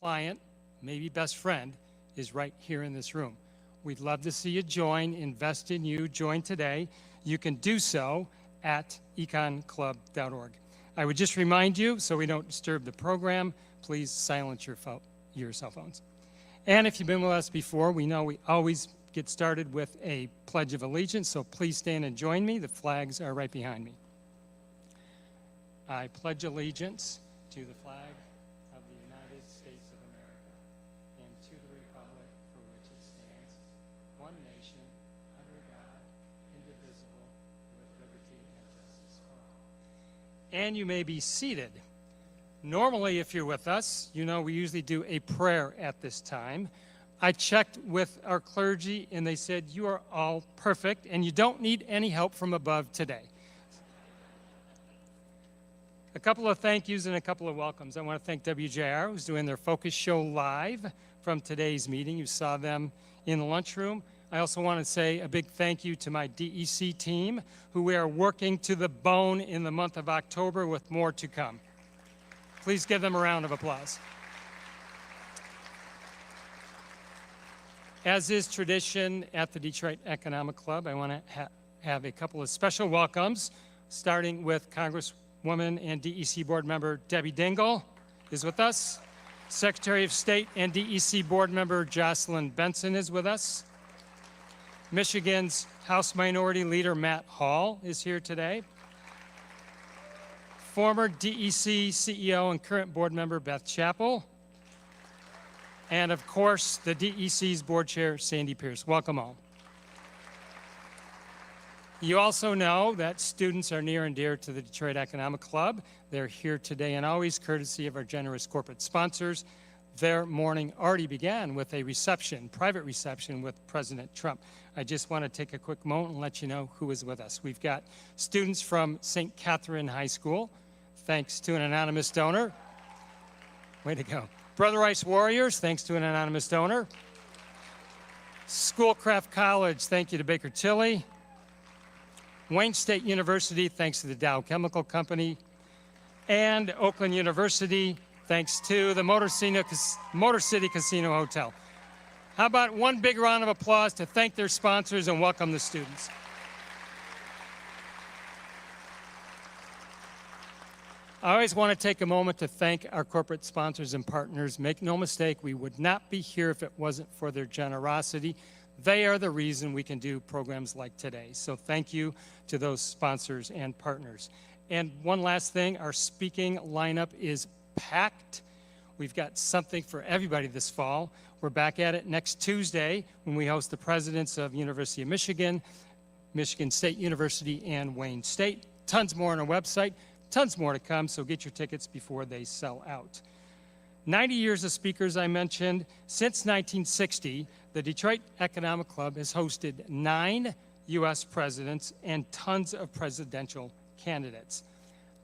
client, maybe best friend, is right here in this room. We'd love to see you join, invest in you, join today. You can do so at econclub.org. I would just remind you, so we don't disturb the program, please silence your cell phones. And if you've been with us before, we know we always get started with a Pledge of Allegiance, so please stand and join me. The flags are right behind me. I pledge allegiance to the flag of the United States of America and to the republic for which it stands, one nation, under God, indivisible, with liberty and justice for all. And you may be seated. Normally, if you're with us, you know we usually do a prayer at this time. I checked with our clergy, and they said you are all perfect, and you don't need any help from above today. A couple of thank yous and a couple of welcomes. I want to thank WJR, who's doing their Focus Show live from today's meeting. You saw them in the lunchroom. I also want to say a big thank you to my DEC team, who we are working to the bone in the month of October with more to come. Please give them a round of applause. As is tradition at the Detroit Economic Club, I want to have a couple of special welcomes, starting with Congresswoman and DEC Board Member Debbie Dingell is with us. Secretary of State and DEC Board Member Jocelyn Benson is with us. Michigan's House Minority Leader Matt Hall is here today. Former DEC CEO and current board member Beth Chappell. And of course, the DEC's board chair, Sandy Pierce. Welcome all. You also know that students are near and dear to the Detroit Economic Club. They're here today and always courtesy of our generous corporate sponsors. Their morning already began with a reception, private reception with President Trump. I just want to take a quick moment and let you know who is with us. We've got students from St. Catherine High School, thanks to an anonymous donor. Way to go. Brother Rice Warriors, thanks to an anonymous donor. Schoolcraft College, thank you to Baker Tilly. Wayne State University, thanks to the Dow Chemical Company. And Oakland University, thanks to the Motor City Casino Hotel. How about one big round of applause to thank their sponsors and welcome the students. I always want to take a moment to thank our corporate sponsors and partners. Make no mistake, we would not be here if it wasn't for their generosity. They are the reason we can do programs like today. So thank you to those sponsors and partners. And one last thing, our speaking lineup is packed. We've got something for everybody this fall. We're back at it next Tuesday when we host the presidents of University of Michigan, Michigan State University, and Wayne State. Tons more on our website. Tons more to come, so get your tickets before they sell out. 90 years of speakers I mentioned. Since 1960, the Detroit Economic Club has hosted 9 U.S. presidents and tons of presidential candidates.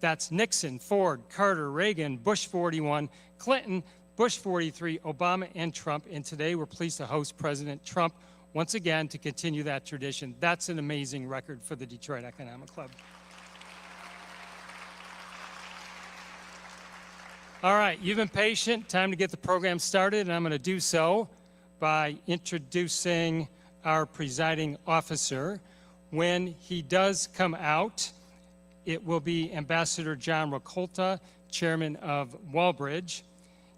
That's Nixon, Ford, Carter, Reagan, Bush 41, Clinton, Bush 43, Obama, and Trump. And today we're pleased to host President Trump once again to continue that tradition. That's an amazing record for the Detroit Economic Club. All right, you've been patient. Time to get the program started, and I'm going to do so by introducing our presiding officer. When he does come out, it will be Ambassador John Rakolta, chairman of Walbridge.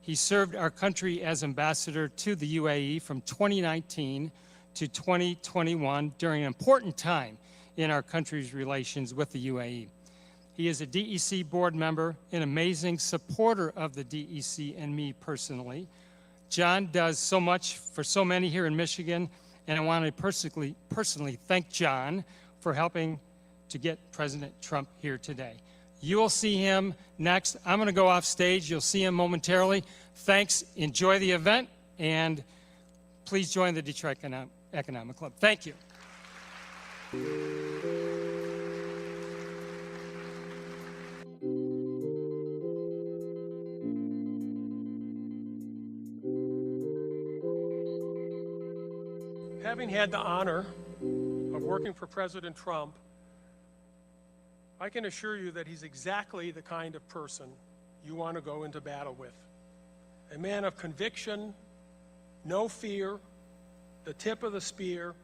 He served our country as ambassador to the UAE from 2019 to 2021 during an important time in our country's relations with the UAE. He is a DEC board member, an amazing supporter of the DEC and me personally. John does so much for so many here in Michigan, and I want to personally thank John for helping to get President Trump here today. You will see him next. I'm going to go off stage. You'll see him momentarily. Thanks. Enjoy the event, and please join the Detroit Economic Club. Thank you. Having had the honor of working for President Trump, I can assure you that he's exactly the kind of person you want to go into battle with. a man of conviction, no fear, the tip of the spear,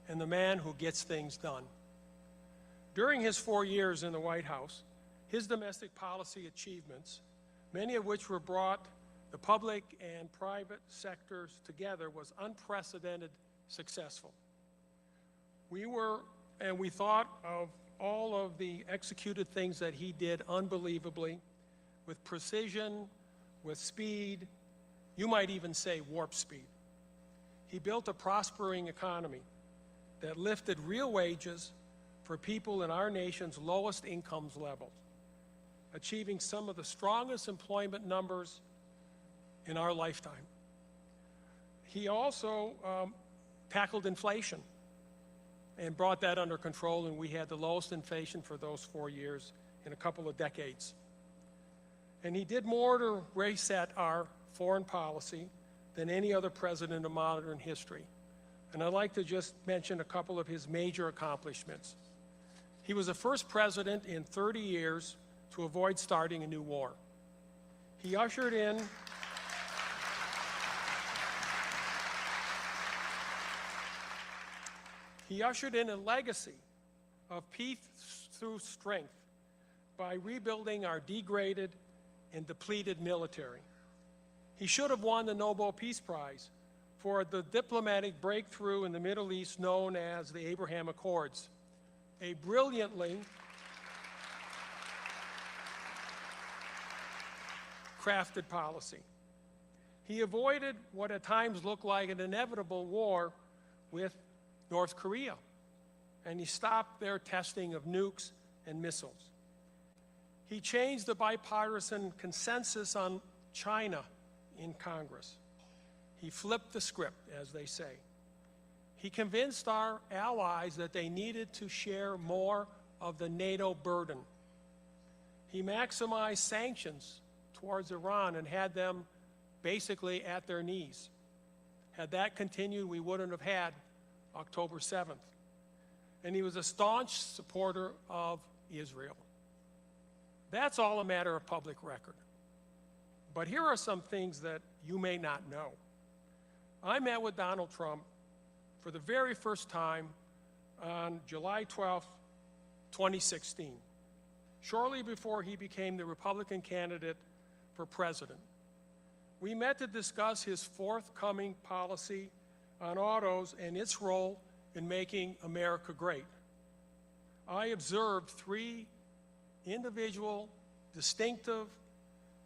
and the man who gets things done. During his 4 years in the White House, his domestic policy achievements, many of which were brought the public and private sectors together, was unprecedented successful. We thought of all of the executed things that he did unbelievably, with precision, with speed, you might even say warp speed. He built a prospering economy that lifted real wages for people in our nation's lowest incomes levels, achieving some of the strongest employment numbers in our lifetime. He also tackled inflation and brought that under control, and we had the lowest inflation for those 4 years in a couple of decades. And he did more to reset our foreign policy than any other president in modern history. And I'd like to just mention a couple of his major accomplishments. He was the first president in 30 years to avoid starting a new war. He ushered in a legacy of peace through strength by rebuilding our degraded and depleted military. He should have won the Nobel Peace Prize for the diplomatic breakthrough in the Middle East known as the Abraham Accords, a brilliantly crafted policy. He avoided what at times looked like an inevitable war with North Korea, and he stopped their testing of nukes and missiles. He changed the bipartisan consensus on China in Congress. He flipped the script, as they say. He convinced our allies that they needed to share more of the NATO burden. He maximized sanctions towards Iran and had them basically at their knees. Had that continued, we wouldn't have had October 7th. And he was a staunch supporter of Israel. That's all a matter of public record. But here are some things that you may not know. I met with Donald Trump for the very first time on July 12, 2016, shortly before he became the Republican candidate for president. We met to discuss his forthcoming policy on autos and its role in making America great. I observed three individual, distinctive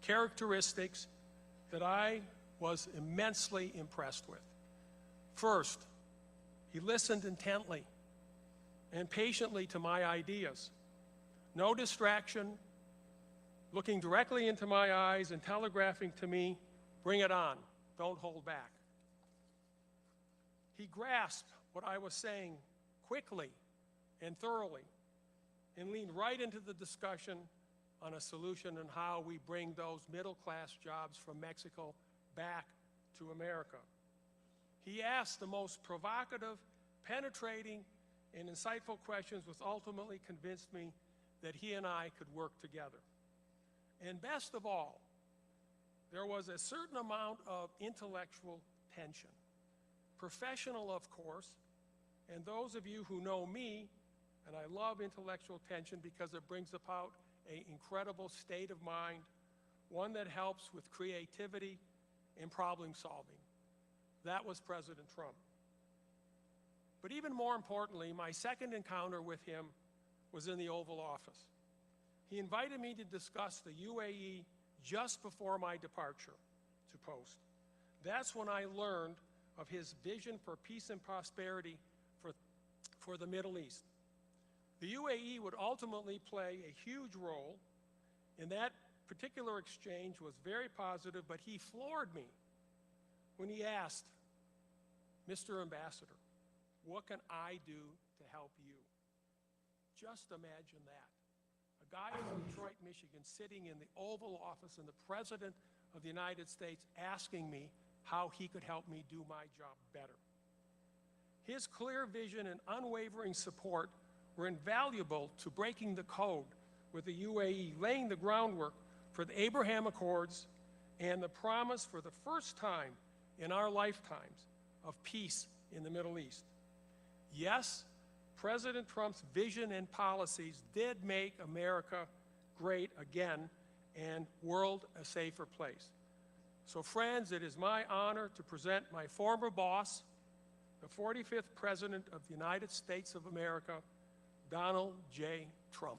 characteristics that I was immensely impressed with. First, he listened intently and patiently to my ideas. No distraction, looking directly into my eyes and telegraphing to me, "Bring it on, don't hold back." He grasped what I was saying quickly and thoroughly and leaned right into the discussion on a solution on how we bring those middle-class jobs from Mexico back to America. He asked the most provocative, penetrating, and insightful questions, which ultimately convinced me that he and I could work together. And best of all, there was a certain amount of intellectual tension. Professional, of course, and those of you who know me, and I love intellectual tension because it brings about an incredible state of mind, one that helps with creativity and problem solving. That was President Trump. But even more importantly, my second encounter with him was in the Oval Office. He invited me to discuss the UAE just before my departure to post. That's when I learned of his vision for peace and prosperity for the Middle East. The UAE would ultimately play a huge role, and that particular exchange was very positive, but he floored me when he asked, "Mr. Ambassador, what can I do to help you?" Just imagine that. A guy from Detroit, Michigan, sitting in the Oval Office and the President of the United States asking me how he could help me do my job better. His clear vision and unwavering support were invaluable to breaking the code with the UAE, laying the groundwork for the Abraham Accords and the promise for the first time in our lifetimes of peace in the Middle East. Yes, President Trump's vision and policies did make America great again and world a safer place. So friends, it is my honor to present my former boss, the 45th President of the United States of America, Donald J. Trump.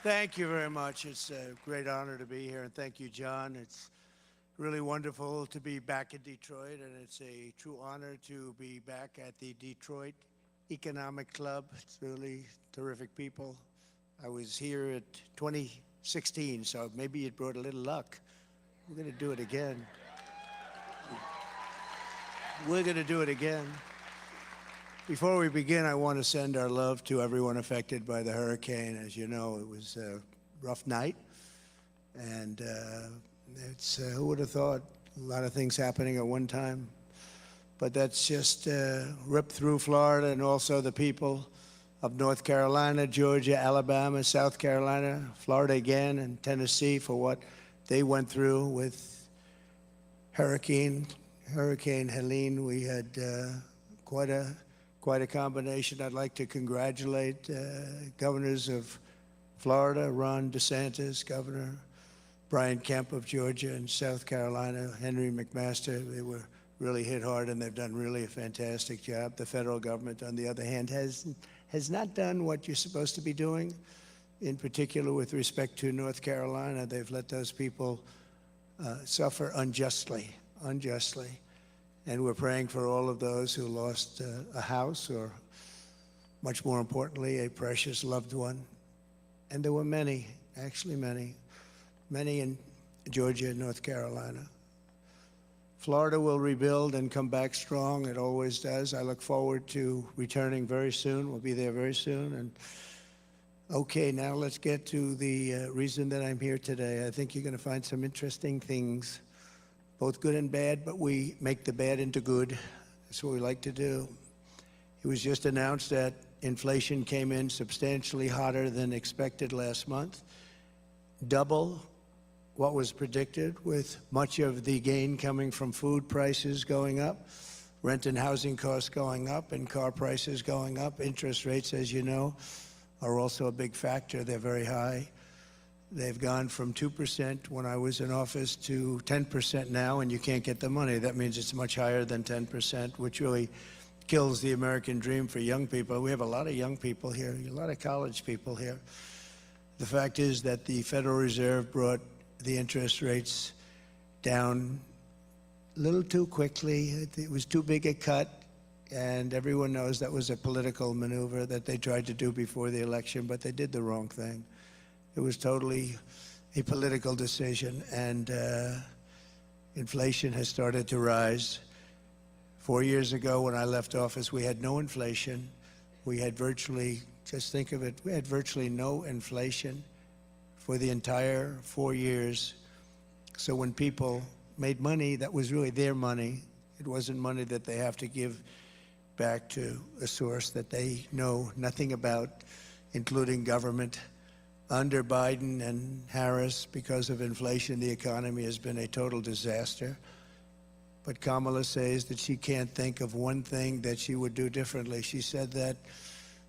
Thank you very much. It's a great honor to be here, and thank you, John. It's really wonderful to be back in Detroit, and it's a true honor to be back at the Detroit Economic Club. It's really terrific people. I was here at 2016, so maybe it brought a little luck. We're going to do it again. We're going to do it again. Before we begin, I want to send our love to everyone affected by the hurricane. As you know, it was a rough night, and who would have thought a lot of things happening at one time? But that's just ripped through Florida and also the people of North Carolina, Georgia, Alabama, South Carolina, Florida again, and Tennessee for what they went through with Hurricane Helene. We had quite a combination. I'd like to congratulate governors of Florida, Ron DeSantis, Governor Brian Kemp of Georgia and South Carolina, Henry McMaster. They were really hit hard, and they've done really a fantastic job. The federal government, on the other hand, has not done what you're supposed to be doing. in particular with respect to North Carolina. They've let those people suffer unjustly. And we're praying for all of those who lost a house or, much more importantly, a precious loved one. And there were many, actually many in Georgia and North Carolina. Florida will rebuild and come back strong. It always does. I look forward to returning very soon. We'll be there very soon. And okay, now let's get to the reason that I'm here today. I think you're going to find some interesting things, both good and bad, but we make the bad into good. That's what we like to do. It was just announced that inflation came in substantially hotter than expected last month, double what was predicted, with much of the gain coming from food prices going up, rent and housing costs going up, and car prices going up. Interest rates, as you know, are also a big factor. They're very high. They've gone from 2% when I was in office to 10% now, and you can't get the money. That means it's much higher than 10%, which really kills the American dream for young people. We have a lot of young people here, a lot of college people here. The fact is that the Federal Reserve brought the interest rates down a little too quickly. It was too big a cut, and everyone knows that was a political maneuver that they tried to do before the election, but they did the wrong thing. It was totally a political decision, and inflation has started to rise. 4 years ago, when I left office, we had no inflation. We had virtually, just think of it, we had virtually no inflation for the entire 4 years. So when people made money, that was really their money. It wasn't money that they have to give back to a source that they know nothing about, including government. Under Biden and Harris, because of inflation, the economy has been a total disaster. But Kamala says that she can't think of one thing that she would do differently. She said that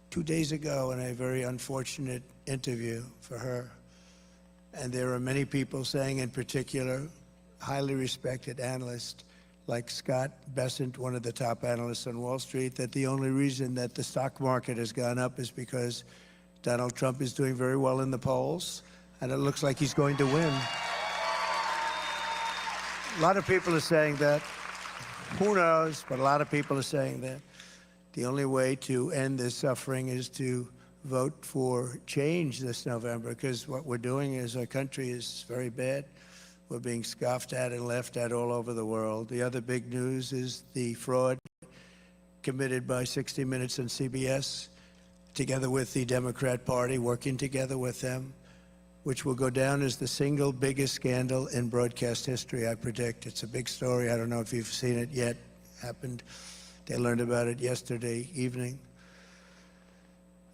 2 days ago in a very unfortunate interview for her. And there are many people saying, in particular, highly respected analysts like Scott Bessent, one of the top analysts on Wall Street, that the only reason that the stock market has gone up is because Donald Trump is doing very well in the polls, and it looks like he's going to win. A lot of people are saying that. Who knows? But a lot of people are saying that. The only way to end this suffering is to vote for change this November, because what we're doing is our country is very bad. We're being scoffed at and laughed at all over the world. The other big news is the fraud committed by 60 Minutes and CBS, together with the Democrat Party, working together with them, which will go down as the single biggest scandal in broadcast history, I predict. It's a big story. I don't know if you've seen it yet. Happened. They learned about it yesterday evening.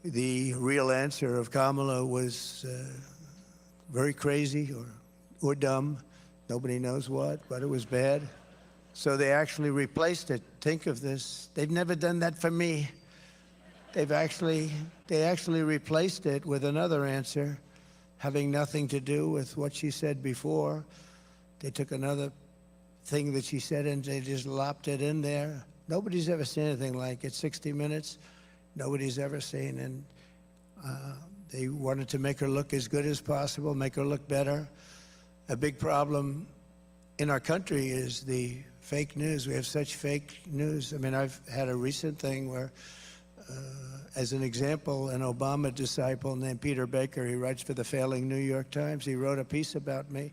The real answer of Kamala was very crazy or dumb. Nobody knows what, but it was bad. So they actually replaced it. Think of this. They've never done that for me. They actually replaced it with another answer, having nothing to do with what she said before. They took another thing that she said and they just lopped it in there. Nobody's ever seen anything like it. 60 Minutes, nobody's ever seen. And they wanted to make her look as good as possible, make her look better. A big problem in our country is the fake news. We have such fake news. I mean, I've had a recent thing where, as an example, an Obama disciple named Peter Baker, he writes for the failing New York Times. He wrote a piece about me.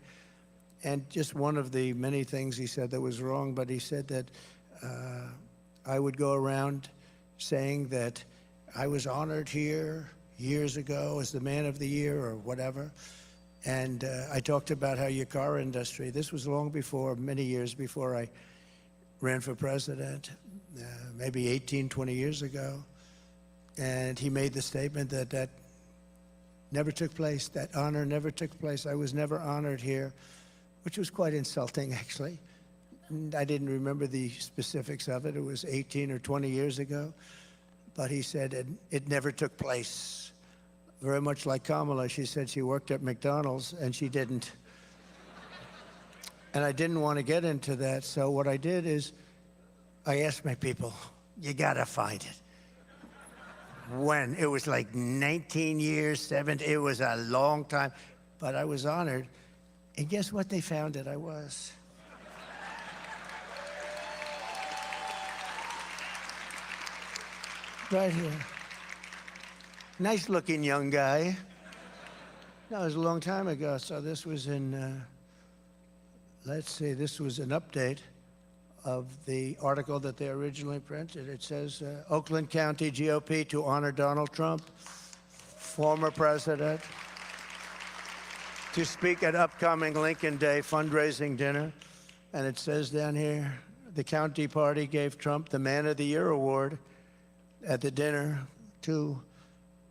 And just one of the many things he said that was wrong, but he said that I would go around saying that I was honored here years ago as the man of the year or whatever. And I talked about how your car industry, this was long before, many years before I ran for president, maybe 18, 20 years ago. And he made the statement that that never took place, that honor never took place. I was never honored here, which was quite insulting, actually. And I didn't remember the specifics of it. It was 18 or 20 years ago. But he said it never took place. Very much like Kamala, she said she worked at McDonald's, and she didn't. And I didn't want to get into that, so what I did is I asked my people, you got to find it. when. It was like 19 years, 17. It was a long time. But I was honored. And guess what they found that I was? Right here. Nice looking young guy. That was a long time ago. So this was in, let's see, this was an update of the article that they originally printed. It says, Oakland County GOP to honor Donald Trump, former president, to speak at upcoming Lincoln Day fundraising dinner. And it says down here, the county party gave Trump the Man of the Year award at the dinner, too.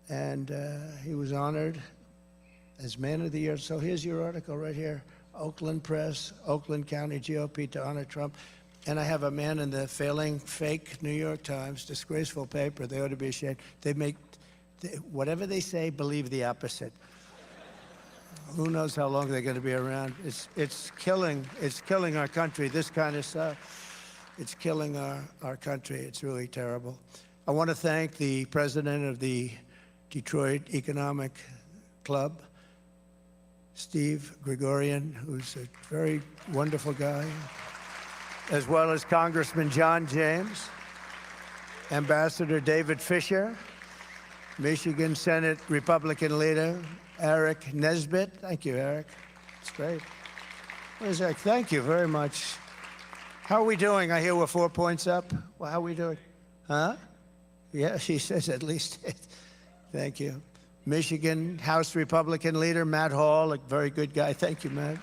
And he was honored as Man of the Year. So here's your article right here. Oakland Press, Oakland County GOP to honor Trump. And I have a man in the failing, fake New York Times, disgraceful paper. They ought to be ashamed. They make, whatever they say, believe the opposite. Who knows how long they're going to be around? It's killing our country, this kind of stuff. It's killing our country. It's really terrible. I want to thank the president of the Detroit Economic Club, Steve Gregorian, who's a very wonderful guy, as well as Congressman John James, Ambassador David Fisher, Michigan Senate Republican leader Eric Nesbitt. Thank you, Eric. It's great. Where's Eric? Thank you very much. How are we doing? I hear we're 4 points up. Well, how are we doing? Huh? Yeah, she says at least. Thank you. Michigan House Republican leader Matt Hall, a very good guy. Thank you, Matt.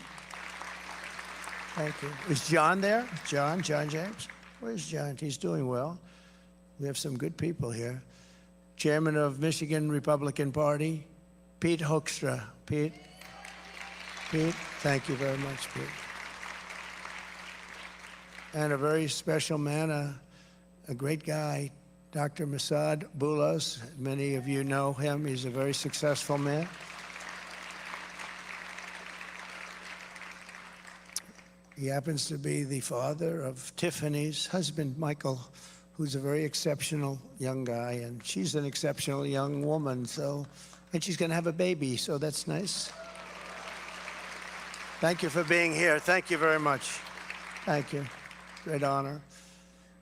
Thank you. Is John there? John James? Where's John? He's doing well. We have some good people here. Chairman of Michigan Republican Party, Pete Hoekstra. Pete, thank you very much, Pete. And a very special man, a great guy, Dr. Masad Boulos. Many of you know him. He's a very successful man. He happens to be the father of Tiffany's husband, Michael, who's a very exceptional young guy, and she's an exceptional young woman, and she's going to have a baby, so that's nice. Thank you for being here. Thank you very much. Thank you. Great honor.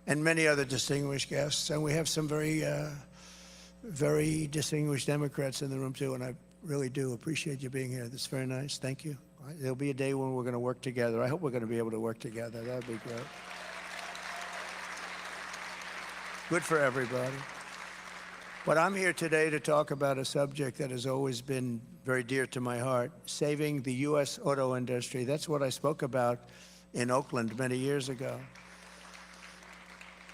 And many other distinguished guests. And we have some very distinguished Democrats in the room, too, and I really do appreciate you being here. That's very nice. Thank you. There'll be a day when we're going to work together. I hope we're going to be able to work together. That would be great. Good for everybody. But I'm here today to talk about a subject that has always been very dear to my heart, saving the U.S. auto industry. That's what I spoke about in Oakland many years ago.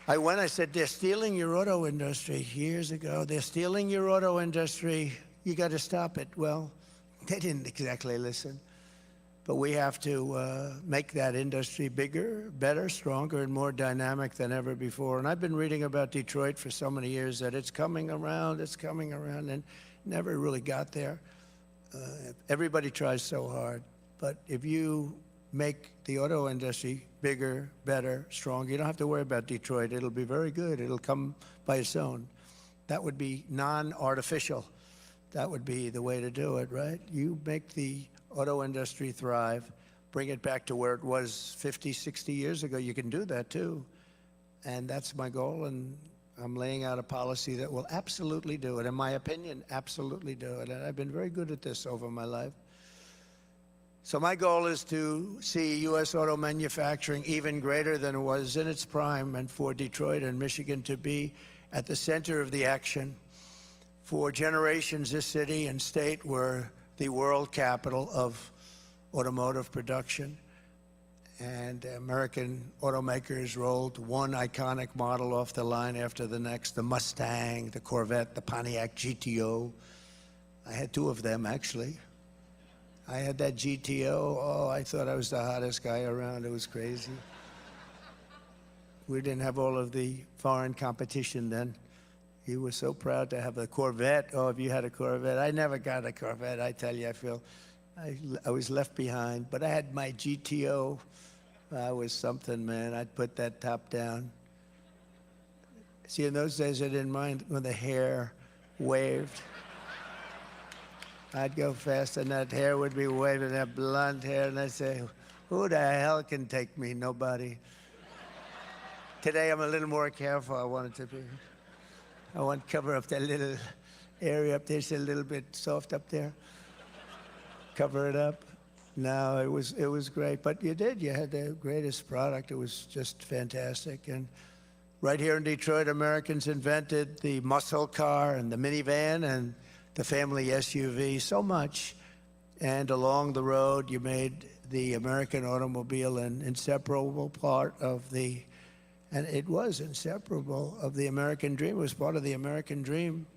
I said, they're stealing your auto industry years ago. They're stealing your auto industry. You got to stop it. Well, they didn't exactly listen. But we have to make that industry bigger, better, stronger, and more dynamic than ever before. And I've been reading about Detroit for so many years that it's coming around, and never really got there. Everybody tries so hard. But if you make the auto industry bigger, better, stronger, you don't have to worry about Detroit. It'll be very good. It'll come by its own. That would be non-artificial. That would be the way to do it, right? You make the auto industry thrive, bring it back to where it was 50, 60 years ago. You can do that, too. And that's my goal, and I'm laying out a policy that will absolutely do it. In my opinion, absolutely do it. And I've been very good at this over my life. So my goal is to see U.S. auto manufacturing even greater than it was in its prime, and for Detroit and Michigan to be at the center of the action. For generations, this city and state were the world capital of automotive production. And American automakers rolled one iconic model off the line after the next, the Mustang, the Corvette, the Pontiac GTO. I had two of them, actually. I had that GTO. Oh, I thought I was the hottest guy around. It was crazy. We didn't have all of the foreign competition then. He was so proud to have a Corvette. Oh, if you had a Corvette. I never got a Corvette. I tell you, I was left behind. But I had my GTO. I was something, man. I'd put that top down. See, in those days, I didn't mind when the hair waved. I'd go fast, and that hair would be waving, that blonde hair, and I'd say, who the hell can take me? Nobody. Today, I'm a little more careful. I want to cover up that little area up there. It's a little bit soft up there. Cover it up. No, it was great. But you did. You had the greatest product. It was just fantastic. And right here in Detroit, Americans invented the muscle car and the minivan and the family SUV, so much. And along the road, you made the American automobile an inseparable part of the, and it was inseparable, of the American dream. It was part of the American dream.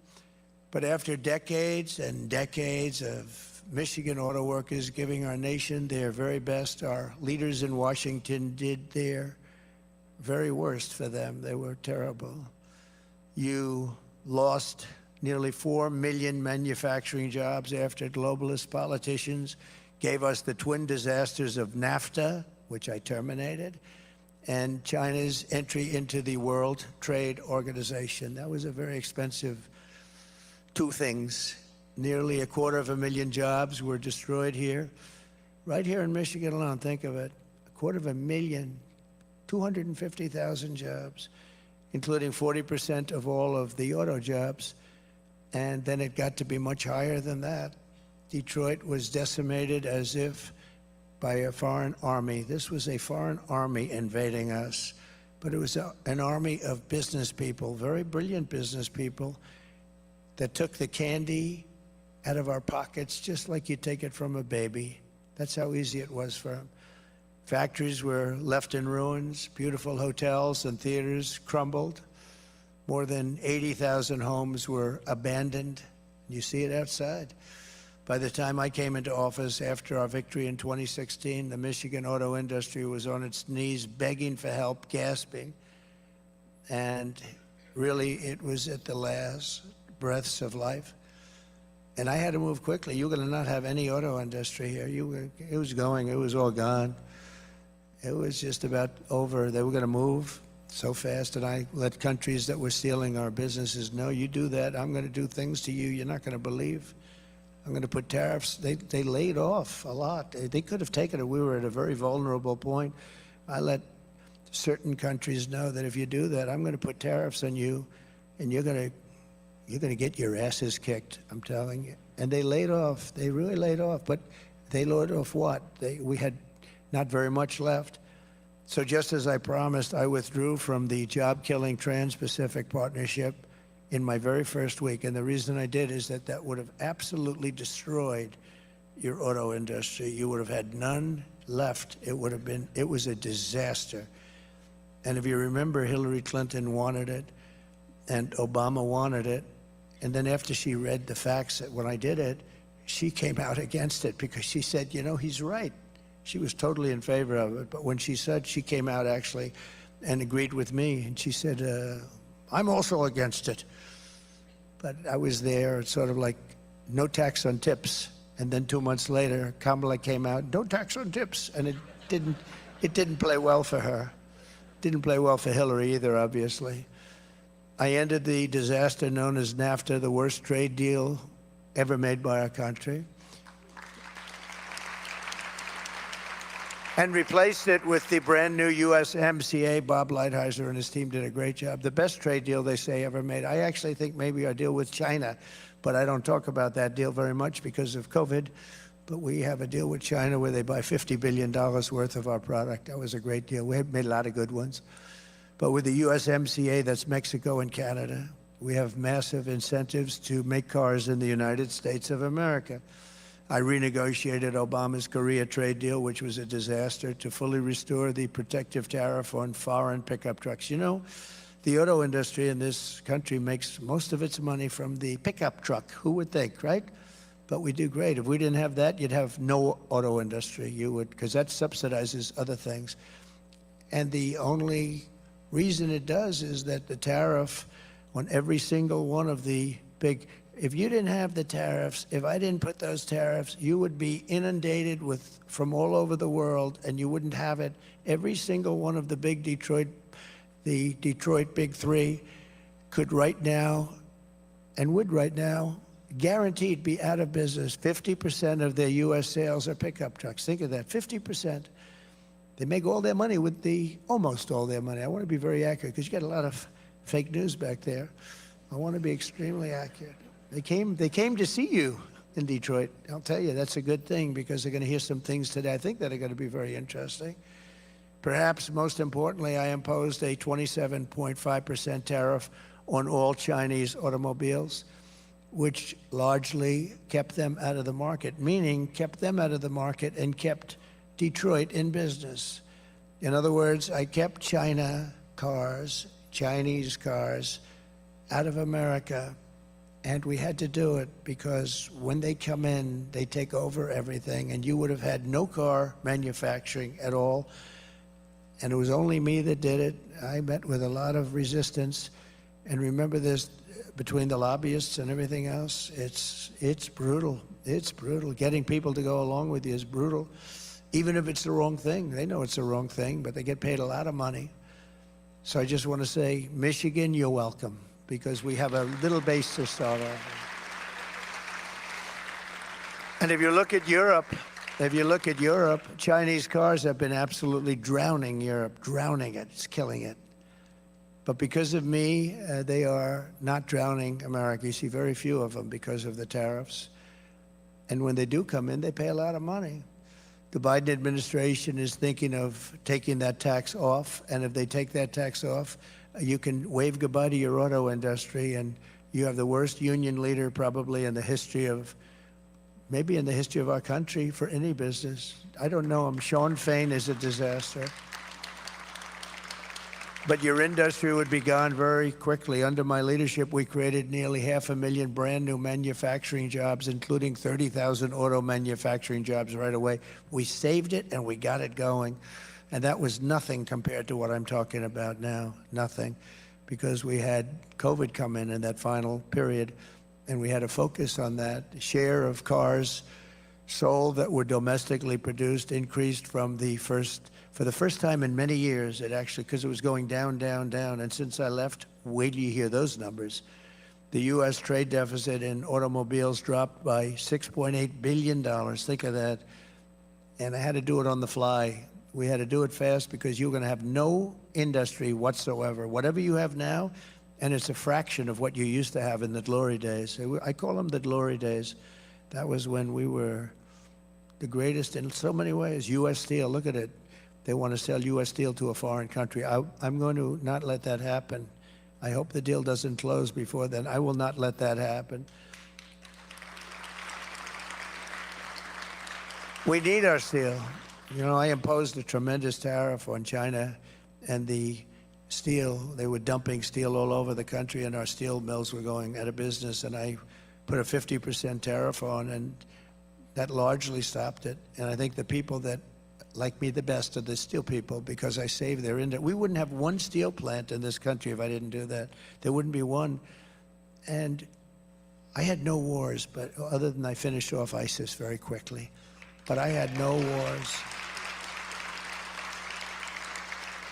But after decades and decades of Michigan auto workers giving our nation their very best, our leaders in Washington did their very worst for them. They were terrible. You lost nearly 4 million manufacturing jobs after globalist politicians gave us the twin disasters of NAFTA, which I terminated, and China's entry into the World Trade Organization. That was a very expensive two things. Nearly 250,000 jobs were destroyed here. Right here in Michigan alone, think of it. 250,000, 250,000 jobs, including 40% of all of the auto jobs. And then it got to be much higher than that. Detroit was decimated as if by a foreign army. This was a foreign army invading us, but it was an army of business people, very brilliant business people, that took the candy out of our pockets just like you take it from a baby. That's how easy it was for them. Factories were left in ruins. Beautiful hotels and theaters crumbled. More than 80,000 homes were abandoned. You see it outside. By the time I came into office after our victory in 2016, the Michigan auto industry was on its knees begging for help, gasping. And really, it was at the last breaths of life. And I had to move quickly. You're going to not have any auto industry here. It was all gone. It was just about over. They were going to move so fast, and I let countries that were stealing our businesses know, you do that, I'm going to do things to you you're not going to believe. I'm going to put tariffs. They laid off a lot. They could have taken it. We were at a very vulnerable point. I let certain countries know that if you do that, I'm going to put tariffs on you, and you're going to get your asses kicked, I'm telling you. And they laid off. They really laid off. But they laid off what? We had not very much left. So just as I promised, I withdrew from the job-killing Trans-Pacific Partnership in my very first week. And the reason I did is that would have absolutely destroyed your auto industry. You would have had none left. It was a disaster. And if you remember, Hillary Clinton wanted it, and Obama wanted it. And then after she read the facts when I did it, she came out against it because she said, he's right. She was totally in favor of it. But when she came out actually and agreed with me, and she said, I'm also against it. But I was there. It's sort of like no tax on tips. And then 2 months later, Kamala came out, no tax on tips. And it didn't play well for her. Didn't play well for Hillary either, obviously. I ended the disaster known as NAFTA, the worst trade deal ever made by our country, and replaced it with the brand new USMCA. Bob Lighthizer and his team did a great job. The best trade deal they say ever made. I actually think maybe our deal with China, but I don't talk about that deal very much because of COVID. But we have a deal with China where they buy $50 billion worth of our product. That was a great deal. We have made a lot of good ones. But with the USMCA, that's Mexico and Canada, we have massive incentives to make cars in the United States of America. I renegotiated Obama's Korea trade deal, which was a disaster, to fully restore the protective tariff on foreign pickup trucks. The auto industry in this country makes most of its money from the pickup truck. Who would think, right? But we do great. If we didn't have that, you'd have no auto industry. You would, because that subsidizes other things. And the only reason it does is that the tariff on every single one of the big, if you didn't have the tariffs, if I didn't put those tariffs, you would be inundated from all over the world, and you wouldn't have it. Every single one of the Detroit Big Three could right now and would right now guaranteed be out of business. 50% of their U.S. sales are pickup trucks. Think of that, 50%. They make all their money with almost all their money. I want to be very accurate because you got a lot of fake news back there. I want to be extremely accurate. They came to see you in Detroit. I'll tell you, that's a good thing because they're going to hear some things today I think that are going to be very interesting. Perhaps most importantly, I imposed a 27.5% tariff on all Chinese automobiles, which largely kept them out of the market, meaning kept them out of the market and kept Detroit in business. In other words, I kept Chinese cars, out of America, and we had to do it because when they come in, they take over everything, and you would have had no car manufacturing at all. And it was only me that did it. I met with a lot of resistance. And remember this, between the lobbyists and everything else, it's brutal. It's brutal. Getting people to go along with you is brutal. Even if it's the wrong thing. They know it's the wrong thing, but they get paid a lot of money. So I just want to say, Michigan, you're welcome, because we have a little base to start off. And if you look at Europe, Chinese cars have been absolutely drowning Europe, drowning it. It's killing it. But because of me, they are not drowning America. You see very few of them because of the tariffs. And when they do come in, they pay a lot of money. The Biden administration is thinking of taking that tax off. And if they take that tax off, you can wave goodbye to your auto industry. And you have the worst union leader probably in the history of, maybe in the history of our country for any business. I don't know him. Sean Fain is a disaster. But your industry would be gone very quickly. Under my leadership, we created nearly 500,000 brand new manufacturing jobs, including 30,000 auto manufacturing jobs right away. We saved it and we got it going. And that was nothing compared to what I'm talking about now, nothing. Because we had COVID come in that final period, and we had to focus on that. The share of cars sold that were domestically produced increased for the first time in many years. It actually, because it was going down, down, down. And since I left, wait till you hear those numbers. The U.S. trade deficit in automobiles dropped by $6.8 billion. Think of that. And I had to do it on the fly. We had to do it fast because you were going to have no industry whatsoever. Whatever you have now, and it's a fraction of what you used to have in the glory days. I call them the glory days. That was when we were the greatest in so many ways. U.S. Steel, look at it. They want to sell U.S. Steel to a foreign country. I'm going to not let that happen. I hope the deal doesn't close before then. I will not let that happen. We need our steel. You know, I imposed a tremendous tariff on China and the steel. They were dumping steel all over the country, and our steel mills were going out of business. And I put a 50% tariff on, and that largely stopped it. And I think the people that like me the best are the steel people, because I saved their industry. We wouldn't have one steel plant in this country if I didn't do that. There wouldn't be one. And I had no wars, but other than I finished off ISIS very quickly. But I had no wars.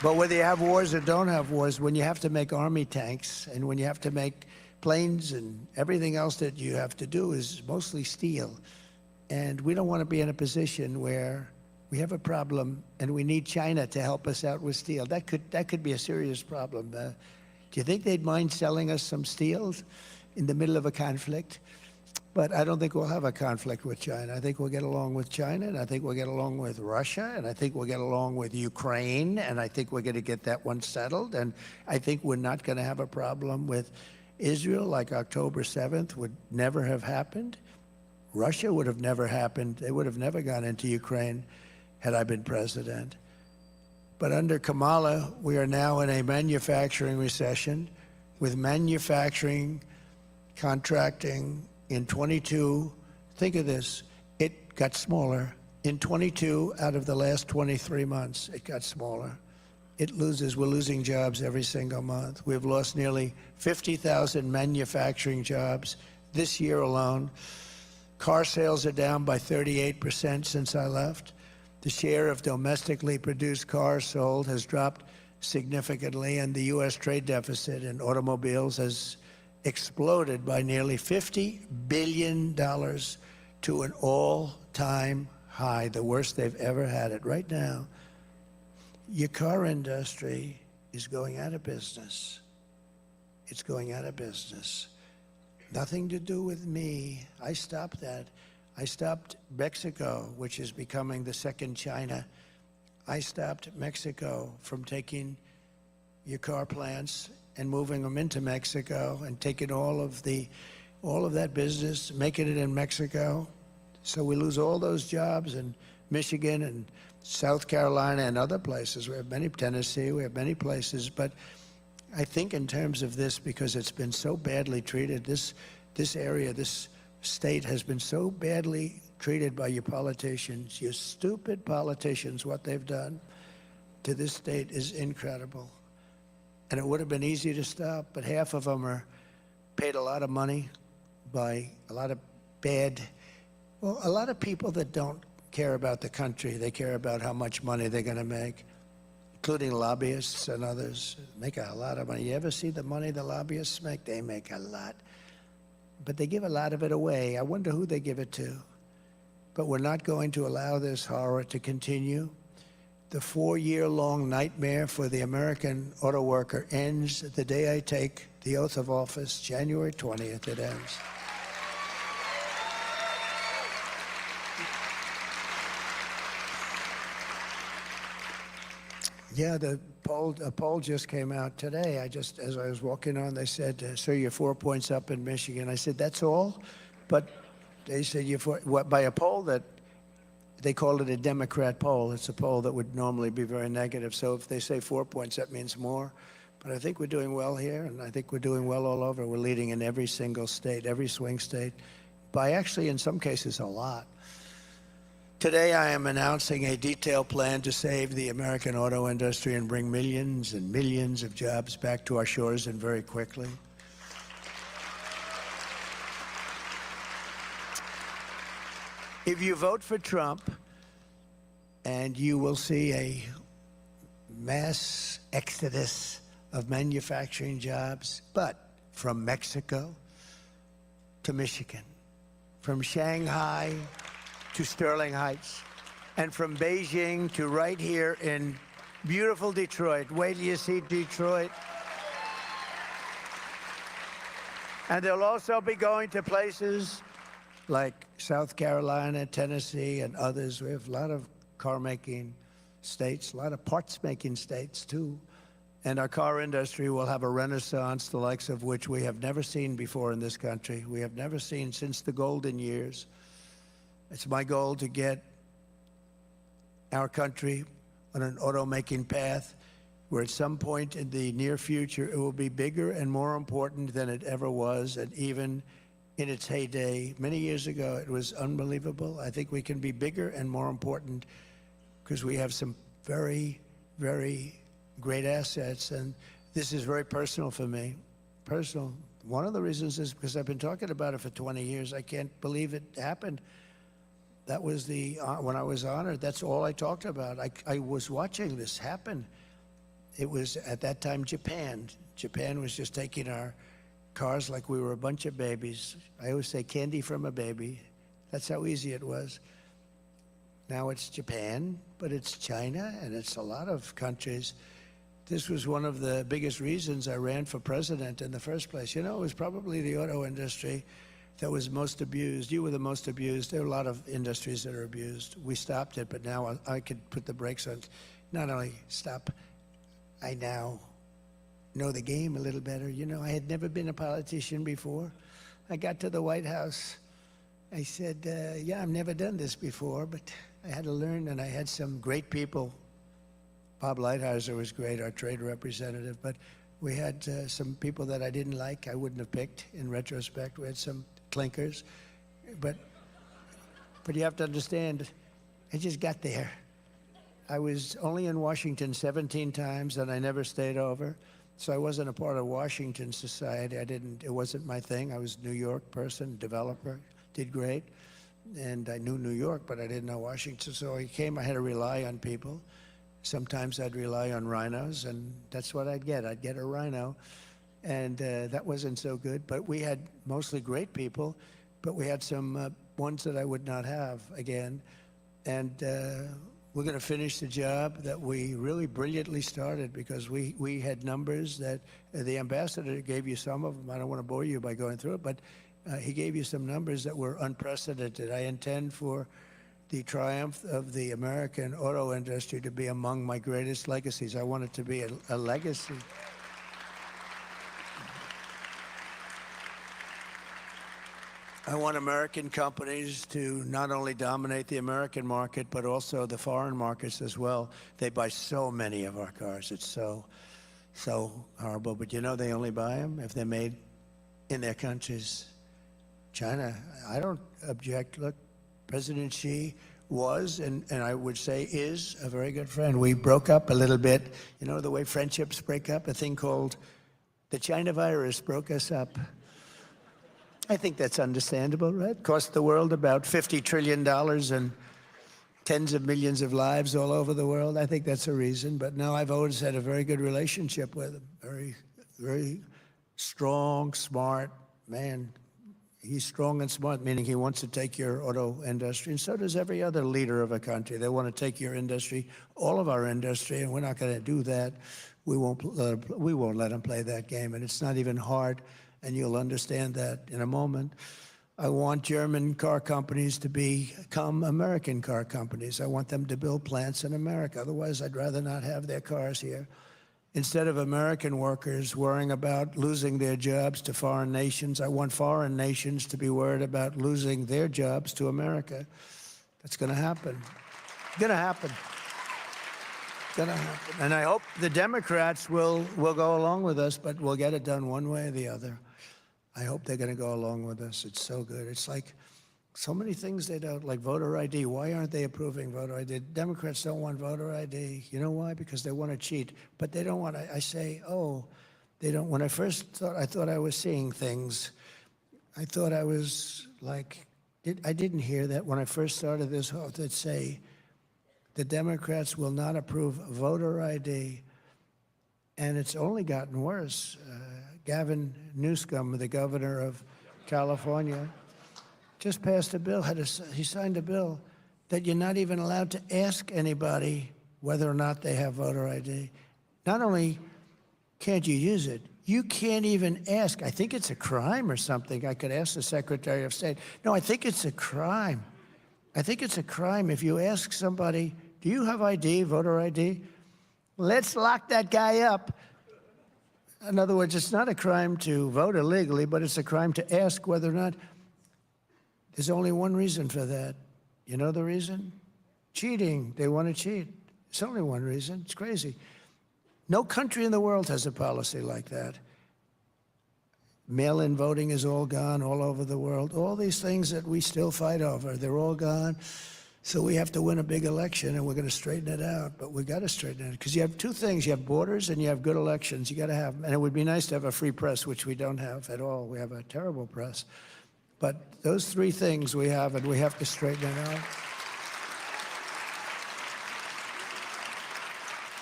But whether you have wars or don't have wars, when you have to make army tanks and when you have to make planes and everything else that you have to do is mostly steel. And we don't want to be in a position where we have a problem and we need China to help us out with steel. That could be a serious problem. Do you think they'd mind selling us some steel in the middle of a conflict? But I don't think we'll have a conflict with China. I think we'll get along with China, and I think we'll get along with Russia, and I think we'll get along with Ukraine, and I think we're going to get that one settled. And I think we're not going to have a problem with Israel, like October 7th would never have happened. Russia would have never happened. They would have never gone into Ukraine had I been president. But under Kamala, we are now in a manufacturing recession with manufacturing, contracting in 22. Think of this, it got smaller. In 22 out of the last 23 months, it got smaller. We're losing jobs every single month. We've lost nearly 50,000 manufacturing jobs this year alone. Car sales are down by 38% since I left. The share of domestically produced cars sold has dropped significantly, and the U.S. trade deficit in automobiles has exploded by nearly $50 billion to an all-time high, the worst they've ever had it. Right now, your car industry is going out of business. It's going out of business. Nothing to do with me. I stopped that. I stopped Mexico, which is becoming the second China. I stopped Mexico from taking your car plants and moving them into Mexico and taking all of that business, making it in Mexico. So we lose all those jobs in Michigan and South Carolina and other places. We have many, Tennessee, we have many places. But I think in terms of this, because it's been so badly treated, this area, this state has been so badly treated by your politicians, your stupid politicians, what they've done to this state is incredible. And it would have been easy to stop, but half of them are paid a lot of money by a lot of a lot of people that don't care about the country. They care about how much money they're going to make, including lobbyists and others. Make a lot of money. You ever see the money the lobbyists make? They make a lot. But they give a lot of it away. I wonder who they give it to. But we're not going to allow this horror to continue. The 4-year-long nightmare for the American auto worker ends the day I take the oath of office, January 20th, it ends. Yeah, a poll just came out today. As I was walking on, they said, sir, you're 4 points up in Michigan. I said, that's all? But they said, by a poll that they called it a Democrat poll. It's a poll that would normally be very negative. So if they say 4 points, that means more. But I think we're doing well here, and I think we're doing well all over. We're leading in every single state, every swing state, by actually, in some cases, a lot. Today, I am announcing a detailed plan to save the American auto industry and bring millions and millions of jobs back to our shores and very quickly. If you vote for Trump, and you will see a mass exodus of manufacturing jobs, but from Mexico to Michigan, from Shanghai to Sterling Heights, and from Beijing to right here in beautiful Detroit. Wait till you see Detroit. And they'll also be going to places like South Carolina, Tennessee, and others. We have a lot of car-making states, a lot of parts-making states, too. And our car industry will have a renaissance, the likes of which we have never seen before in this country. We have never seen since the golden years. It's my goal to get our country on an automaking path where at some point in the near future it will be bigger and more important than it ever was, and even in its heyday. Many years ago, it was unbelievable. I think we can be bigger and more important because we have some very, very great assets. And this is very personal for me. Personal. One of the reasons is because I've been talking about it for 20 years. I can't believe it happened. That was when I was honored, that's all I talked about. I was watching this happen. It was, at that time, Japan. Japan was just taking our cars like we were a bunch of babies. I always say candy from a baby. That's how easy it was. Now it's Japan, but it's China, and it's a lot of countries. This was one of the biggest reasons I ran for president in the first place. You know, it was probably the auto industry that was most abused. You were the most abused. There are a lot of industries that are abused. We stopped it, but now I could put the brakes on. Not only stop, I now know the game a little better. You know, I had never been a politician before. I got to the White House. I said, yeah, I've never done this before, but I had to learn, and I had some great people. Bob Lighthizer was great, our trade representative, but we had some people that I didn't like, I wouldn't have picked in retrospect. We had some clinkers, but you have to understand, I just got there. I was only in Washington 17 times, and I never stayed over. So I wasn't a part of Washington society. It wasn't my thing. I was a New York person, developer, did great. And I knew New York, but I didn't know Washington. So I had to rely on people. Sometimes I'd rely on rhinos, and that's what I'd get. I'd get a rhino. and that wasn't so good. But we had mostly great people, but we had some ones that I would not have again. And we're going to finish the job that we really brilliantly started, because we had numbers that the ambassador gave you some of them. I don't want to bore you by going through it, but he gave you some numbers that were unprecedented. I intend for the triumph of the American auto industry to be among my greatest legacies. I want it to be a legacy. I want American companies to not only dominate the American market, but also the foreign markets as well. They buy so many of our cars. It's so horrible. But you know, they only buy them if they're made in their countries. China, I don't object. Look, President Xi was, and I would say is, a very good friend. We broke up a little bit. You know the way friendships break up? A thing called the China virus broke us up. I think that's understandable, right? Cost the world about $50 trillion and tens of millions of lives all over the world. I think that's a reason. But no, I've always had a very good relationship with him. Very, very strong, smart man. He's strong and smart, meaning he wants to take your auto industry, and so does every other leader of a country. They want to take your industry, all of our industry, and we're not going to do that. We won't let them play that game, and it's not even hard, and you'll understand that in a moment. I want German car companies to become American car companies. I want them to build plants in America. Otherwise, I'd rather not have their cars here. Instead of American workers worrying about losing their jobs to foreign nations, I want foreign nations to be worried about losing their jobs to America. That's going to happen. Going to happen. Going to happen. And I hope the Democrats will go along with us, but we'll get it done one way or the other. I hope they're going to go along with us. It's so good. It's like so many things they don't, like voter ID. Why aren't they approving voter ID? Democrats don't want voter ID. You know why? Because they want to cheat. But they don't want to. I say, oh, they don't. When I first thought, I thought I was seeing things. I thought I was like, I didn't hear that when I first started this whole, that say, the Democrats will not approve voter ID. And it's only gotten worse. Gavin Newsom, the governor of California, just passed a bill, he signed a bill that you're not even allowed to ask anybody whether or not they have voter ID. Not only can't you use it, you can't even ask. I think it's a crime or something. I could ask the Secretary of State. No, I think it's a crime. I think it's a crime if you ask somebody, do you have ID, voter ID? Let's lock that guy up. In other words, it's not a crime to vote illegally, but it's a crime to ask whether or not. There's only one reason for that. You know the reason? Cheating. They want to cheat. It's only one reason. It's crazy. No country in the world has a policy like that. Mail-in voting is all gone all over the world. All these things that we still fight over, they're all gone. So we have to win a big election, and we're going to straighten it out. But we got to straighten it out because you have two things: you have borders and you have good elections. You got to have them. And it would be nice to have a free press, which we don't have at all. We have a terrible press. But those three things we have, and we have to straighten it out.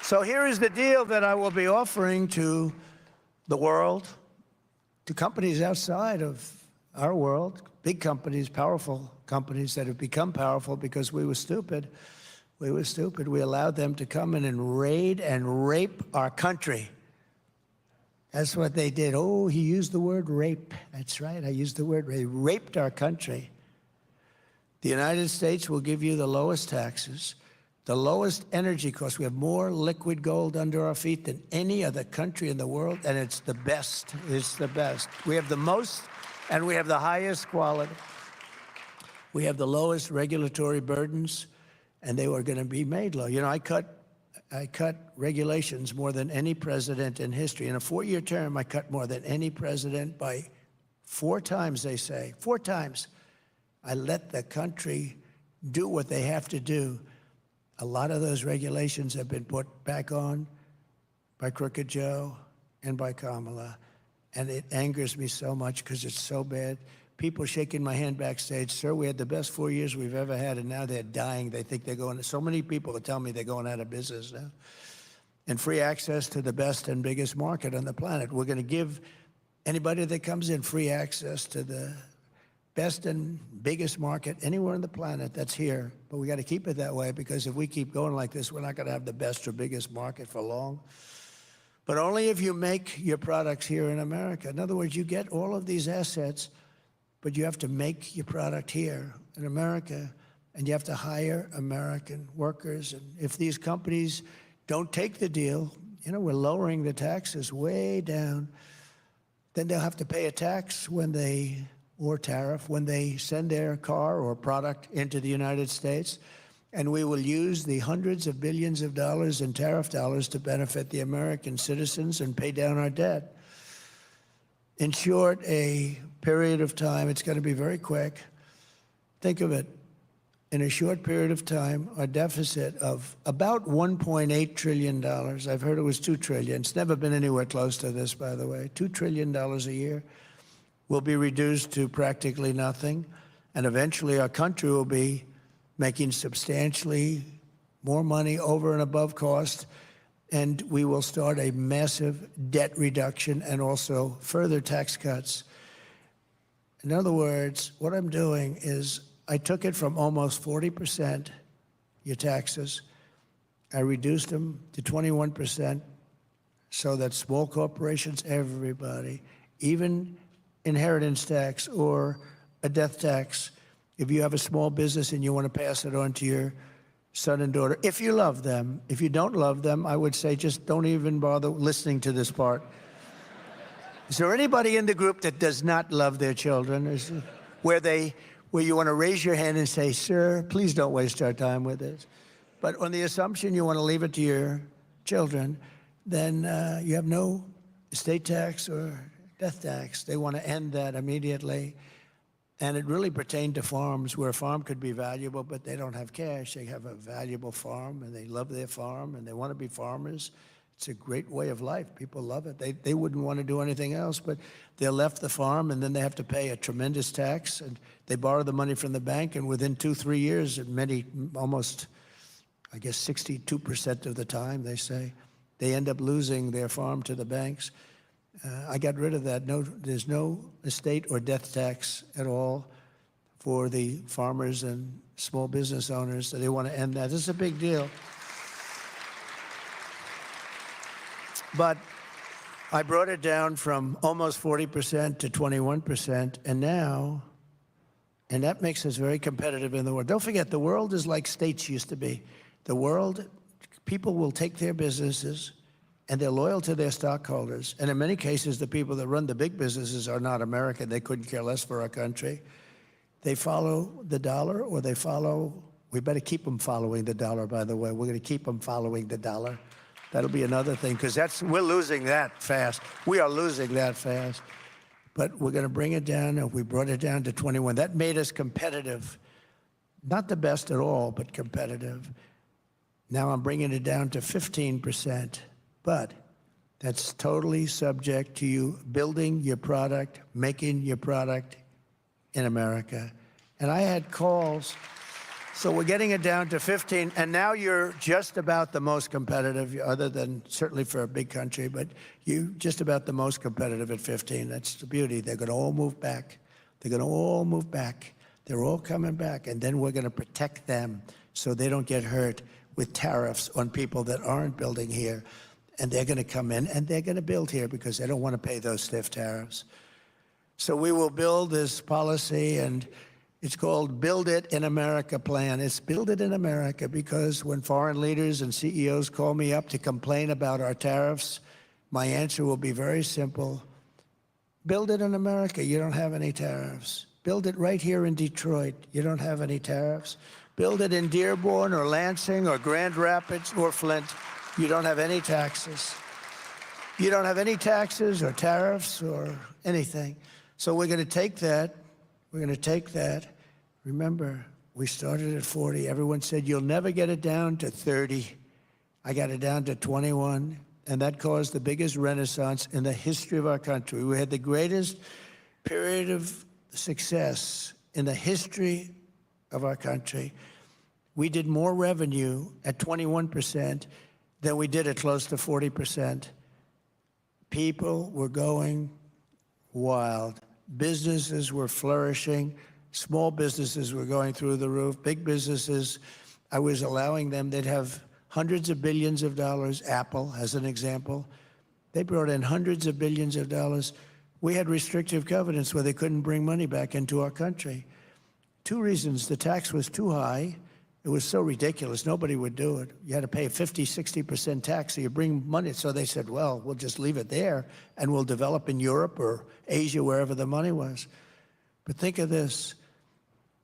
So here is the deal that I will be offering to the world, to companies outside of our world, big companies, powerful companies that have become powerful because we were stupid. We were stupid. We allowed them to come in and raid and rape our country. That's what they did. Oh, he used the word rape. That's right, I used the word rape. They raped our country. The United States will give you the lowest taxes, the lowest energy costs. We have more liquid gold under our feet than any other country in the world, and it's the best. It's the best. We have the most, and we have the highest quality. We have the lowest regulatory burdens, and they were going to be made low. You know, I cut regulations more than any president in history. In a 4-year term, I cut more than any president by 4 times, they say. 4 times. I let the country do what they have to do. A lot of those regulations have been put back on by Crooked Joe and by Kamala. And it angers me so much because it's so bad. People shaking my hand backstage, sir, we had the best 4 years we've ever had, and now they're dying. They think they're going, so many people will tell me they're going out of business now. and free access to the best and biggest market on the planet. We're going to give anybody that comes in free access to the best and biggest market anywhere on the planet that's here. But we got to keep it that way, because if we keep going like this, we're not going to have the best or biggest market for long. But only if you make your products here in America. In other words, you get all of these assets, but you have to make your product here in America, and you have to hire American workers. And if these companies don't take the deal, you know, we're lowering the taxes way down, then they'll have to pay a tax or tariff when they send their car or product into the United States. And we will use the hundreds of billions of dollars in tariff dollars to benefit the American citizens and pay down our debt. In short, a period of time, it's going to be very quick. Think of it. In a short period of time, a deficit of about $1.8 trillion. I've heard it was $2 trillion. It's never been anywhere close to this, by the way. $2 trillion a year will be reduced to practically nothing. And eventually our country will be making substantially more money over and above cost. And we will start a massive debt reduction and also further tax cuts. In other words, what I'm doing is I took it from almost 40%, your taxes. I reduced them to 21% so that small corporations, everybody, even inheritance tax or a death tax, if you have a small business and you want to pass it on to your son and daughter, if you love them. If you don't love them, I would say just don't even bother listening to this part. Is there anybody in the group that does not love their children? Where you want to raise your hand and say, sir, please don't waste our time with this. But on the assumption you want to leave it to your children, then you have no estate tax or death tax. They want to end that immediately. And it really pertained to farms, where a farm could be valuable, but they don't have cash. They have a valuable farm, and they love their farm, and they want to be farmers. It's a great way of life. People love it. They wouldn't want to do anything else, but they're left the farm, and then they have to pay a tremendous tax, and they borrow the money from the bank, and within 2-3 years, almost, I guess 62% of the time, they say, they end up losing their farm to the banks. I got rid of that. There's no estate or death tax at all for the farmers and small business owners. So they want to end that. This is a big deal. But I brought it down from almost 40% to 21%, and that makes us very competitive in the world. Don't forget, the world is like states used to be. The world, people will take their businesses, and they're loyal to their stockholders. And in many cases, the people that run the big businesses are not American. They couldn't care less for our country. They follow the dollar, or we better keep them following the dollar, by the way. We're going to keep them following the dollar. That'll be another thing, because we're losing that fast. We are losing that fast. But we're going to bring it down, and we brought it down to 21. That made us competitive. Not the best at all, but competitive. Now I'm bringing it down to 15%. But that's totally subject to you building your product, making your product in America. And I had calls. So we're getting it down to 15, and now you're just about the most competitive, other than certainly for a big country, but you just about the most competitive at 15. That's the beauty. They're going to all move back. They're going to all move back. They're all coming back, and then we're going to protect them so they don't get hurt with tariffs on people that aren't building here. And they're going to come in, and they're going to build here because they don't want to pay those stiff tariffs. So we will build this policy, and it's called Build It in America plan. It's Build It in America because when foreign leaders and CEOs call me up to complain about our tariffs, my answer will be very simple. Build it in America. You don't have any tariffs. Build it right here in Detroit. You don't have any tariffs. Build it in Dearborn or Lansing or Grand Rapids or Flint. You don't have any taxes. You don't have any taxes or tariffs or anything. So we're going to take that. We're going to take that. Remember, we started at 40. Everyone said, you'll never get it down to 30. I got it down to 21, and that caused the biggest renaissance in the history of our country. We had the greatest period of success in the history of our country. We did more revenue at 21% then we did it close to 40%. People were going wild. Businesses were flourishing. Small businesses were going through the roof. Big businesses, I was allowing them, they'd have hundreds of billions of dollars. Apple, as an example, they brought in hundreds of billions of dollars. We had restrictive covenants where they couldn't bring money back into our country. Two reasons: the tax was too high. It was so ridiculous, nobody would do it. You had to pay 50, 60% tax, so you bring money. So they said, well, we'll just leave it there, and we'll develop in Europe or Asia, wherever the money was. But think of this.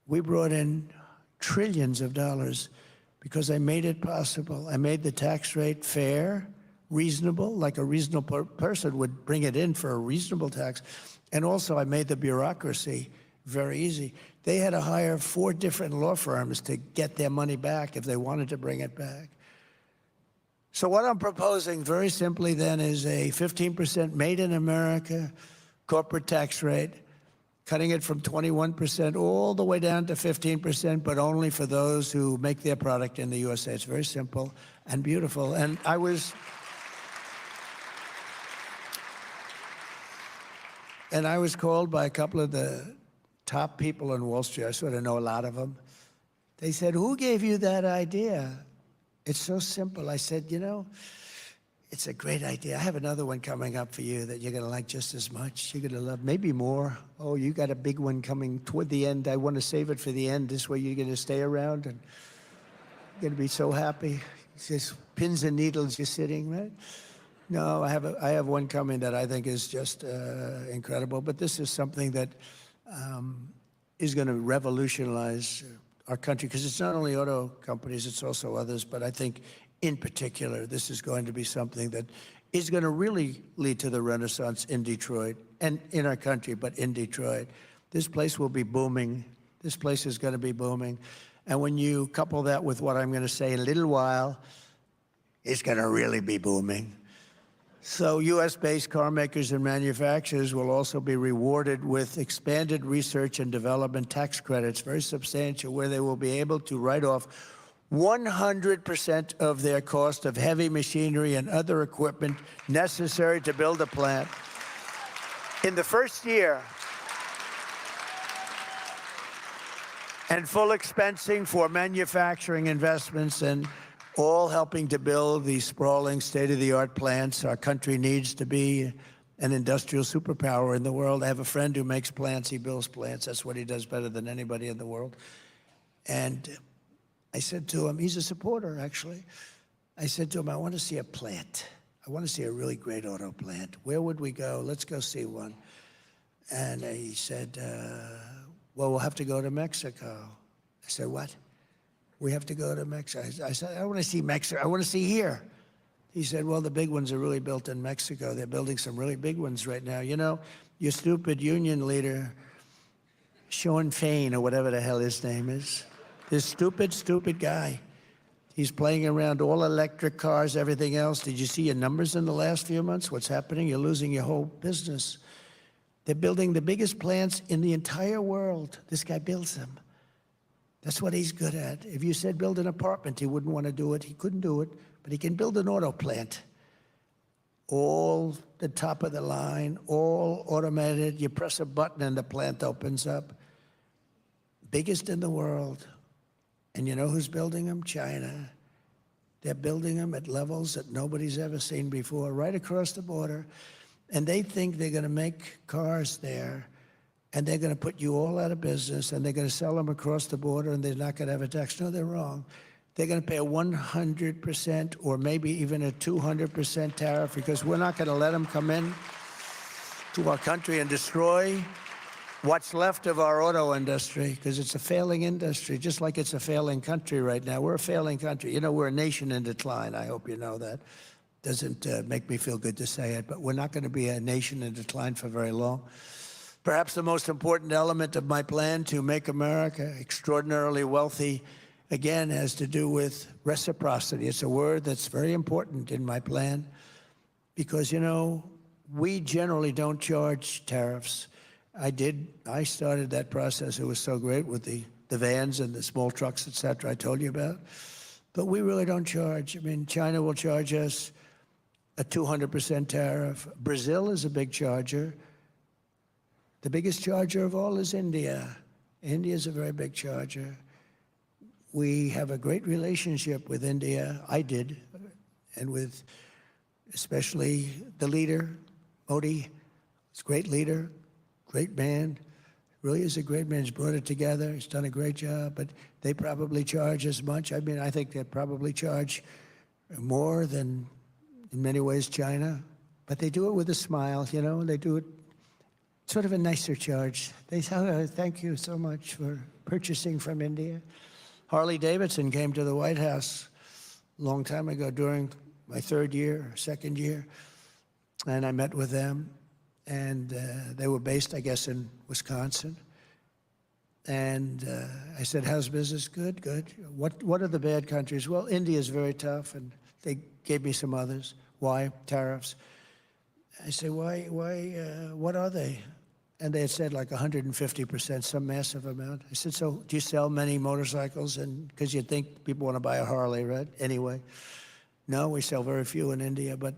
We brought in trillions of dollars because I made it possible. I made the tax rate fair, reasonable, like a reasonable person would bring it in for a reasonable tax. And also I made the bureaucracy very easy. They had to hire 4 different law firms to get their money back if they wanted to bring it back. So what I'm proposing very simply then is a 15% made in America corporate tax rate, cutting it from 21% all the way down to 15%, but only for those who make their product in the USA. It's very simple and beautiful. And I was called by a couple of the top people in Wall Street. I sort of know a lot of them. They said, who gave you that idea? It's so simple. I said, you know, it's a great idea. I have another one coming up for you that you're going to like just as much. You're going to love, maybe more. Oh, you got a big one coming toward the end. I want to save it for the end. This way you're going to stay around and you're going to be so happy. It's just pins and needles you're sitting, right? No, I have one coming that I think is just incredible. But this is something that is going to revolutionize our country, because it's not only auto companies, it's also others. But I think in particular, this is going to be something that is going to really lead to the renaissance in Detroit and in our country, but in Detroit. This place will be booming. This place is going to be booming. And when you couple that with what I'm going to say in a little while, it's going to really be booming. So U.S.-based car makers and manufacturers will also be rewarded with expanded research and development tax credits, very substantial, where they will be able to write off 100% of their cost of heavy machinery and other equipment necessary to build a plant. In the first year, and full expensing for manufacturing investments, and all helping to build these sprawling state-of-the-art plants. Our country needs to be an industrial superpower in the world. I have a friend who makes plants. He builds plants. That's what he does better than anybody in the world. And I said to him, he's a supporter, actually. I said to him, I want to see a plant. I want to see a really great auto plant. Where would we go? Let's go see one. And he said, well, we'll have to go to Mexico. I said, what? We have to go to Mexico. I said, I want to see Mexico. I want to see here. He said, well, the big ones are really built in Mexico. They're building some really big ones right now. You know, your stupid union leader, Sean Fain, or whatever the hell his name is, this stupid guy. He's playing around all electric cars, everything else. Did you see your numbers in the last few months? What's happening? You're losing your whole business. They're building the biggest plants in the entire world. This guy builds them. That's what he's good at. If you said build an apartment, he wouldn't want to do it. He couldn't do it, but he can build an auto plant. All the top of the line, all automated. You press a button and the plant opens up. Biggest in the world. And you know who's building them? China. They're building them at levels that nobody's ever seen before, right across the border. And they think they're going to make cars there, and they're going to put you all out of business, and they're going to sell them across the border, and they're not going to have a tax. No, they're wrong. They're going to pay a 100% or maybe even a 200% tariff, because we're not going to let them come in to our country and destroy what's left of our auto industry, because it's a failing industry, just like it's a failing country right now. We're a failing country. You know, we're a nation in decline. I hope you know that. Doesn't make me feel good to say it, but we're not going to be a nation in decline for very long. Perhaps the most important element of my plan to make America extraordinarily wealthy, again, has to do with reciprocity. It's a word that's very important in my plan because, you know, we generally don't charge tariffs. I started that process. It was so great with the vans and the small trucks, et cetera, I told you about. But we really don't charge. I mean, China will charge us a 200% tariff. Brazil is a big charger. The biggest charger of all is India. India is a very big charger. We have a great relationship with India. I did, and with especially the leader, Modi. He's a great leader, great man. Really is a great man. He's brought it together. He's done a great job, but they probably charge as much. I mean, I think they probably charge more than, in many ways, China. But they do it with a smile, you know. They do it sort of a nicer charge. They say, oh, thank you so much for purchasing from India. Harley Davidson came to the White House a long time ago during my third year, second year, and I met with them. And they were based, I guess, in Wisconsin. And I said, how's business? Good, good. What are the bad countries? Well, India's very tough, and they gave me some others. Why? Tariffs. I said, what are they? And they had said like 150%, some massive amount. I said, so do you sell many motorcycles? And because you'd think people want to buy a Harley, right? Anyway, no, we sell very few in India, but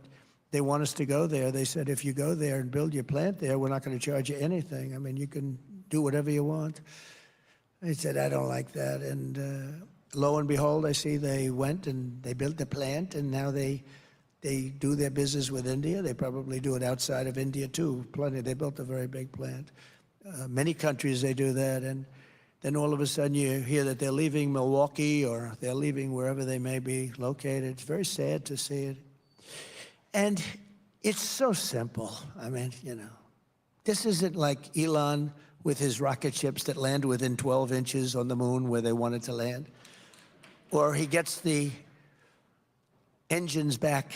they want us to go there. They said, if you go there and build your plant there, we're not going to charge you anything. I mean, you can do whatever you want. I said, I don't like that. And lo and behold, I see they went and they built the plant, and now they do their business with India. They probably do it outside of India, too. Plenty. They built a very big plant. Many countries, they do that. And then all of a sudden, you hear that they're leaving Milwaukee or they're leaving wherever they may be located. It's very sad to see it. And it's so simple. I mean, you know, this isn't like Elon with his rocket ships that land within 12 inches on the moon where they wanted to land. Or he gets the engines back.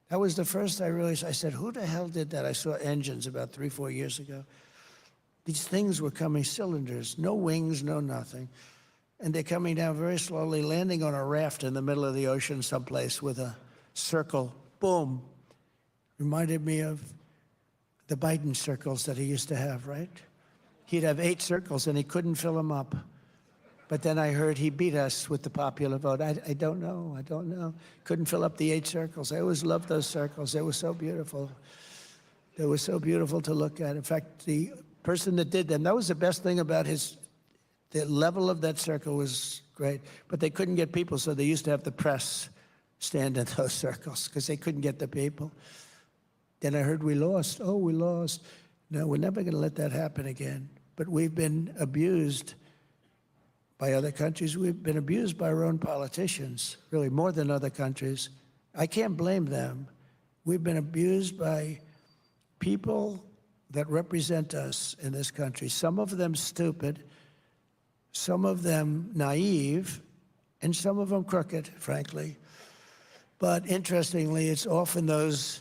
That was the first I realized. I said, who the hell did that? I saw engines about 3-4 years ago. These things were coming, cylinders, no wings, no nothing. And they're coming down very slowly, landing on a raft in the middle of the ocean someplace with a circle. Boom. Reminded me of the Biden circles that he used to have, right? He'd have 8 circles and he couldn't fill them up. But then I heard he beat us with the popular vote. I don't know. Couldn't fill up the 8 circles. I always loved those circles. They were so beautiful. They were so beautiful to look at. In fact, the person that did them, that was the best thing about the level of that circle was great. But they couldn't get people, so they used to have the press stand in those circles because they couldn't get the people. Then I heard we lost. Oh, we lost. No, we're never going to let that happen again. But we've been abused by other countries. We've been abused by our own politicians, really more than other countries. I can't blame them. We've been abused by people that represent us in this country. Some of them stupid, some of them naive, and some of them crooked, frankly. But interestingly, it's often those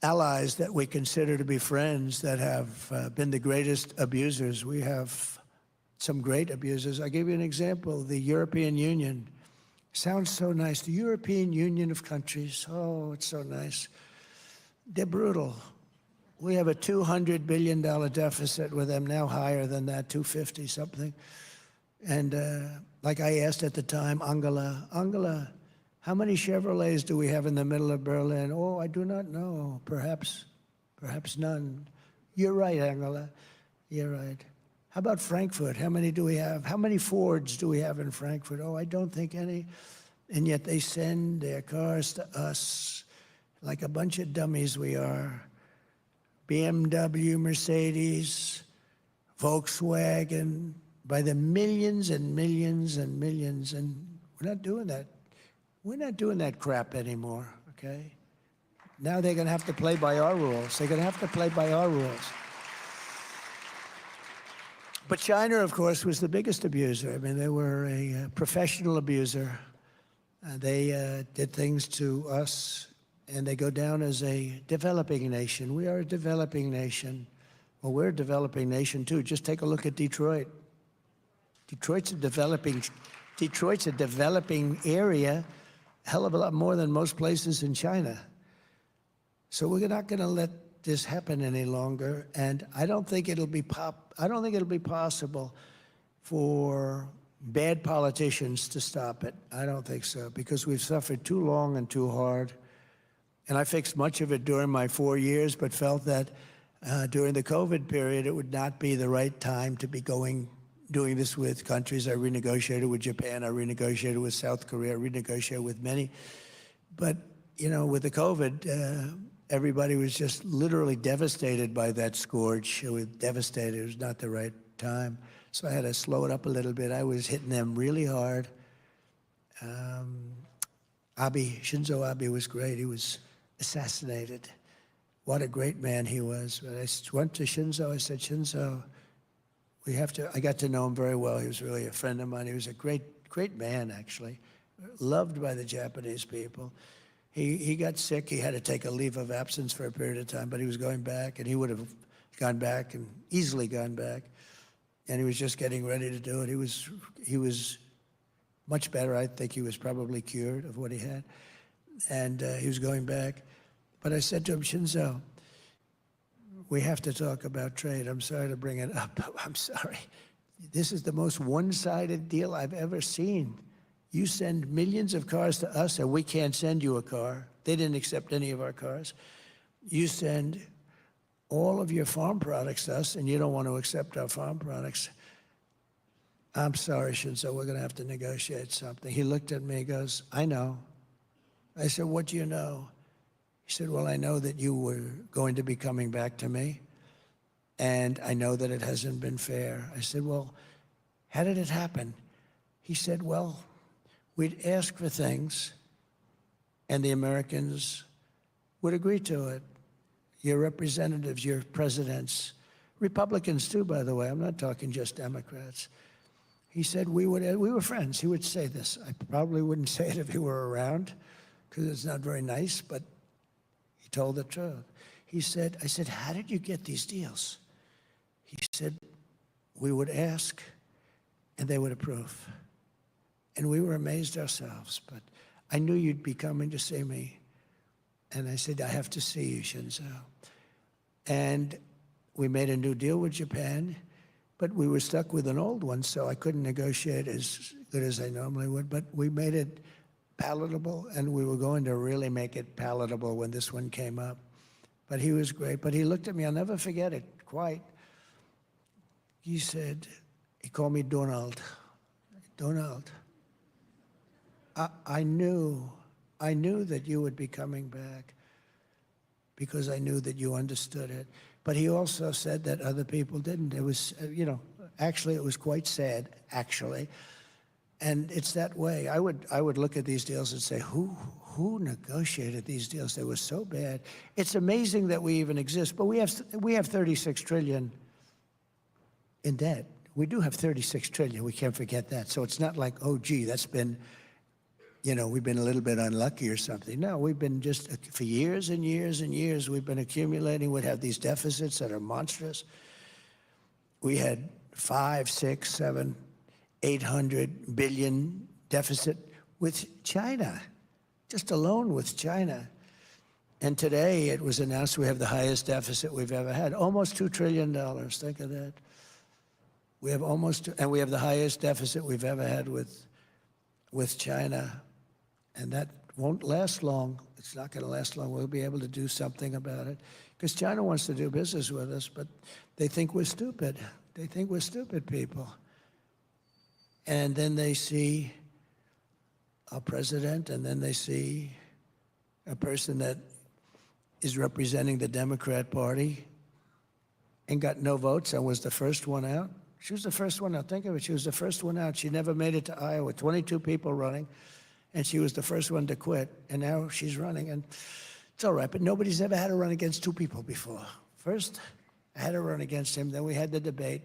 allies that we consider to be friends that have been the greatest abusers. We have some great abusers. I'll give you an example. The European Union sounds so nice. The European Union of countries. Oh, it's so nice. They're brutal. We have a $200 billion deficit with them, now higher than that, 250 something. And like I asked at the time, Angela, how many Chevrolets do we have in the middle of Berlin? Oh, I do not know. Perhaps none. You're right, Angela. You're right. How about Frankfurt? How many do we have? How many Fords do we have in Frankfurt? Oh, I don't think any. And yet they send their cars to us like a bunch of dummies we are. BMW, Mercedes, Volkswagen, by the millions and millions and millions. And we're not doing that. We're not doing that crap anymore, okay? Now they're going to have to play by our rules. They're going to have to play by our rules. But China, of course, was the biggest abuser. I mean, they were a professional abuser. They did things to us, and they go down as a developing nation. We are a developing nation. Well, we're a developing nation, too. Just take a look at Detroit. Detroit's a developing area, a hell of a lot more than most places in China. So we're not going to let this happen any longer, and I don't think it'll be possible for bad politicians to stop it. I don't think so, because we've suffered too long and too hard. And I fixed much of it during my 4 years, but felt that during the COVID period, it would not be the right time to be doing this with countries. I renegotiated with Japan, I renegotiated with South Korea, I renegotiated with many. But, you know, with the COVID, everybody was just literally devastated by that scourge. It was devastated. It was not the right time. So I had to slow it up a little bit. I was hitting them really hard. Shinzo Abe was great. He was assassinated. What a great man he was. But I went to Shinzo. I said, Shinzo, we have to, I got to know him very well. He was really a friend of mine. He was a great man, actually, loved by the Japanese people. He got sick. He had to take a leave of absence for a period of time, but he was going back, and he would have gone back and easily gone back. And he was just getting ready to do it. He was much better. I think he was probably cured of what he had. And he was going back. But I said to him, Shinzo, we have to talk about trade. I'm sorry to bring it up. I'm sorry. This is the most one-sided deal I've ever seen. You send millions of cars to us, and we can't send you a car. They didn't accept any of our cars. You send all of your farm products to us, and you don't want to accept our farm products. I'm sorry, Shinzo, we're going to have to negotiate something. He looked at me and goes, I know. I said, what do you know? He said, well, I know that you were going to be coming back to me, and I know that it hasn't been fair. I said, well, how did it happen? He said, well, we'd ask for things, and the Americans would agree to it. Your representatives, your presidents, Republicans too, by the way. I'm not talking just Democrats. He said we were friends. He would say this. I probably wouldn't say it if he were around, because it's not very nice, but he told the truth. He said, I said, how did you get these deals? He said, we would ask, and they would approve. And we were amazed ourselves, but I knew you'd be coming to see me. And I said, I have to see you, Shinzo. And we made a new deal with Japan, but we were stuck with an old one, so I couldn't negotiate as good as I normally would. But we made it palatable, and we were going to really make it palatable when this one came up. But he was great. But he looked at me, I'll never forget it, quite. He said, he called me Donald. Donald, I knew that you would be coming back because I knew that you understood it. But he also said that other people didn't. It was, you know, actually it was quite sad, actually. And it's that way. I would look at these deals and say, who negotiated these deals? They were so bad. It's amazing that we even exist, but we have 36 trillion in debt. We do have 36 trillion. We can't forget that. So it's not like, oh, gee, that's been, you know, we've been a little bit unlucky or something. No, we've been just, for years and years and years, we've been accumulating. We'd have these deficits that are monstrous. We had 5, 6, 7, 800 billion deficit with China, just alone with China. And today it was announced we have the highest deficit we've ever had, almost $2 trillion. Think of that. We have and we have the highest deficit we've ever had with China. And that won't last long. It's not going to last long. We'll be able to do something about it. Because China wants to do business with us, but they think we're stupid. They think we're stupid people. And then they see a president, and then they see a person that is representing the Democrat Party and got no votes and was the first one out. She was the first one out. Think of it. She was the first one out. She never made it to Iowa. 22 people running, and she was the first one to quit. And now she's running, and it's all right. But nobody's ever had to run against two people before. First, I had to run against him. Then we had the debate,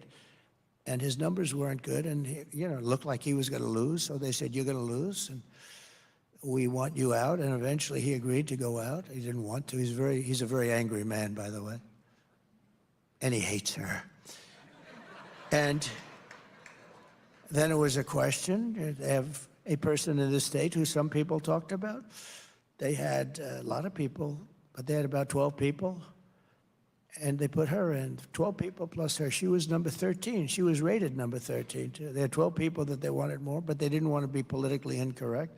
and his numbers weren't good, and he, you know, it looked like he was going to lose. So they said, "You're going to lose, and we want you out." And eventually, he agreed to go out. He didn't want to. He's a very angry man, by the way, and he hates her. And then it was a question. They have a person in the state who some people talked about. They had a lot of people, but they had about 12 people. and they put her in, 12 people plus her. She was number 13. She was rated number 13, too. There are 12 people that they wanted more, but they didn't want to be politically incorrect,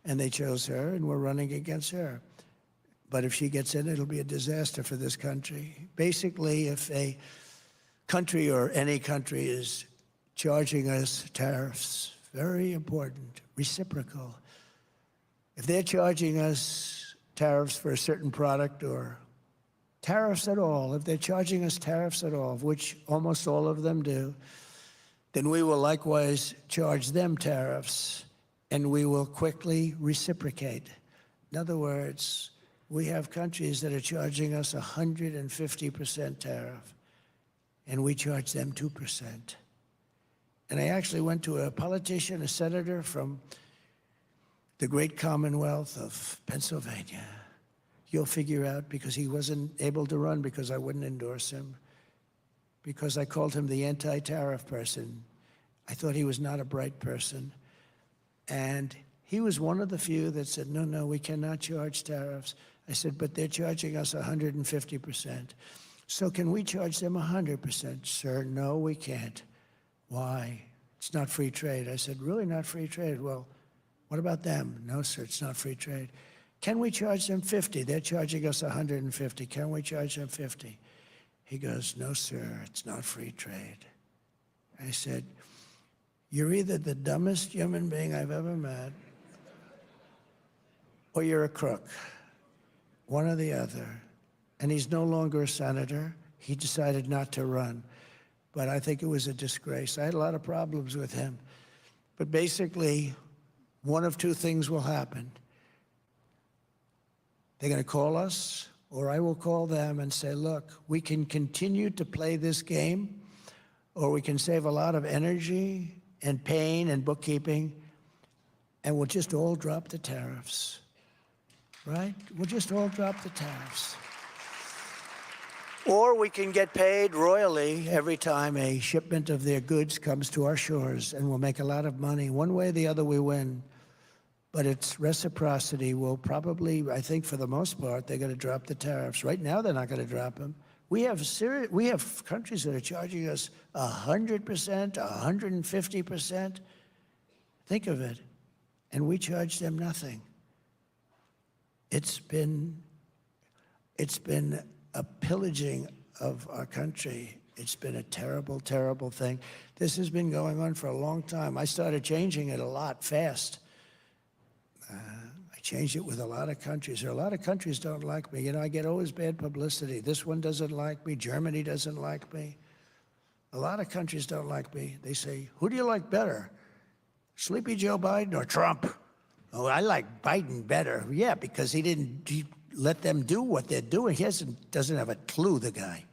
and they chose her, and we're running against her. But if she gets in, it'll be a disaster for this country. Basically, if a country or any country is charging us tariffs, very important, reciprocal. If they're charging us tariffs for a certain product or tariffs at all, if they're charging us tariffs at all, which almost all of them do, then we will likewise charge them tariffs, and we will quickly reciprocate. In other words, we have countries that are charging us 150% tariff, and we charge them 2%. And I actually went to a politician, a senator from the great Commonwealth of Pennsylvania. You'll figure out, because he wasn't able to run because I wouldn't endorse him, because I called him the anti-tariff person. I thought he was not a bright person. And he was one of the few that said, no, no, we cannot charge tariffs. I said, but they're charging us 150%. So can we charge them 100%? Sir, no, we can't. Why? It's not free trade. I said, really not free trade? Well, what about them? No, sir, it's not free trade. Can we charge them 50? They're charging us 150. Can we charge them 50? He goes, no, sir, it's not free trade. I said, you're either the dumbest human being I've ever met, or you're a crook. One or the other. And he's no longer a senator. He decided not to run. But I think it was a disgrace. I had a lot of problems with him. But basically, one of two things will happen. They're going to call us, or I will call them and say, look, we can continue to play this game, or we can save a lot of energy and pain and bookkeeping, and we'll just all drop the tariffs. Right? We'll just all drop the tariffs. Or we can get paid royally every time a shipment of their goods comes to our shores, and we'll make a lot of money. One way or the other, we win. But it's reciprocity. Will probably, I think for the most part, they're going to drop the tariffs. Right now, they're not going to drop them. We have countries that are charging us 100%, 150%. Think of it. And we charge them nothing. It's been a pillaging of our country. It's been a terrible, terrible thing. This has been going on for a long time. I started changing it a lot fast. I changed it with a lot of countries. There are a lot of countries don't like me. You know, I get always bad publicity. This one doesn't like me. Germany doesn't like me. A lot of countries don't like me. They say, who do you like better, Sleepy Joe Biden or Trump? Oh, I like Biden better. Yeah, because he let them do what they're doing. He doesn't have a clue, the guy.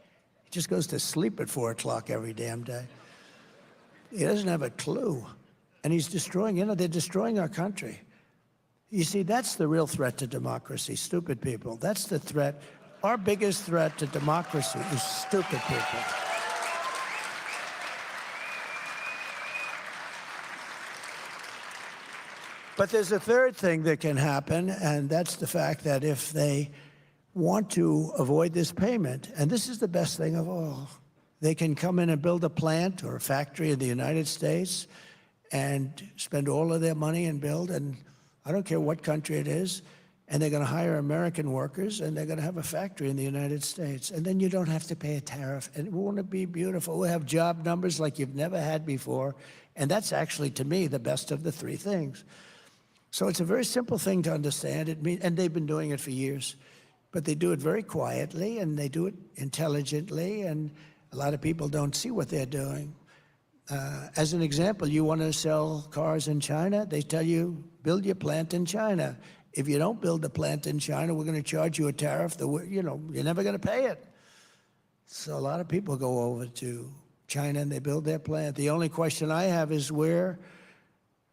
He just goes to sleep at 4 o'clock every damn day. He doesn't have a clue. And he's destroying, they're destroying our country. You see, that's the real threat to democracy, stupid people. That's the threat. Our biggest threat to democracy is stupid people. But there's a third thing that can happen, and that's the fact that if they want to avoid this payment, and this is the best thing of all, they can come in and build a plant or a factory in the United States and spend all of their money and build, and I don't care what country it is, and they're going to hire American workers, and they're going to have a factory in the United States. And then you don't have to pay a tariff, and won't it be beautiful? We'll have job numbers like you've never had before, and that's actually, to me, the best of the three things. So it's a very simple thing to understand. And they've been doing it for years, but they do it very quietly, and they do it intelligently, and a lot of people don't see what they're doing. As an example, you want to sell cars in China, they tell you, build your plant in China. If you don't build a plant in China, we're going to charge you a tariff that, you're never going to pay it. So a lot of people go over to China and they build their plant. The only question I have is, where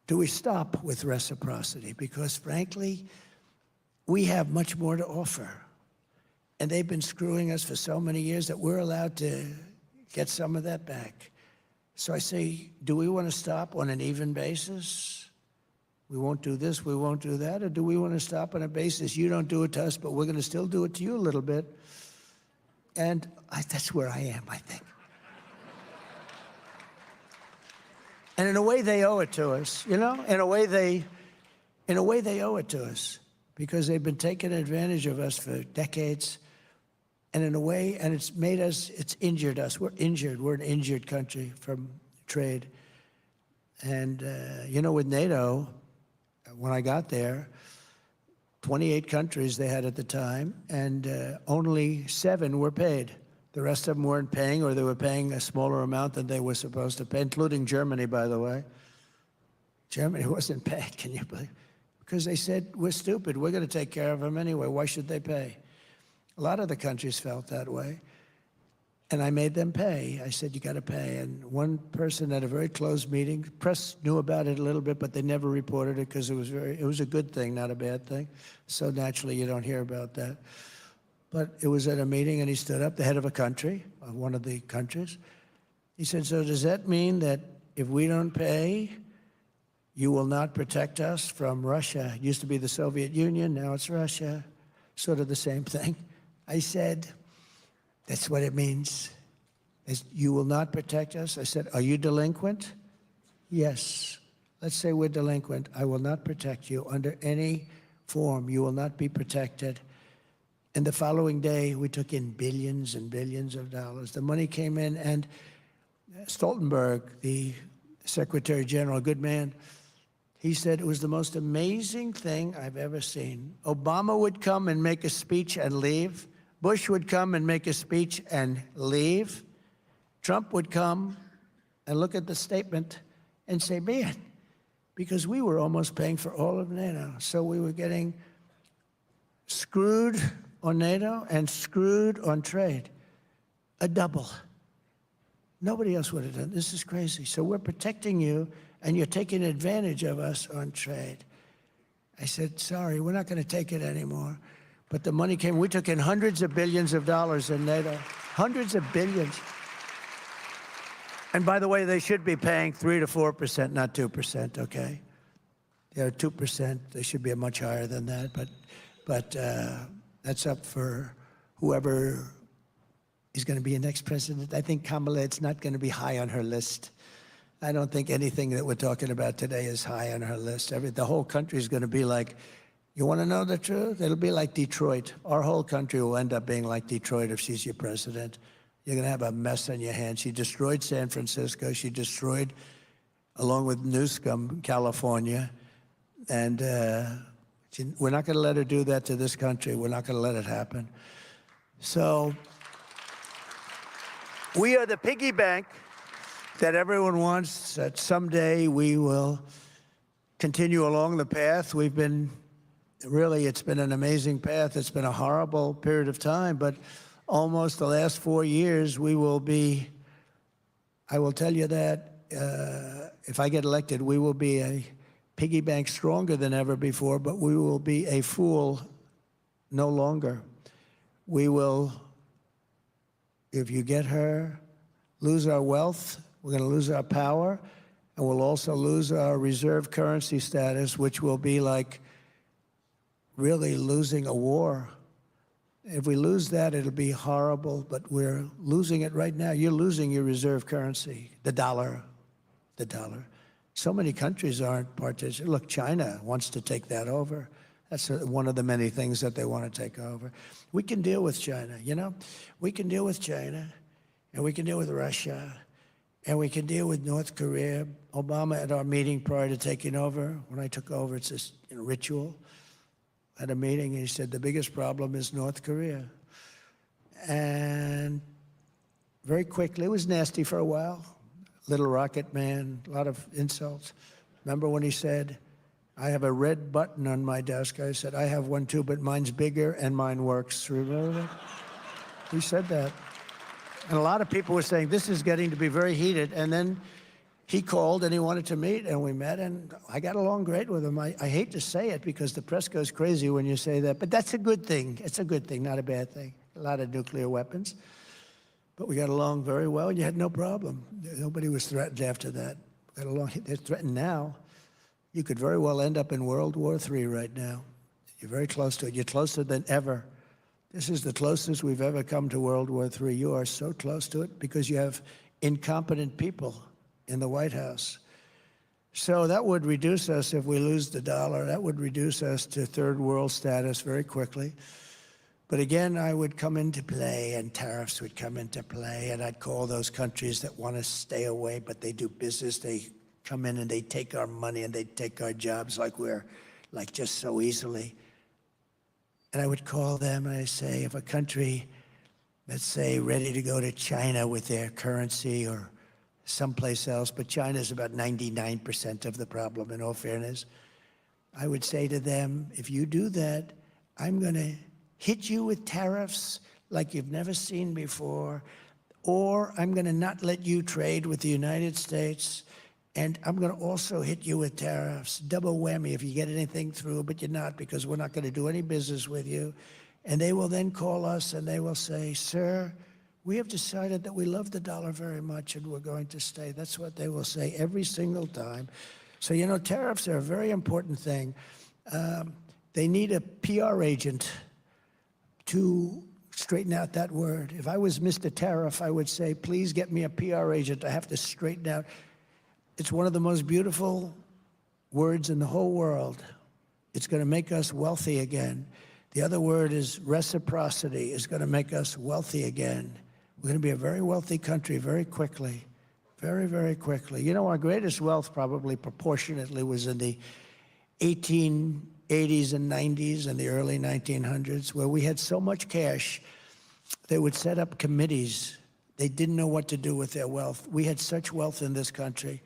do we stop with reciprocity? Because frankly, we have much more to offer. And they've been screwing us for so many years that we're allowed to get some of that back. So I say, do we want to stop on an even basis? We won't do this, we won't do that? Or do we want to stop on a basis, you don't do it to us, but we're going to still do it to you a little bit? And that's where I am, I think. And in a way, they owe it to us, you know? In a way, they owe it to us because they've been taking advantage of us for decades. And in a way, and it's made us, it's injured us. We're injured. We're an injured country from trade. And, you know, with NATO, when I got there, 28 countries they had at the time, and only 7 were paid. The rest of them weren't paying, or they were paying a smaller amount than they were supposed to pay, including Germany, by the way. Germany wasn't paid, can you believe? Because they said, we're stupid. We're going to take care of them anyway. Why should they pay? A lot of the countries felt that way. And I made them pay. I said, you got to pay. And one person at a very closed meeting, press knew about it a little bit, but they never reported it because it was a good thing, not a bad thing. So naturally, you don't hear about that. But it was at a meeting, and he stood up, the head of a country, one of the countries. He said, so does that mean that if we don't pay, you will not protect us from Russia? It used to be the Soviet Union, now it's Russia. Sort of the same thing. I said, that's what it means. You will not protect us? I said, are you delinquent? Yes. Let's say we're delinquent. I will not protect you under any form. You will not be protected. And the following day, we took in billions and billions of dollars. The money came in, and Stoltenberg, the Secretary General, a good man, he said it was the most amazing thing I've ever seen. Obama would come and make a speech and leave. Bush would come and make a speech and leave. Trump would come and look at the statement and say, man, because we were almost paying for all of NATO. So we were getting screwed on NATO and screwed on trade. A double. Nobody else would have done. This is crazy. So we're protecting you, and you're taking advantage of us on trade. I said, sorry, we're not going to take it anymore. But the money came. We took in hundreds of billions of dollars in NATO. Hundreds of billions. And by the way, they should be paying 3 to 4%, not 2%, okay? They're 2%. They should be much higher than that. But that's up for whoever is going to be the next president. I think Kamala, it's not going to be high on her list. I don't think anything that we're talking about today is high on her list. The whole country is going to be like, you want to know the truth? It'll be like Detroit. Our whole country will end up being like Detroit if she's your president. You're going to have a mess on your hands. She destroyed San Francisco. She destroyed, along with Newsom, California. And we're not going to let her do that to this country. We're not going to let it happen. So we are the piggy bank that everyone wants, that someday we will continue along the path. We've been, really, it's been an amazing path. It's been a horrible period of time, but almost the last 4 years, we will be, I will tell you that if I get elected, we will be a piggy bank stronger than ever before, but we will be a fool no longer. We will, if you get her, lose our wealth. We're going to lose our power, and we'll also lose our reserve currency status, which will be like really losing a war. If we lose that, it'll be horrible, but we're losing it right now. You're losing your reserve currency, the dollar. So many countries aren't participating. Look, China wants to take that over. That's one of the many things that they want to take over. We can deal with China, you know? We can deal with China, and we can deal with Russia, and we can deal with North Korea. Obama, at our meeting prior to taking over, when I took over, it's this ritual. At a meeting, he said, the biggest problem is North Korea. And very quickly, it was nasty for a while. Little rocket man, a lot of insults. Remember when he said, I have a red button on my desk? I said, I have one too, but mine's bigger and mine works. Remember that? He said that. And a lot of people were saying, this is getting to be very heated. And then he called and he wanted to meet, and we met, and I got along great with him. I hate to say it because the press goes crazy when you say that, but that's a good thing. It's a good thing, not a bad thing. A lot of nuclear weapons. But we got along very well, and you had no problem. Nobody was threatened after that. We got along. They're threatened now. You could very well end up in World War III right now. You're very close to it. You're closer than ever. This is the closest we've ever come to World War III. You are so close to it because you have incompetent people in the White House. So that would reduce us, if we lose the dollar, that would reduce us to third world status very quickly. But again, I would come into play, and tariffs would come into play, and I'd call those countries that want to stay away, but they do business. They come in and they take our money and they take our jobs like just so easily. And I would call them and I say, if a country, let's say, ready to go to China with their currency or someplace else, but China is about 99% of the problem, in all fairness, I would say to them, if you do that, I'm going to hit you with tariffs like you've never seen before, or I'm going to not let you trade with the United States, and I'm going to also hit you with tariffs. Double whammy if you get anything through, but you're not, because we're not going to do any business with you. And they will then call us and they will say, sir, we have decided that we love the dollar very much and we're going to stay. That's what they will say every single time. So, you know, tariffs are a very important thing. They need a PR agent to straighten out that word. If I was Mr. Tariff, I would say, please get me a PR agent. I have to straighten out. It's one of the most beautiful words in the whole world. It's going to make us wealthy again. The other word is reciprocity. It's going to make us wealthy again. We're going to be a very wealthy country very quickly, very, very quickly. You know, our greatest wealth probably proportionately was in the 1880s and 90s and the early 1900s, where we had so much cash, they would set up committees. They didn't know what to do with their wealth. We had such wealth in this country.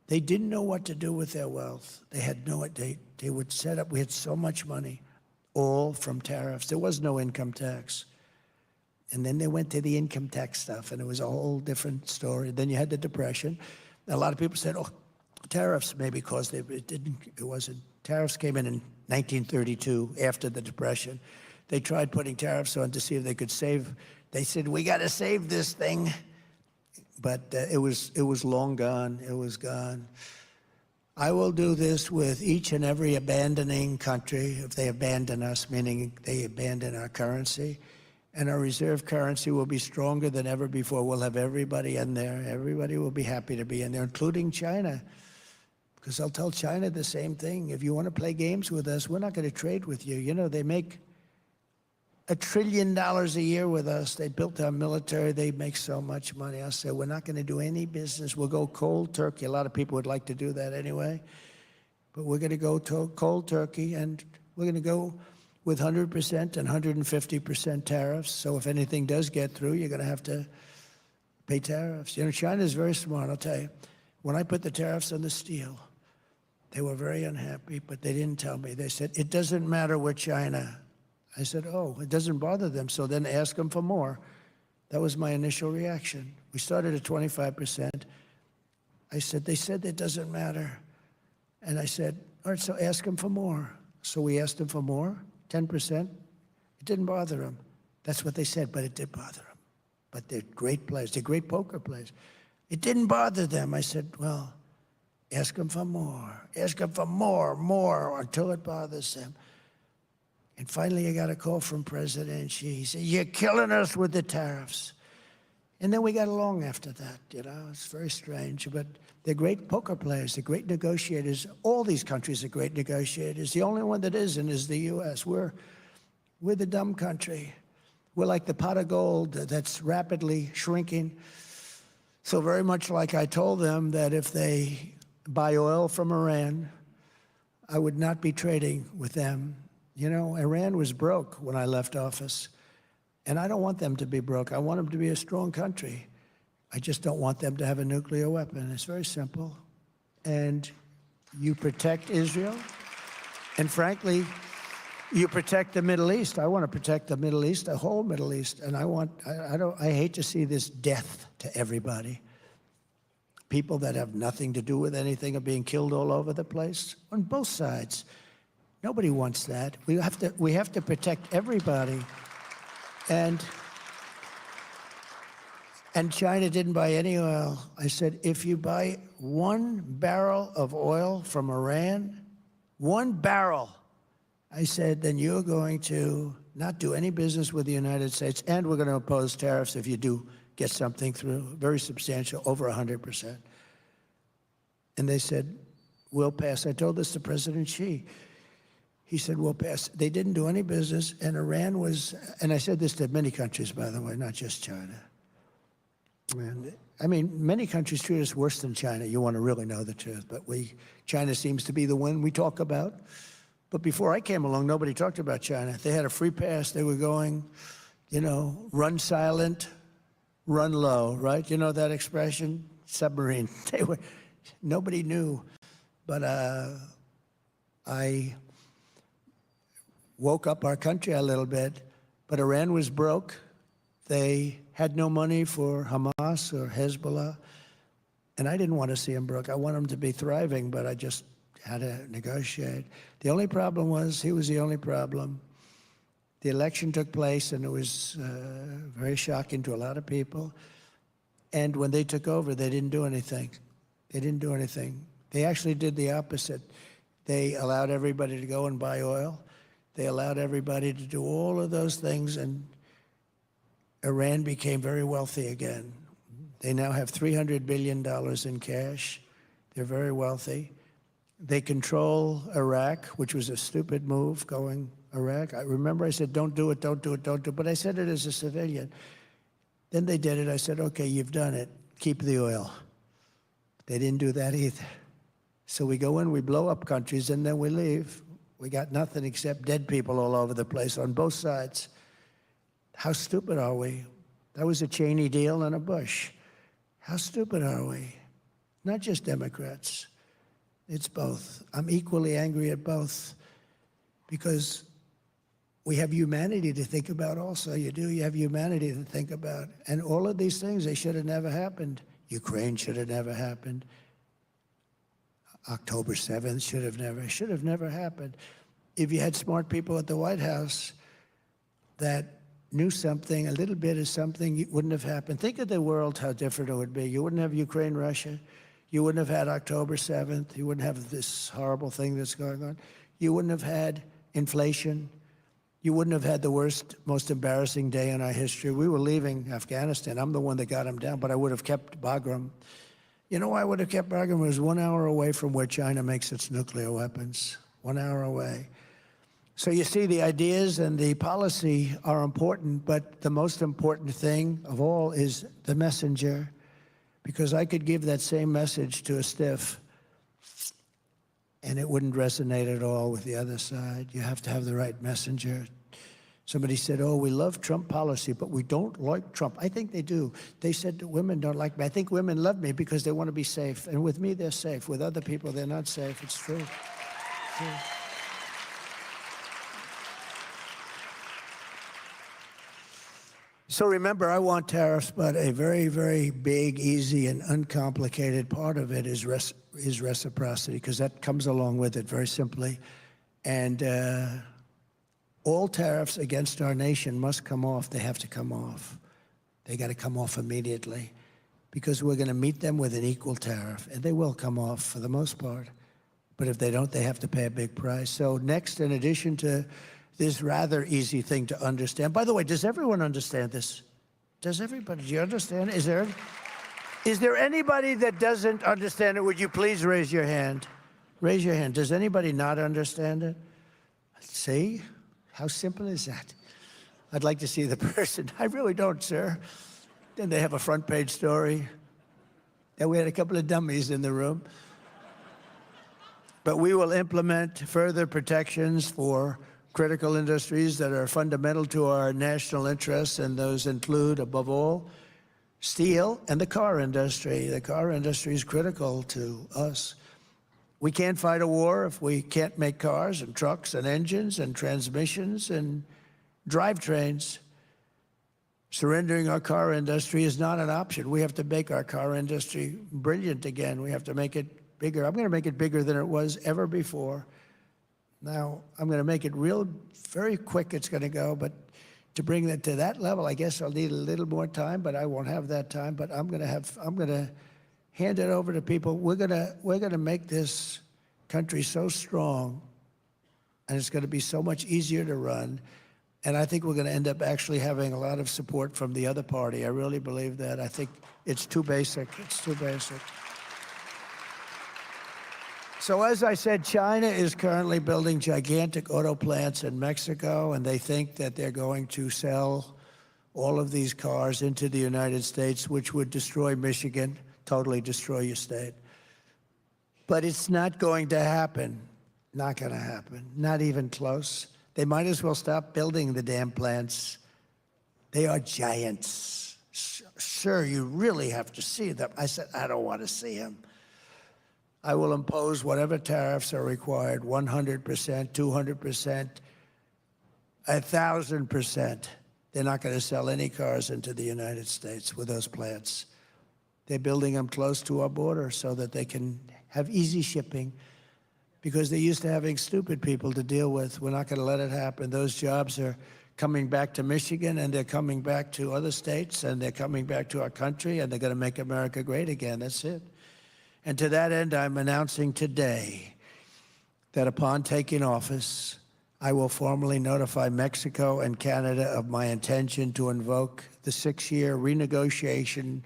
They didn't know what to do with their wealth. They had no, they would set up, we had so much money, all from tariffs. There was no income tax. And then they went to the income tax stuff, and it was a whole different story. Then you had the Depression. A lot of people said, oh, tariffs maybe caused it. It wasn't. Tariffs came in 1932 after the Depression. They tried putting tariffs on to see if they could save. They said, we got to save this thing. But it was long gone. It was gone. I will do this with each and every abandoning country if they abandon us, meaning they abandon our currency. And our reserve currency will be stronger than ever before. We'll have everybody in there. Everybody will be happy to be in there, including China. Because I'll tell China the same thing. If you want to play games with us, we're not going to trade with you. You know, they make $1 trillion a year with us. They built our military. They make so much money. I said, we're not going to do any business. We'll go cold turkey. A lot of people would like to do that anyway. But we're going to go cold turkey, and we're going to go with 100% and 150% tariffs. So if anything does get through, you're going to have to pay tariffs. You know, China is very smart, I'll tell you. When I put the tariffs on the steel, they were very unhappy, but they didn't tell me. They said, it doesn't matter, we're China. I said, oh, it doesn't bother them, so then ask them for more. That was my initial reaction. We started at 25%. I said, they said it doesn't matter. And I said, all right, so ask them for more. So we asked them for more, 10%. It didn't bother them. That's what they said, but it did bother them. But they're great players. They're great poker players. It didn't bother them. I said, well, ask them for more. Ask them for more, until it bothers them. And finally, I got a call from President Xi. He said, you're killing us with the tariffs. And then we got along after that, you know. It's very strange. But they're great poker players. They're great negotiators. All these countries are great negotiators. The only one that isn't is the U.S. We're the dumb country. We're like the pot of gold that's rapidly shrinking. So very much like I told them that if they buy oil from Iran, I would not be trading with them. You know, Iran was broke when I left office. And I don't want them to be broke. I want them to be a strong country. I just don't want them to have a nuclear weapon. It's very simple. And you protect Israel. And frankly, you protect the Middle East. I want to protect the Middle East, the whole Middle East. And I hate to see this death to everybody. People that have nothing to do with anything are being killed all over the place on both sides. Nobody wants that. We have to protect everybody. And China didn't buy any oil. I said, if you buy 1 barrel of oil from Iran, 1 barrel, I said, then you're going to not do any business with the United States, and we're going to impose tariffs if you do get something through, very substantial, over 100%. And they said, we'll pass. I told this to President Xi. He said, we'll pass. They didn't do any business, and Iran was, and I said this to many countries, by the way, not just China. And I mean, many countries treat us worse than China. You want to really know the truth. But China seems to be the one we talk about. But before I came along, nobody talked about China. They had a free pass. They were going, you know, run silent, run low, right? You know that expression? Submarine. Nobody knew. But I woke up our country a little bit. But Iran was broke. They had no money for Hamas or Hezbollah. And I didn't want to see them broke. I want them to be thriving, but I just had to negotiate. The only problem was, he was the only problem. The election took place, and it was very shocking to a lot of people. And when they took over, they didn't do anything. They didn't do anything. They actually did the opposite. They allowed everybody to go and buy oil. They allowed everybody to do all of those things, and Iran became very wealthy again. They now have $300 billion in cash. They're very wealthy. They control Iraq, which was a stupid move, going Iraq. I remember I said, don't do it, don't do it, don't do it. But I said it as a civilian. Then they did it. I said, okay, you've done it. Keep the oil. They didn't do that either. So we go in, we blow up countries, and then we leave. We got nothing except dead people all over the place on both sides. How stupid are we? That was a Cheney deal and a Bush. How stupid are we? Not just Democrats. It's both. I'm equally angry at both because we have humanity to think about also. You do. You have humanity to think about. And all of these things, they should have never happened. Ukraine should have never happened. October 7th should have never happened. If you had smart people at the White House that knew something, a little bit of something, it wouldn't have happened. Think of the world, how different it would be. You wouldn't have Ukraine, Russia. You wouldn't have had October 7th. You wouldn't have this horrible thing that's going on. You wouldn't have had inflation. You wouldn't have had the worst, most embarrassing day in our history. We were leaving Afghanistan. I'm the one that got him down, but I would have kept Bagram. You know why I would have kept Bagram? It was 1 hour away from where China makes its nuclear weapons. 1 hour away. So you see, the ideas and the policy are important, but the most important thing of all is the messenger. Because I could give that same message to a stiff, and it wouldn't resonate at all with the other side. You have to have the right messenger. Somebody said, oh, we love Trump policy, but we don't like Trump. I think they do. They said that women don't like me. I think women love me because they want to be safe. And with me, they're safe. With other people, they're not safe. It's true. It's true. So remember, I want tariffs, but a very, very big, easy, and uncomplicated part of it is reciprocity, because that comes along with it very simply. And all tariffs against our nation must come off. They have to come off. They got to come off immediately, because we're going to meet them with an equal tariff, and they will come off for the most part. But if they don't, they have to pay a big price. So next, in addition to this rather easy thing to understand. By the way, does everyone understand this? Does everybody? Do you understand? Is there anybody that doesn't understand it? Would you please raise your hand? Raise your hand. Does anybody not understand it? See? How simple is that? I'd like to see the person. I really don't, sir. Then they have a front page story. And we had a couple of dummies in the room. But we will implement further protections for critical industries that are fundamental to our national interests, and those include, above all, steel and the car industry. The car industry is critical to us. We can't fight a war if we can't make cars and trucks and engines and transmissions and drivetrains. Surrendering our car industry is not an option. We have to make our car industry brilliant again. We have to make it bigger. I'm going to make it bigger than it was ever before. Now, I'm going to make it very quick, it's going to go, but to bring that to that level, I guess I'll need a little more time, but I won't have that time. But I'm going to hand it over to people. We're going to make this country so strong, and it's going to be so much easier to run. And I think we're going to end up actually having a lot of support from the other party. I really believe that. I think it's too basic. It's too basic. So as I said, China is currently building gigantic auto plants in Mexico, and they think that they're going to sell all of these cars into the United States, which would destroy Michigan, totally destroy your state. But it's not going to happen. Not going to happen. Not even close. They might as well stop building the damn plants. They are giants. Sir, you really have to see them. I said, I don't want to see them. I will impose whatever tariffs are required, 100%, 200%, 1,000%. They're not going to sell any cars into the United States with those plants. They're building them close to our border so that they can have easy shipping, because they're used to having stupid people to deal with. We're not going to let it happen. Those jobs are coming back to Michigan, and they're coming back to other states, and they're coming back to our country, and they're going to make America great again. That's it. And to that end, I'm announcing today that upon taking office, I will formally notify Mexico and Canada of my intention to invoke the 6-year renegotiation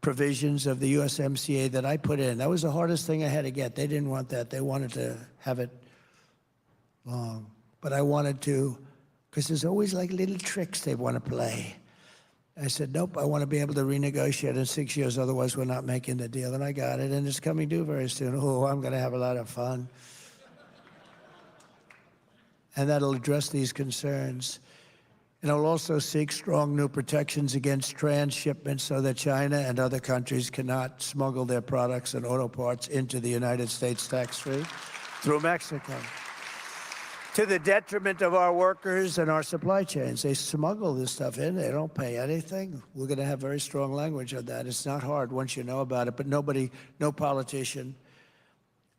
provisions of the USMCA that I put in. That was the hardest thing I had to get. They didn't want that. They wanted to have it long. But I wanted to, because there's always like little tricks they want to play. I said, nope, I want to be able to renegotiate in 6 years, otherwise we're not making the deal. And I got it, and it's coming due very soon. Oh, I'm going to have a lot of fun. And that'll address these concerns. And it'll also seek strong new protections against transshipment so that China and other countries cannot smuggle their products and auto parts into the United States tax-free through Mexico, to the detriment of our workers and our supply chains. They smuggle this stuff in. They don't pay anything. We're going to have very strong language on that. It's not hard once you know about it, but nobody, no politician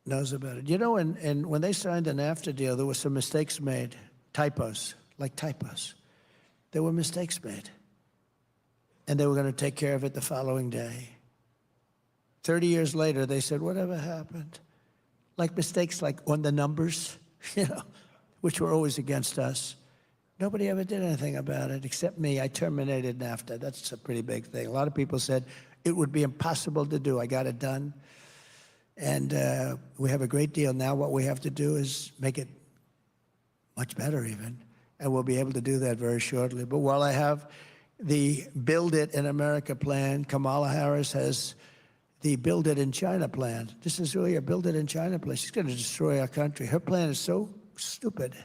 knows about it. You know, and when they signed the NAFTA deal, there were some mistakes made, typos, like typos. There were mistakes made. And they were going to take care of it the following day. 30 years later, they said, whatever happened? Like mistakes like on the numbers, you know, which were always against us. Nobody ever did anything about it except me. I terminated NAFTA. That's a pretty big thing. A lot of people said it would be impossible to do. I got it done. And we have a great deal now. What we have to do is make it much better even. And we'll be able to do that very shortly. But while I have the Build It in America plan, Kamala Harris has the Build It in China plan. This is really a Build It in China plan. She's going to destroy our country. Her plan is so stupid.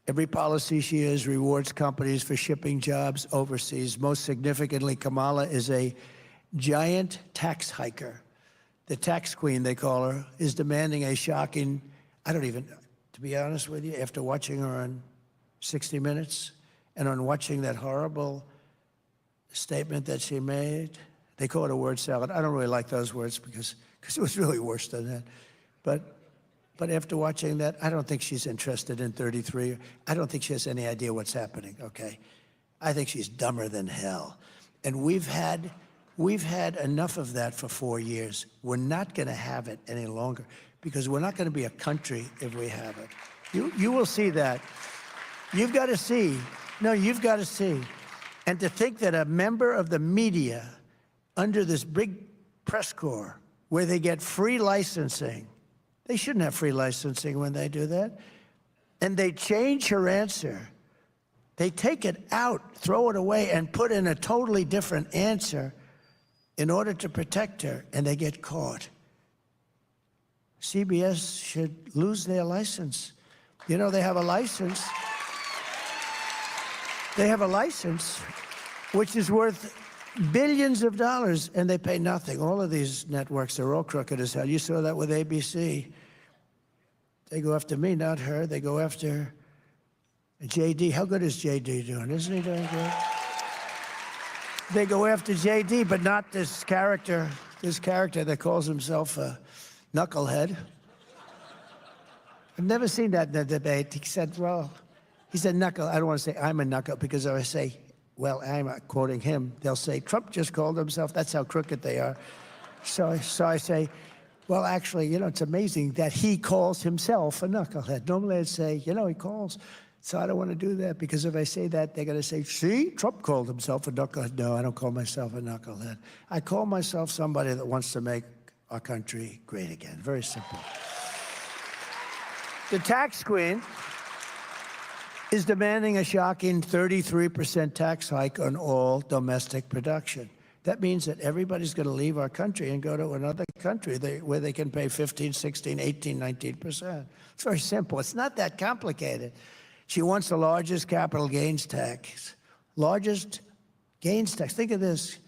Every policy she is rewards companies for shipping jobs overseas. Most significantly, Kamala is a giant tax hiker. The tax queen, they call her, is demanding a shocking, I don't even, to be honest with you, after watching her on 60 Minutes and on watching that horrible statement that she made, they call it a word salad. I don't really like those words because it was really worse than that. But after watching that, I don't think she's interested in 33. I don't think she has any idea what's happening, okay? I think she's dumber than hell. And we've had enough of that for 4 years. We're not going to have it any longer because we're not going to be a country if we have it. You will see that. You've got to see. No, you've got to see. And to think that a member of the media under this big press corps where they get free licensing, they shouldn't have free licensing when they do that, and they change her answer. They take it out, throw it away, and put in a totally different answer in order to protect her, and they get caught. CBS should lose their license. You know, they have a license. They have a license which is worth billions of dollars, and they pay nothing. All of these networks, they're all crooked as hell. You saw that with ABC. They go after me, not her. They go after JD. How good is JD doing? Isn't he doing good? They go after JD, but not this character that calls himself a knucklehead. I've never seen that in a debate. He said, well, he said knuckle. I don't want to say I'm a knuckle because if I say, well, I'm quoting him, they'll say, Trump just called himself. That's how crooked they are. So I say, well, actually, you know, it's amazing that he calls himself a knucklehead. Normally I'd say, you know, he calls So I don't want to do that, because if I say that, they're going to say, see, Trump called himself a knucklehead. No, I don't call myself a knucklehead. I call myself somebody that wants to make our country great again. Very simple. The tax queen is demanding a shocking 33% tax hike on all domestic production. That means that everybody's going to leave our country and go to another country where they can pay 15, 16, 18, 19%. It's very simple. It's not that complicated. She wants the largest capital gains tax. Largest gains tax. Think of this.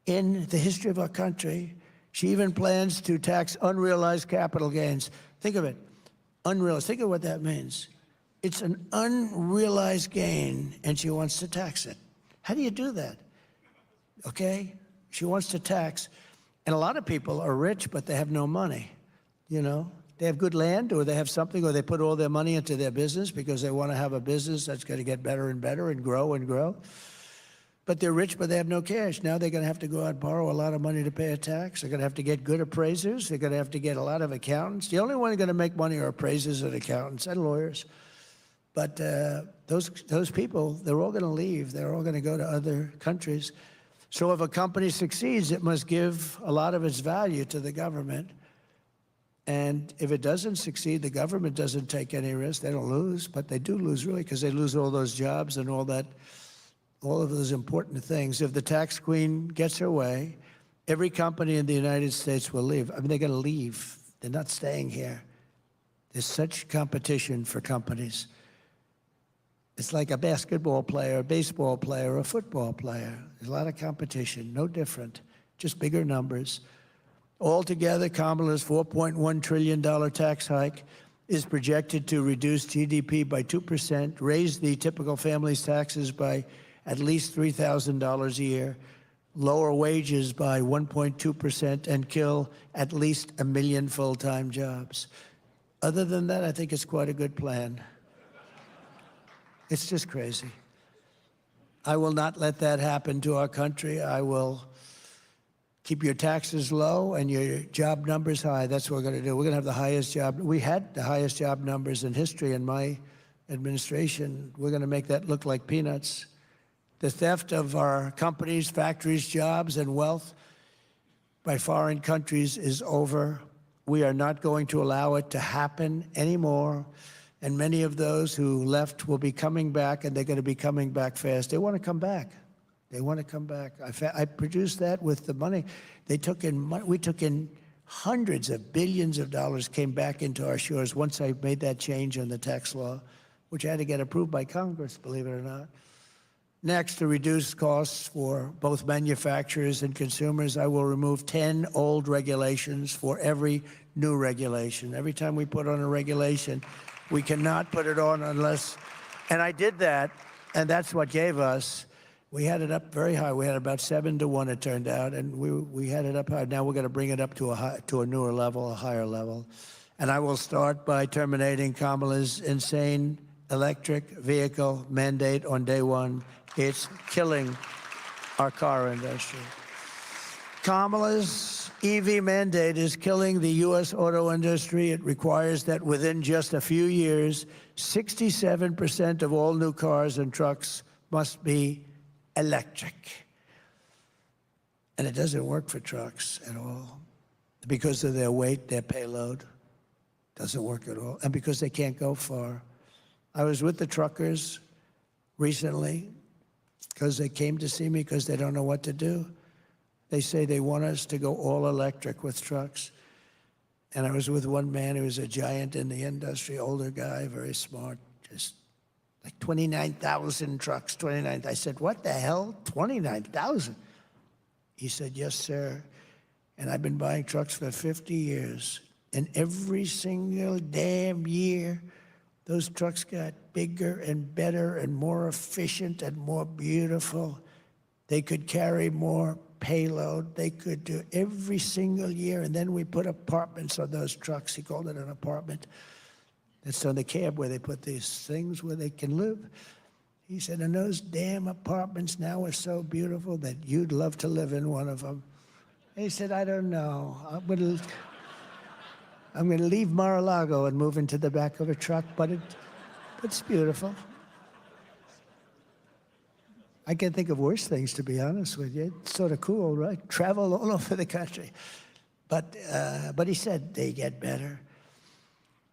In the history of our country, she even plans to tax unrealized capital gains. Think of it. Unrealized. Think of what that means. It's an unrealized gain, and she wants to tax it. How do you do that? Okay? She wants to tax. And a lot of people are rich, but they have no money, you know? They have good land, or they have something, or they put all their money into their business because they want to have a business that's going to get better and better and grow and grow. But they're rich, but they have no cash. Now they're going to have to go out and borrow a lot of money to pay a tax. They're going to have to get good appraisers. They're going to have to get a lot of accountants. The only one going to make money are appraisers and accountants and lawyers. But those people, they're all going to leave. They're all going to go to other countries. So if a company succeeds, it must give a lot of its value to the government. And if it doesn't succeed, the government doesn't take any risk. They don't lose, but they do lose, really, because they lose all those jobs and all that, all of those important things. If the tax queen gets her way, every company in the United States will leave. I mean, they're going to leave. They're not staying here. There's such competition for companies. It's like a basketball player, a baseball player, a football player. There's a lot of competition, no different, just bigger numbers. Altogether, Kamala's $4.1 trillion tax hike is projected to reduce GDP by 2%, raise the typical family's taxes by at least $3,000 a year, lower wages by 1.2%, and kill at least 1 million full-time jobs. Other than that, I think it's quite a good plan. It's just crazy. I will not let that happen to our country. I will keep your taxes low and your job numbers high. That's what we're going to do. We're going to have the highest job. We had the highest job numbers in history in my administration. We're going to make that look like peanuts. The theft of our companies, factories, jobs, and wealth by foreign countries is over. We are not going to allow it to happen anymore. And many of those who left will be coming back, and they're going to be coming back fast. They want to come back. They want to come back. I produced that with the money. We took in hundreds of billions of dollars, came back into our shores once I made that change in the tax law, which had to get approved by Congress, believe it or not. Next, to reduce costs for both manufacturers and consumers, I will remove 10 old regulations for every new regulation. Every time we put on a regulation, we cannot put it on unless, and I did that, and that's what gave us, we had it up very high. We had about 7-1, it turned out, and we had it up high. Now we're going to bring it up to a newer level, a higher level. And I will start by terminating Kamala's insane electric vehicle mandate on day one. It's killing our car industry. Kamala's EV mandate is killing the U.S. auto industry. It requires that within just a few years, 67% of all new cars and trucks must be electric. And it doesn't work for trucks at all. Because of their weight, their payload, doesn't work at all. And because they can't go far. I was with the truckers recently because they came to see me because they don't know what to do. They say they want us to go all electric with trucks. And I was with one man who was a giant in the industry, older guy, very smart, just like 29,000 trucks, 29. I said, what the hell, 29,000? He said, yes, sir. And I've been buying trucks for 50 years. And every single damn year, those trucks got bigger and better and more efficient and more beautiful. They could carry more payload. They could do every single year. And then we put apartments on those trucks. He called it an apartment. It's on the cab where they put these things where they can live. He said, and those damn apartments now are so beautiful that you'd love to live in one of them. And he said, I don't know. I'm going to leave Mar-a-Lago and move into the back of a truck, but It's beautiful. I can't think of worse things, to be honest with you. It's sort of cool, right? Travel all over the country. But he said, they get better.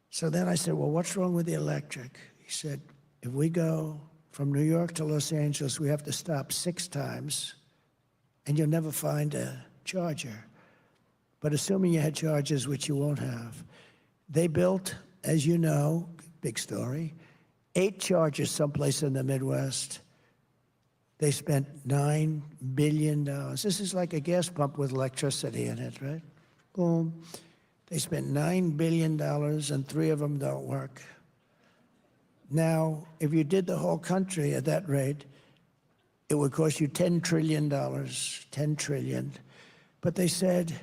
So then I said, well, what's wrong with the electric? He said, if we go from New York to Los Angeles, we have to stop 6 times, and you'll never find a charger. But assuming you had chargers, which you won't have, they built, as you know, big story, 8 chargers someplace in the Midwest. They spent $9 billion. This is like a gas pump with electricity in it, right? Boom. They spent $9 billion, and 3 of them don't work. Now, if you did the whole country at that rate, it would cost you $10 trillion, $10 trillion. But they said,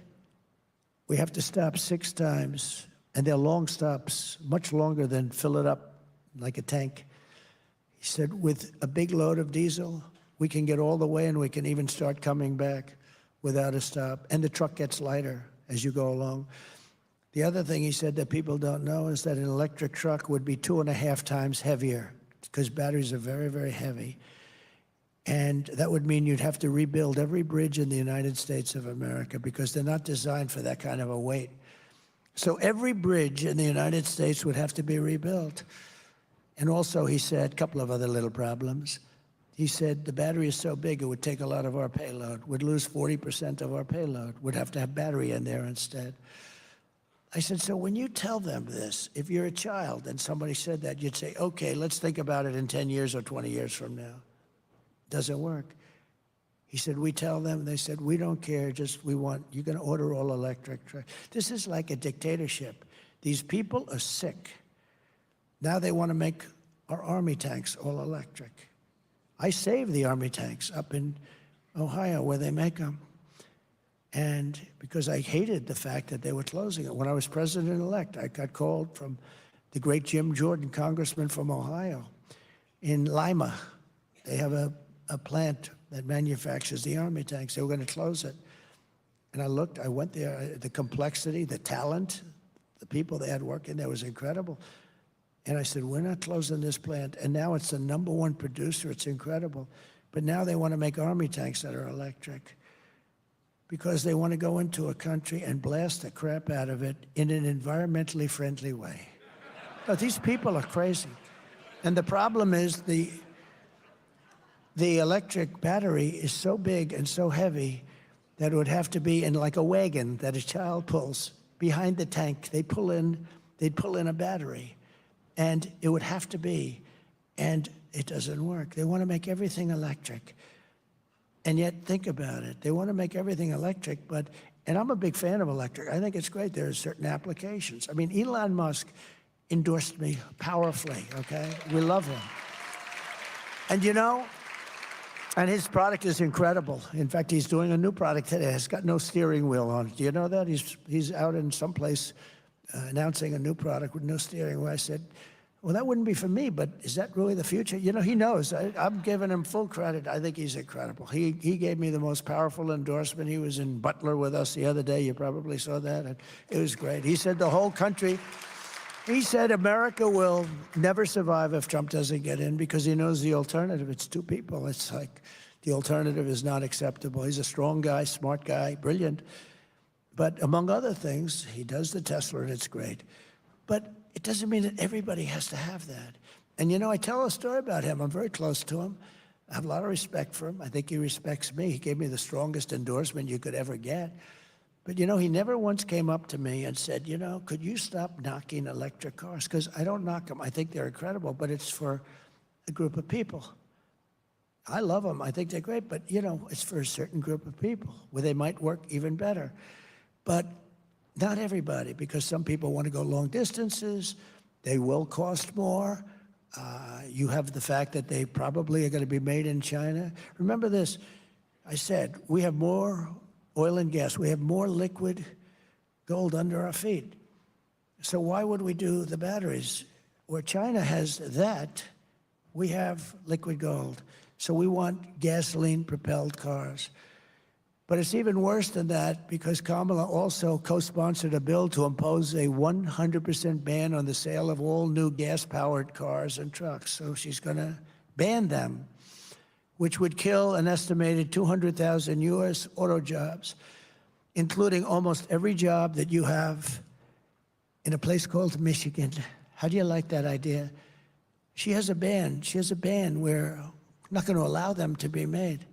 we have to stop 6 times, and they're long stops, much longer than fill it up like a tank. He said, with a big load of diesel, we can get all the way, and we can even start coming back without a stop. And the truck gets lighter as you go along. The other thing he said that people don't know is that an electric truck would be 2.5 times heavier, because batteries are very, very heavy. And that would mean you'd have to rebuild every bridge in the United States of America, because they're not designed for that kind of a weight. So every bridge in the United States would have to be rebuilt. And also, he said, a couple of other little problems. He said the battery is so big, it would take a lot of our payload. We'd lose 40% of our payload. We'd have to have battery in there instead. I said, so when you tell them this, if you're a child and somebody said that, you'd say, okay, let's think about it in 10 years or 20 years from now. Doesn't work. He said, we tell them, they said, we don't care, just we want, you're going to order all electric. This is like a dictatorship. These people are sick. Now they want to make our army tanks all electric. I saved the army tanks up in Ohio where they make them. And because I hated the fact that they were closing it. When I was president-elect, I got called from the great Jim Jordan, congressman from Ohio, in Lima. They have a plant that manufactures the army tanks. They were going to close it. And I looked, I went there, the complexity, the talent, the people they had working there was incredible. And I said, we're not closing this plant. And now it's the #1 producer. It's incredible. But now they want to make army tanks that are electric, because they want to go into a country and blast the crap out of it in an environmentally friendly way. No, these people are crazy. And the problem is the electric battery is so big and so heavy that it would have to be in like a wagon that a child pulls. Behind the tank, they'd pull in a battery. And it would have to be, and it doesn't work. They want to make everything electric. And yet, think about it. They want to make everything electric, and I'm a big fan of electric. I think it's great. There are certain applications. I mean, Elon Musk endorsed me powerfully, okay? We love him. And you know, and his product is incredible. In fact, he's doing a new product today. It's got no steering wheel on it. Do you know that? He's out in some place announcing a new product with no steering wheel. I said, well, that wouldn't be for me, but is that really the future? You know, he knows. I'm giving him full credit. I think he's incredible. He gave me the most powerful endorsement. He was in Butler with us the other day. You probably saw that. And it was great. He said the whole country, he said America will never survive if Trump doesn't get in, because he knows the alternative. It's 2 people. It's like the alternative is not acceptable. He's a strong guy, smart guy, brilliant. But among other things, he does the Tesla, and it's great. But it doesn't mean that everybody has to have that. And you know, I tell a story about him. I'm very close to him. I have a lot of respect for him. I think he respects me. He gave me the strongest endorsement you could ever get. But you know, he never once came up to me and said, you know, could you stop knocking electric cars? Because I don't knock them. I think they're incredible, but it's for a group of people. I love them. I think they're great, but you know, it's for a certain group of people where they might work even better. But not everybody, because some people want to go long distances. They will cost more. You have the fact that they probably are going to be made in China. Remember this, I said, we have more oil and gas. We have more liquid gold under our feet. So why would we do the batteries? Where China has that, we have liquid gold. So we want gasoline-propelled cars. But it's even worse than that because Kamala also co-sponsored a bill to impose a 100% ban on the sale of all new gas-powered cars and trucks. So she's going to ban them, which would kill an estimated 200,000 U.S. auto jobs, including almost every job that you have in a place called Michigan. How do you like that idea? She has a ban. She has a ban where we're not going to allow them to be made.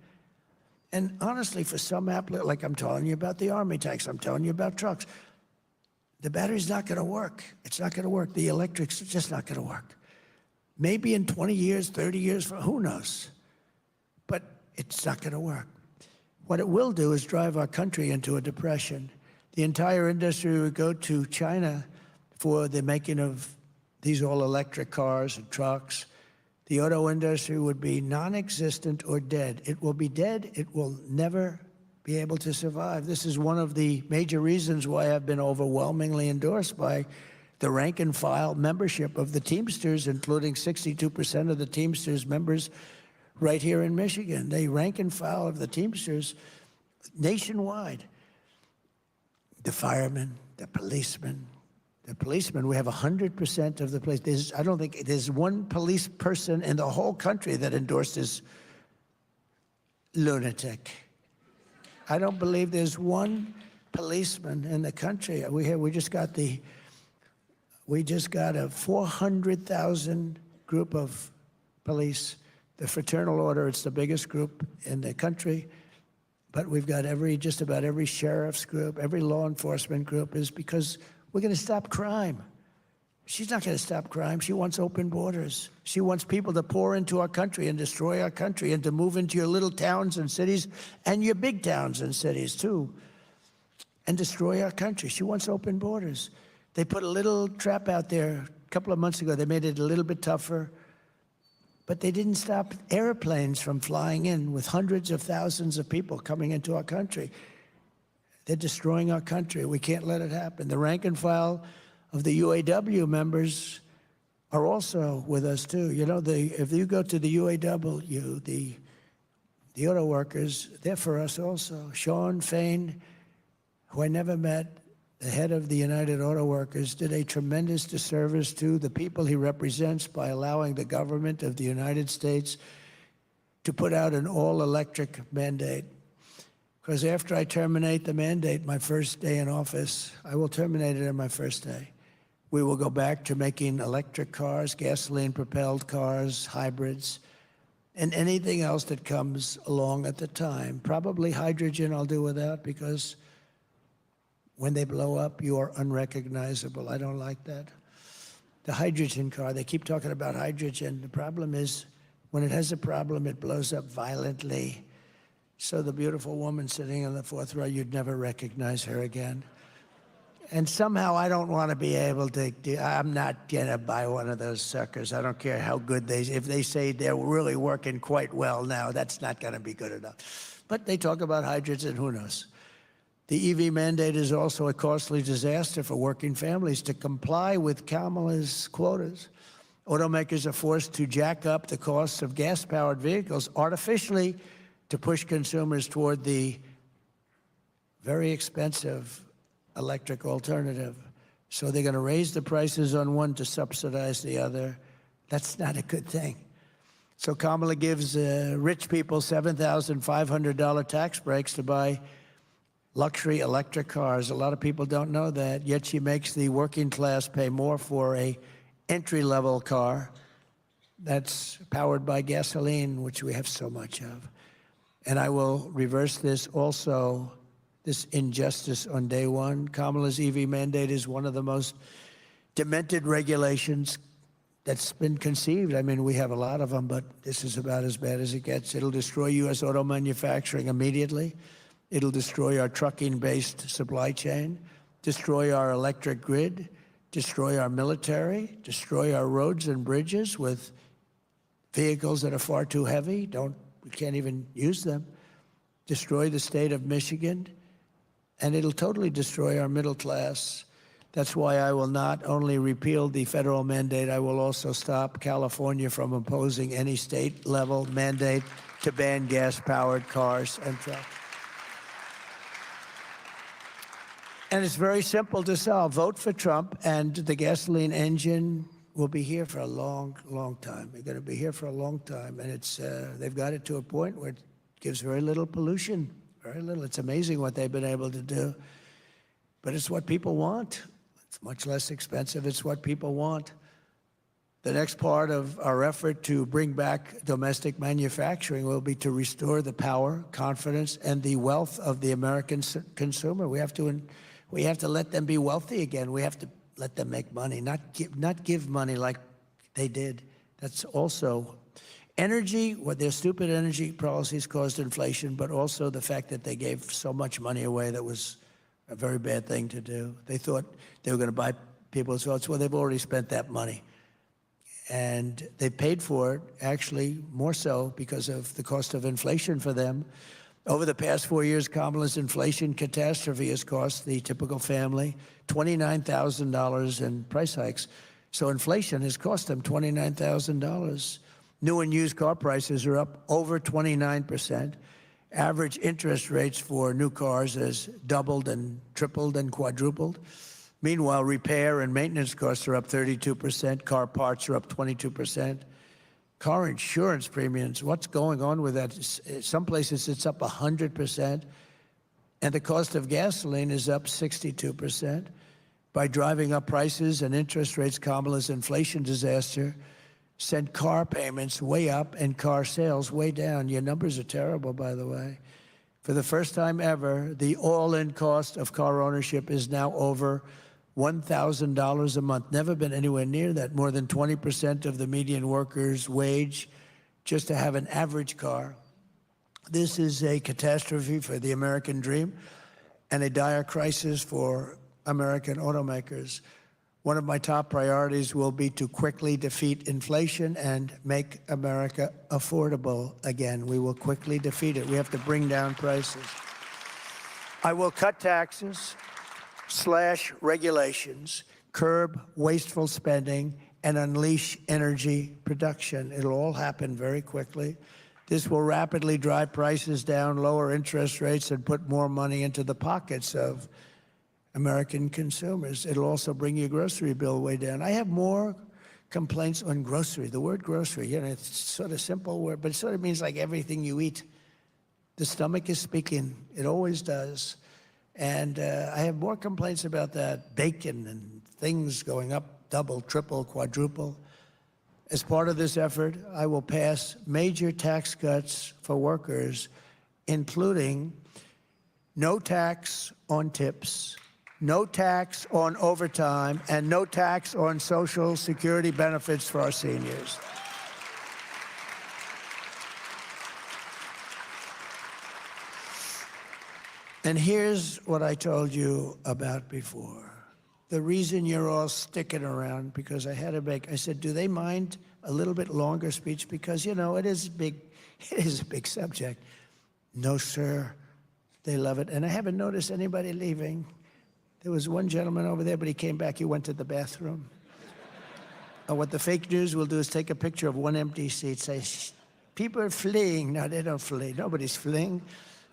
And honestly, for some like I'm telling you about the Army tanks, I'm telling you about trucks, the battery's not going to work. It's not going to work. The electric's just not going to work. Maybe in 20 years, 30 years, who knows? But it's not going to work. What it will do is drive our country into a depression. The entire industry would go to China for the making of these all-electric cars and trucks. The auto industry would be non-existent or dead. It will be dead. It will never be able to survive. This is one of the major reasons why I've been overwhelmingly endorsed by the rank and file membership of the Teamsters, including 62% of the Teamsters members right here in Michigan. The rank and file of the Teamsters nationwide. The firemen, the policemen. The policemen, we have 100% of the police. I don't think there's one police person in the whole country that endorsed this lunatic. I don't believe there's one policeman in the country. We just got a 400,000 group of police. The Fraternal Order, it's the biggest group in the country. But we've got just about every sheriff's group, every law enforcement group is because we're going to stop crime. She's not going to stop crime. She wants open borders. She wants people to pour into our country and destroy our country and to move into your little towns and cities and your big towns and cities, too, and destroy our country. She wants open borders. They put a little trap out there a couple of months ago. They made it a little bit tougher. But they didn't stop airplanes from flying in with hundreds of thousands of people coming into our country. They're destroying our country. We can't let it happen. The rank and file of the UAW members are also with us, too. You know, if you go to the UAW, the auto workers, they're for us also. Sean Fain, who I never met, the head of the United Auto Workers, did a tremendous disservice to the people he represents by allowing the government of the United States to put out an all-electric mandate. Because after I terminate the mandate, my first day in office, I will terminate it on my first day. We will go back to making electric cars, gasoline-propelled cars, hybrids, and anything else that comes along at the time. Probably hydrogen I'll do without because when they blow up, you are unrecognizable. I don't like that. The hydrogen car, they keep talking about hydrogen. The problem is when it has a problem, it blows up violently. So the beautiful woman sitting in the fourth row, you'd never recognize her again. And somehow I don't want to be able to I'm not going to buy one of those suckers. I don't care how good if they say they're really working quite well now, that's not going to be good enough. But they talk about hydrogen, who knows? The EV mandate is also a costly disaster for working families. To comply with Kamala's quotas, automakers are forced to jack up the costs of gas-powered vehicles artificially to push consumers toward the very expensive electric alternative. So they're going to raise the prices on one to subsidize the other. That's not a good thing. So Kamala gives rich people $7,500 tax breaks to buy luxury electric cars. A lot of people don't know that, yet she makes the working class pay more for a entry-level car that's powered by gasoline, which we have so much of. And I will reverse this also, this injustice on day one. Kamala's EV mandate is one of the most demented regulations that's been conceived. I mean, we have a lot of them, but this is about as bad as it gets. It'll destroy U.S. auto manufacturing immediately. It'll destroy our trucking-based supply chain, destroy our electric grid, destroy our military, destroy our roads and bridges with vehicles that are far too heavy. We can't even use them. Destroy the state of Michigan, and it'll totally destroy our middle class. That's why I will not only repeal the federal mandate, I will also stop California from imposing any state-level mandate to ban gas-powered cars and trucks. And it's very simple to solve. Vote for Trump, and the gasoline engine will be here for a long, long time. They're going to be here for a long time. And it's they've got it to a point where it gives very little pollution, very little. It's amazing what they've been able to do. But it's what people want. It's much less expensive. It's what people want. The next part of our effort to bring back domestic manufacturing will be to restore the power, confidence, and the wealth of the American consumer. We have to let them be wealthy again. We have to let them make money, not give money like they did. That's also energy. What their stupid energy policies caused inflation, but also the fact that they gave so much money away that was a very bad thing to do. They thought they were going to buy people's votes. Well, they've already spent that money. And they paid for it, actually, more so because of the cost of inflation for them. Over the past 4 years, Kamala's inflation catastrophe has cost the typical family $29,000 in price hikes. So inflation has cost them $29,000. New and used car prices are up over 29%. Average interest rates for new cars has doubled and tripled and quadrupled. Meanwhile, repair and maintenance costs are up 32%. Car parts are up 22%. Car insurance premiums, what's going on with that? Some places it's up 100%. And the cost of gasoline is up 62%. By driving up prices and interest rates, Kamala's inflation disaster sent car payments way up and car sales way down. Your numbers are terrible, by the way. For the first time ever, the all-in cost of car ownership is now over $1,000 a month. Never been anywhere near that. More than 20% of the median worker's wage just to have an average car. This is a catastrophe for the American dream and a dire crisis for American automakers. One of my top priorities will be to quickly defeat inflation and make America affordable again. We will quickly defeat it. We have to bring down prices. I will cut taxes, slash regulations, curb wasteful spending, and unleash energy production. It'll all happen very quickly. This will rapidly drive prices down, lower interest rates, and put more money into the pockets of American consumers. It'll also bring your grocery bill way down. I have more complaints on grocery. The word grocery, you know, it's sort of simple word, but it sort of means like everything you eat. The stomach is speaking. It always does. And I have more complaints about that, bacon and things going up, double, triple, quadruple. As part of this effort, I will pass major tax cuts for workers, including no tax on tips, no tax on overtime, and no tax on Social Security benefits for our seniors. And here's what I told you about before. The reason you're all sticking around, because I said, do they mind a little bit longer speech? Because, you know, it is a big subject. No, sir. They love it. And I haven't noticed anybody leaving. There was one gentleman over there, but he came back. He went to the bathroom. And what the fake news will do is take a picture of one empty seat, say, people are fleeing. No, they don't flee. Nobody's fleeing.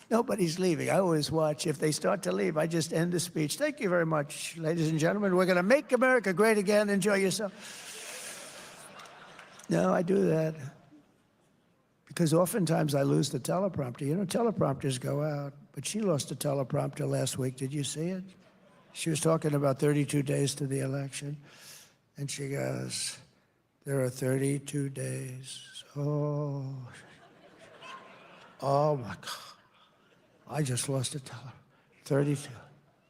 Nobody's leaving. I always watch. If they start to leave, I just end the speech. Thank you very much, ladies and gentlemen. We're going to make America great again. Enjoy yourself. No, I do that because oftentimes I lose the teleprompter. You know, teleprompters go out, but she lost the teleprompter last week. Did you see it? She was talking about 32 days to the election, and she goes, there are 32 days. Oh, my God. I just lost a teller. 32.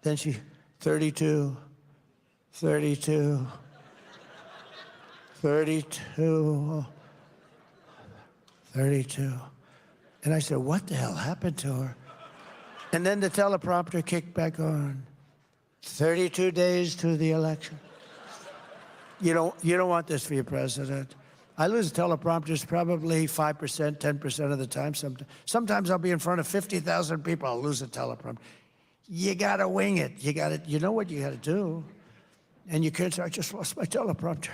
Then 32, 32, 32, 32. And I said, what the hell happened to her? And then the teleprompter kicked back on. 32 days to the election. You don't want this for your president. I lose teleprompters probably 5%, 10% of the time. Sometimes I'll be in front of 50,000 people. I'll lose a teleprompter. You got to wing it. You know what you got to do. And you can't say, I just lost my teleprompter.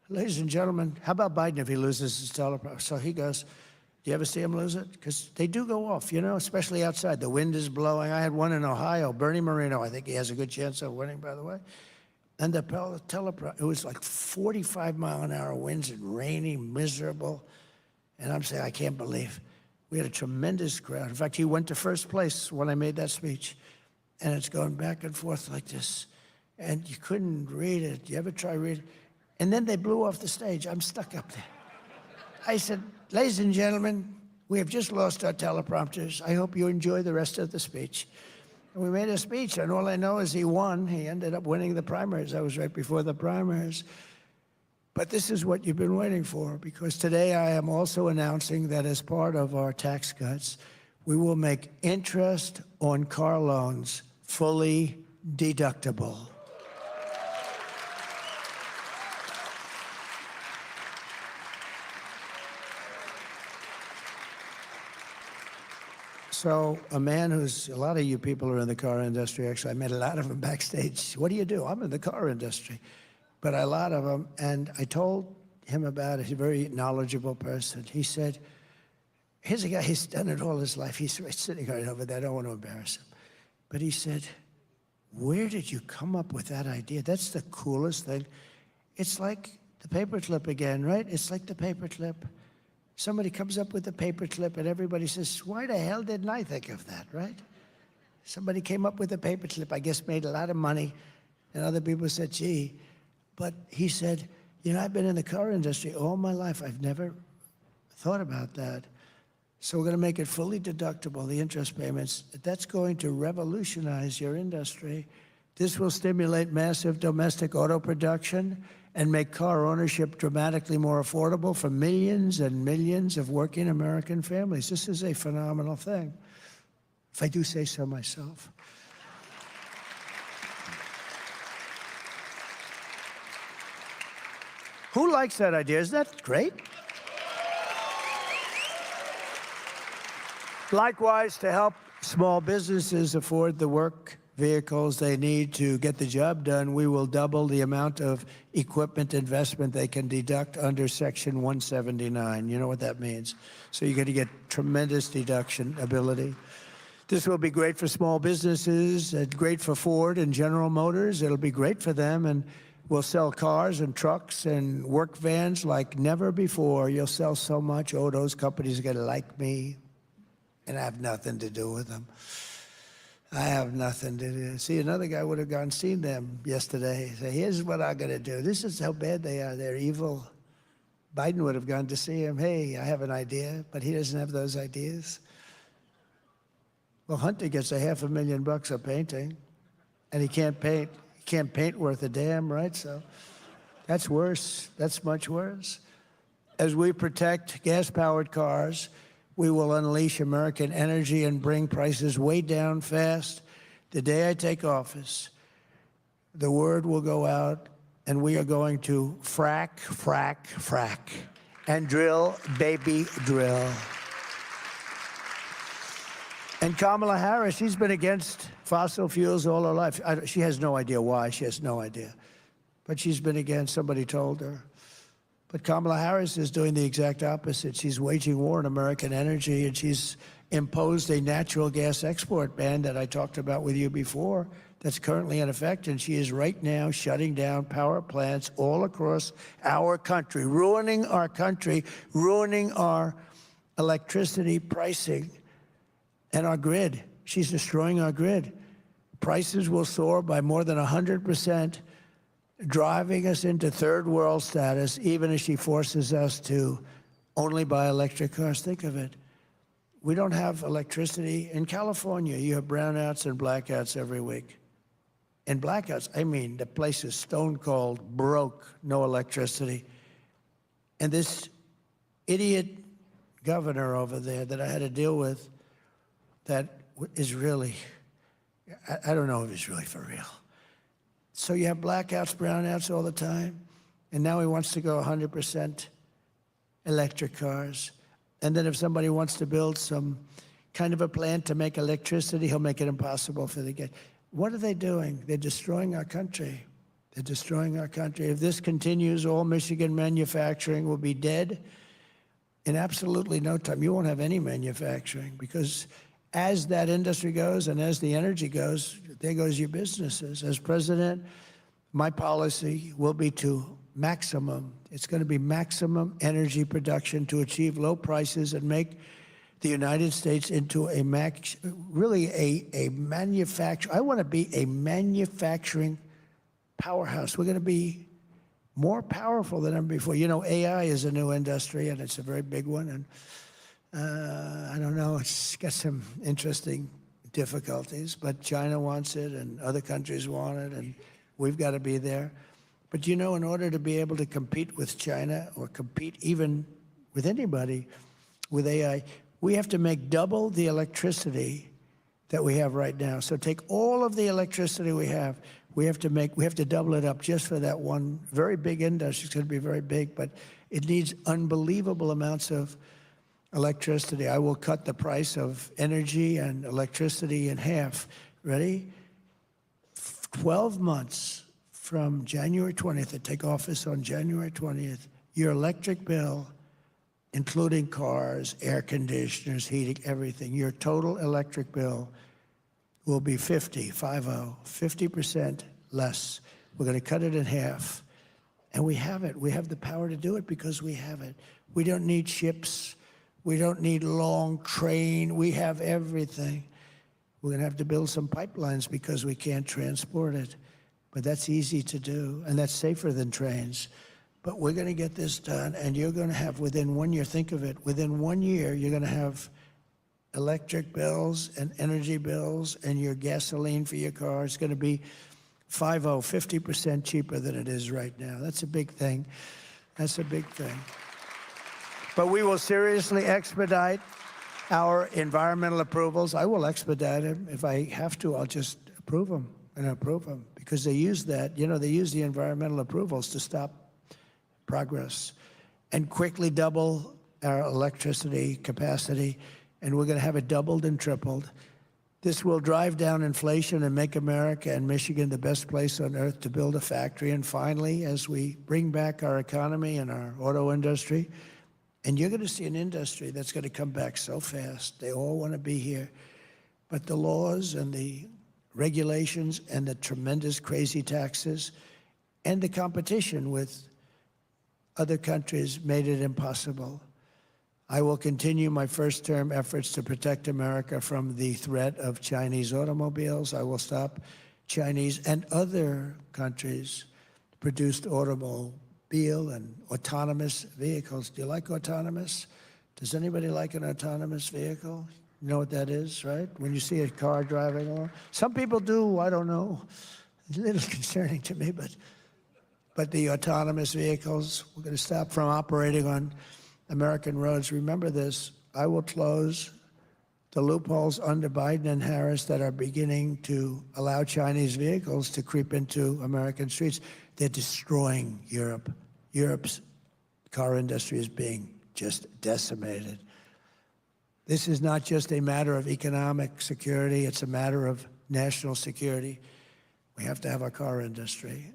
Ladies and gentlemen, how about Biden if he loses his teleprompter? So he goes, Do you ever see them lose it? Because they do go off, you know, especially outside. The wind is blowing. I had one in Ohio, Bernie Marino. I think he has a good chance of winning, by the way. And the teleprompter, it was like 45-mile-an-hour winds and rainy, miserable. And I'm saying, I can't believe. We had a tremendous crowd. In fact, he went to first place when I made that speech. And it's going back and forth like this. And you couldn't read it. You ever try reading? And then they blew off the stage. I'm stuck up there. I said, ladies and gentlemen, we have just lost our teleprompters. I hope you enjoy the rest of the speech. And we made a speech, and all I know is he won. He ended up winning the primaries. I was right before the primaries. But this is what you've been waiting for, because today I am also announcing that as part of our tax cuts, we will make interest on car loans fully deductible. So a man who's, a lot of you people are in the car industry, actually. I met a lot of them backstage. What do you do? I'm in the car industry. But a lot of them, and I told him about it. He's a very knowledgeable person. He said, here's a guy, he's done it all his life. He's sitting right over there. I don't want to embarrass him. But he said, where did you come up with that idea? That's the coolest thing. It's like the paperclip again, right? It's like the paperclip. Somebody comes up with a paperclip and everybody says, why the hell didn't I think of that, right? Somebody came up with a paperclip, I guess made a lot of money, and other people said, gee. But he said, you know, I've been in the car industry all my life. I've never thought about that. So we're going to make it fully deductible, the interest payments. That's going to revolutionize your industry. This will stimulate massive domestic auto production and make car ownership dramatically more affordable for millions and millions of working American families. This is a phenomenal thing, if I do say so myself. Who likes that idea? Isn't that great? Likewise, to help small businesses afford the work vehicles they need to get the job done, we will double the amount of equipment investment they can deduct under Section 179. You know what that means. So you're going to get tremendous deduction ability. This will be great for small businesses, and great for Ford and General Motors. It'll be great for them, and we'll sell cars and trucks and work vans like never before. You'll sell so much. Oh, those companies are going to like me, and I have nothing to do with them. I have nothing to do. See, another guy would have gone and seen them yesterday. Say, here's what I'm going to do. This is how bad they are. They're evil. Biden would have gone to see him. Hey, I have an idea, but he doesn't have those ideas. Well, Hunter gets $500,000 a painting, and he can't paint. He can't paint worth a damn, right? So that's worse. That's much worse. As we protect gas-powered cars, we will unleash American energy and bring prices way down fast. The day I take office, the word will go out, and we are going to frack, frack, frack, and drill, baby, drill. And Kamala Harris, she's been against fossil fuels all her life. She has no idea why. She has no idea. But she's been against, somebody told her. But Kamala Harris is doing the exact opposite. She's waging war on American energy, and she's imposed a natural gas export ban that I talked about with you before that's currently in effect, and she is right now shutting down power plants all across our country, ruining our country, ruining our electricity pricing and our grid. She's destroying our grid. Prices will soar by more than 100%. Driving us into third world status, even as she forces us to only buy electric cars. Think of it. We don't have electricity. In California, you have brownouts and blackouts every week. And blackouts, I mean, the place is stone cold, broke, no electricity. And this idiot governor over there that I had to deal with, that is really, I don't know if he's really for real. So you have blackouts, brownouts all the time, and now he wants to go 100% electric cars. And then if somebody wants to build some kind of a plant to make electricity, he'll make it impossible for the guy. What are they doing? They're destroying our country. They're destroying our country. If this continues, all Michigan manufacturing will be dead. in absolutely no time. You won't have any manufacturing because as that industry goes and as the energy goes, there goes your businesses. As president, my policy will be to it's going to be maximum energy production to achieve low prices and make the United States into a manufacturer. I want to be a manufacturing powerhouse. We're going to be more powerful than ever before. You know, AI is a new industry, and it's a very big one. And I don't know, it's got some interesting difficulties, but China wants it, and other countries want it, and we've got to be there. But you know, in order to be able to compete with China or compete even with anybody with AI, we have to make double the electricity that we have right now. So take all of the electricity we have to double it up just for that one very big industry. It's going to be very big, but it needs unbelievable amounts of electricity. I will cut the price of energy and electricity in half. Ready? 12 months from January 20th, I take office on January 20th, your electric bill, including cars, air conditioners, heating, everything, your total electric bill will be 50% less. We're going to cut it in half. And we have it. We have the power to do it because we have it. We don't need ships. We don't need long train. We have everything. We're going to have to build some pipelines because we can't transport it. But that's easy to do, and that's safer than trains. But we're going to get this done, and you're going to have, within 1 year, think of it, within 1 year, you're going to have electric bills and energy bills and your gasoline for your car. It's going to be 50% cheaper than it is right now. That's a big thing. That's a big thing. But we will seriously expedite our environmental approvals. I will expedite them. If I have to, I'll just approve them and approve them because they use that. You know, they use the environmental approvals to stop progress and quickly double our electricity capacity. And we're going to have it doubled and tripled. This will drive down inflation and make America and Michigan the best place on earth to build a factory. And finally, as we bring back our economy and our auto industry, and you're going to see an industry that's going to come back so fast. They all want to be here. But the laws and the regulations and the tremendous crazy taxes and the competition with other countries made it impossible. I will continue my first-term efforts to protect America from the threat of Chinese automobiles. I will stop Chinese and other countries produced automobile and autonomous vehicles. Do you like autonomous? Does anybody like an autonomous vehicle? You know what that is, right? When you see a car driving along. Some people do, I don't know. It's a little concerning to me, but the autonomous vehicles, we're going to stop from operating on American roads. Remember this, I will close the loopholes under Biden and Harris that are beginning to allow Chinese vehicles to creep into American streets. They're destroying Europe. Europe's car industry is being just decimated. This is not just a matter of economic security, it's a matter of national security. We have to have a car industry.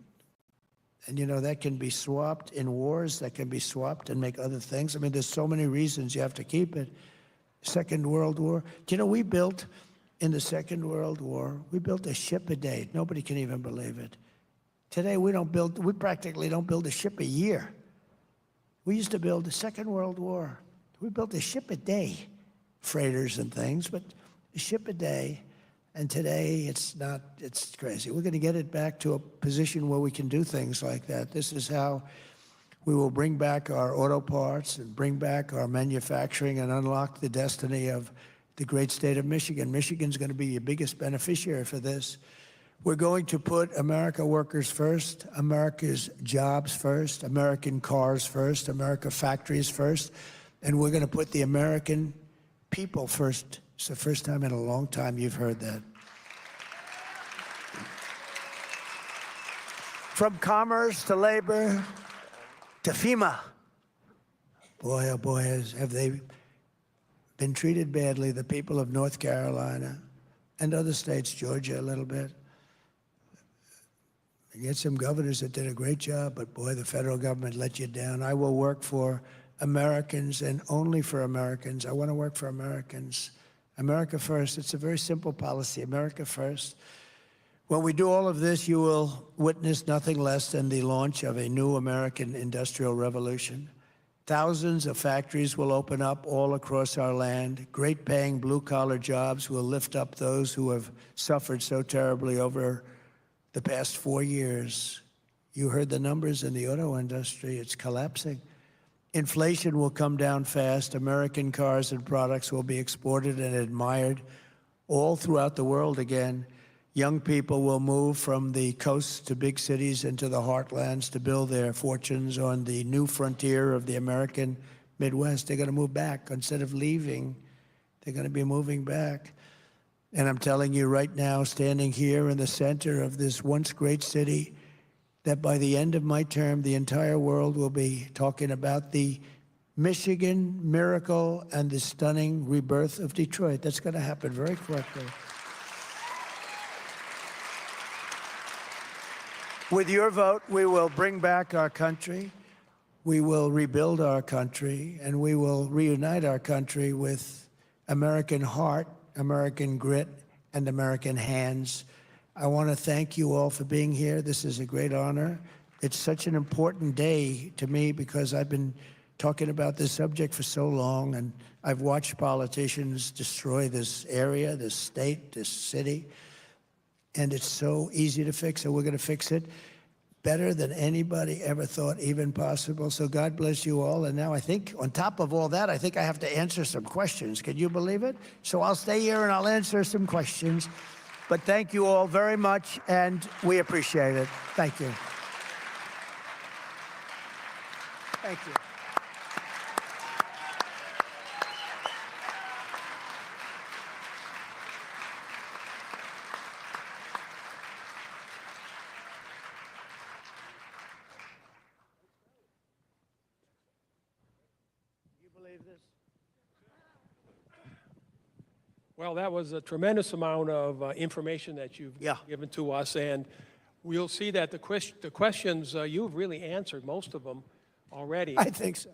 And you know, that can be swapped in wars, that can be swapped and make other things. I mean, there's so many reasons you have to keep it. Second World War. Do you know, we built, in the Second World War, we built a ship a day. Nobody can even believe it. Today, we practically don't build a ship a year. We used to build the Second World War. We built a ship a day, freighters and things, but a ship a day. And today, it's crazy. We're going to get it back to a position where we can do things like that. This is how we will bring back our auto parts and bring back our manufacturing and unlock the destiny of the great state of Michigan. Michigan's going to be your biggest beneficiary for this. We're going to put America workers first, America's jobs first, American cars first, America factories first, and we're going to put the American people first. It's the first time in a long time you've heard that. From commerce to labor to FEMA. Boy, oh boy, have they been treated badly, the people of North Carolina and other states, Georgia a little bit. You get some governors that did a great job, but boy, the federal government let you down. I will work for Americans and only for Americans. I want to work for Americans. America first. It's a very simple policy, America first. When we do all of this, you will witness nothing less than the launch of a new American industrial revolution. Thousands of factories will open up all across our land. Great paying blue-collar jobs will lift up those who have suffered so terribly over the past 4 years. You heard the numbers in the auto industry. It's collapsing. Inflation will come down fast. American cars and products will be exported and admired all throughout the world again. Young people will move from the coasts to big cities and to the heartlands to build their fortunes on the new frontier of the American Midwest. They're going to move back. Instead of leaving, they're going to be moving back. And I'm telling you right now, standing here in the center of this once great city, that by the end of my term, the entire world will be talking about the Michigan miracle and the stunning rebirth of Detroit. That's going to happen very quickly. With your vote, we will bring back our country, we will rebuild our country, and we will reunite our country with American heart, American grit, and American hands. I want to thank you all for being here. This is a great honor. It's such an important day to me because I've been talking about this subject for so long, and I've watched politicians destroy this area, this state, this city. And it's so easy to fix, so we're going to fix it better than anybody ever thought even possible. So God bless you all. And now I think, on top of all that, I think I have to answer some questions. Can you believe it? So I'll stay here and I'll answer some questions. But thank you all very much, and we appreciate it. Thank you. Thank you. Well, that was a tremendous amount of information that you've given to us, and we'll see that the questions, you've really answered most of them already. I think so.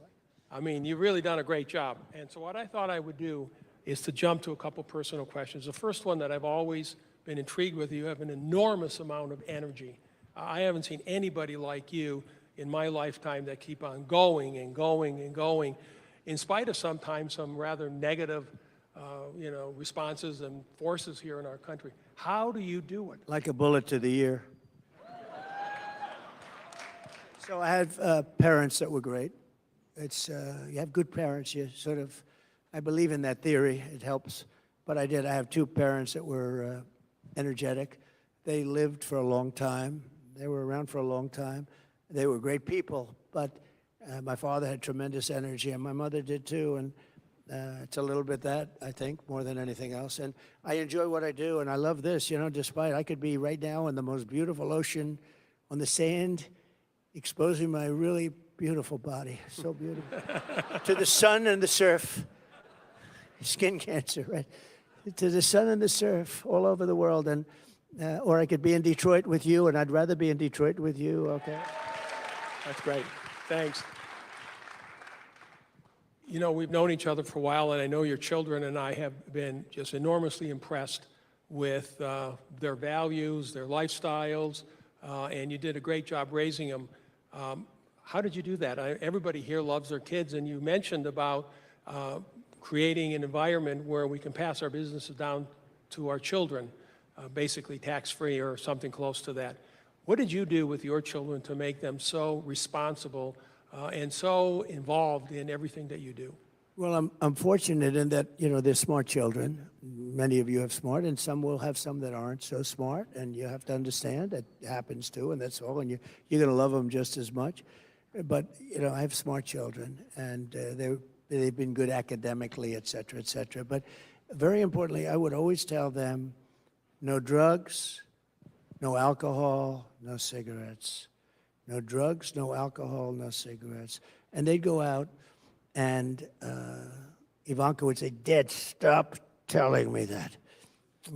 I mean, you've really done a great job. And so what I thought I would do is to jump to a couple personal questions. The first one that I've always been intrigued with, you have an enormous amount of energy. I haven't seen anybody like you in my lifetime that keep on going and going and going, in spite of sometimes some rather negative responses and forces here in our country. How do you do it? Like a bullet to the ear. So I had parents that were great. It's you have good parents, you sort of, I believe in that theory, it helps. But I have two parents that were energetic. They lived for a long time. They were around for a long time. They were great people, but my father had tremendous energy, and my mother did too. And it's a little bit that, I think, more than anything else. And I enjoy what I do, and I love this, despite I could be right now in the most beautiful ocean on the sand, exposing my really beautiful body, so beautiful, to the sun and the surf. Skin cancer, right? To the sun and the surf all over the world. And or I could be in Detroit with you, and I'd rather be in Detroit with you, okay? That's great. Thanks. We've known each other for a while, and I know your children and I have been just enormously impressed with their values, their lifestyles, and you did a great job raising them. How did you do that? Everybody here loves their kids, and you mentioned about creating an environment where we can pass our businesses down to our children, basically tax-free or something close to that. What did you do with your children to make them so responsible and so involved in everything that you do? Well, I'm fortunate in that, they're smart children. Many of you have smart, and some will have some that aren't so smart, and you have to understand that happens too, and that's all, and you're going to love them just as much. But, I have smart children, and they've been good academically, et cetera, et cetera. But very importantly, I would always tell them, no drugs, no alcohol, no cigarettes. No drugs, no alcohol, no cigarettes. And they'd go out, and Ivanka would say, Dad, stop telling me that.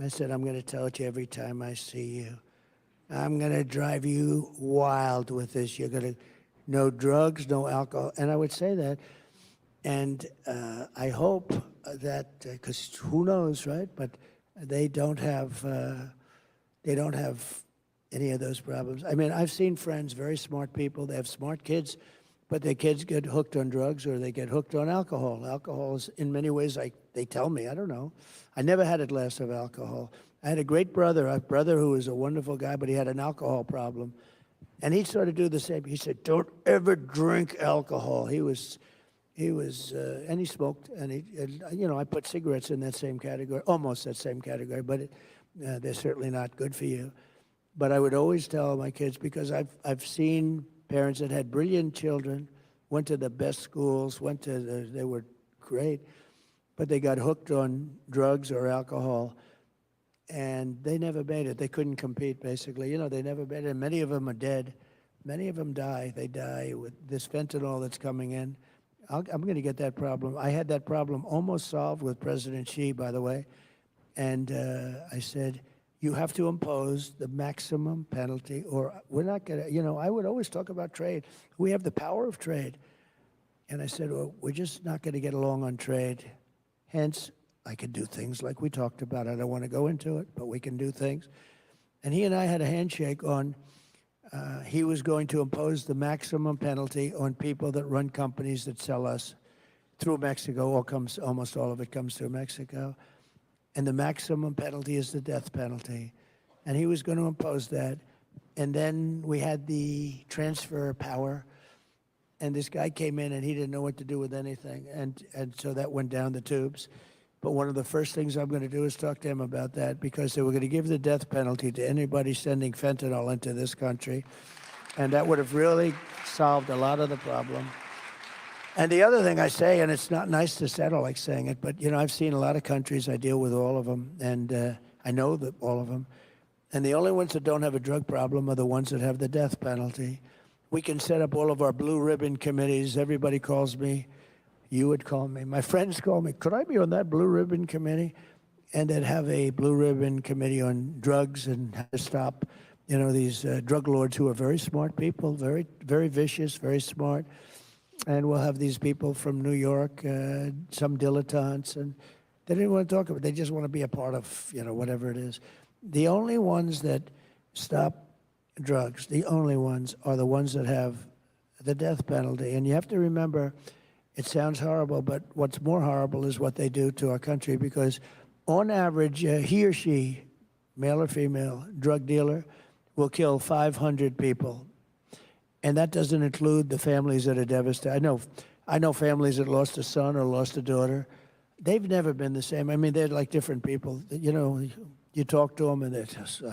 I said, I'm going to tell it to you every time I see you. I'm going to drive you wild with this. You're going to, no drugs, no alcohol. And I would say that. And I hope that, because who knows, right? But they don't have any of those problems. I mean, I've seen friends, very smart people. They have smart kids, but their kids get hooked on drugs or they get hooked on alcohol. Alcohol is, in many ways, like they tell me, I don't know. I never had a glass of alcohol. I had a brother who was a wonderful guy, but he had an alcohol problem. And he sort of do the same. He said, "Don't ever drink alcohol." He was, and he smoked, and I put cigarettes in that same category, almost that same category, but they're certainly not good for you. But I would always tell my kids, because I've seen parents that had brilliant children, went to the best schools, they were great, but they got hooked on drugs or alcohol, and they never made it. They couldn't compete, basically. They never made it. And many of them are dead. Many of them die. They die with this fentanyl that's coming in. I'm going to get that problem. I had that problem almost solved with President Xi, by the way. And I said, you have to impose the maximum penalty, or we're not going to, I would always talk about trade. We have the power of trade. And I said, well, we're just not going to get along on trade. Hence, I could do things like we talked about. I don't want to go into it, but we can do things. And he and I had a handshake on, he was going to impose the maximum penalty on people that run companies that sell us through Mexico. Almost all of it comes through Mexico. And the maximum penalty is the death penalty. And he was going to impose that. And then we had the transfer power. And this guy came in and he didn't know what to do with anything. And so that went down the tubes. But one of the first things I'm going to do is talk to him about that, because they were going to give the death penalty to anybody sending fentanyl into this country. And that would have really solved a lot of the problem. And the other thing I say, and it's not nice to settle like saying it, but I've seen a lot of countries. I deal with all of them, and I know that all of them. And the only ones that don't have a drug problem are the ones that have the death penalty. We can set up all of our blue ribbon committees. Everybody calls me. You would call me. My friends call me. Could I be on that blue ribbon committee? And they'd have a blue ribbon committee on drugs and how to stop, these drug lords who are very smart people, very, very vicious, very smart. And we'll have these people from New York, some dilettantes, and they didn't want to talk about it. They just want to be a part of, whatever it is. The only ones that stop drugs, the only ones, are the ones that have the death penalty. And you have to remember, it sounds horrible, but what's more horrible is what they do to our country, because on average, he or she, male or female, drug dealer, will kill 500 people. And that doesn't include the families that are devastated. I know families that lost a son or lost a daughter. They've never been the same. I mean, they're like different people. You talk to them, and they're just,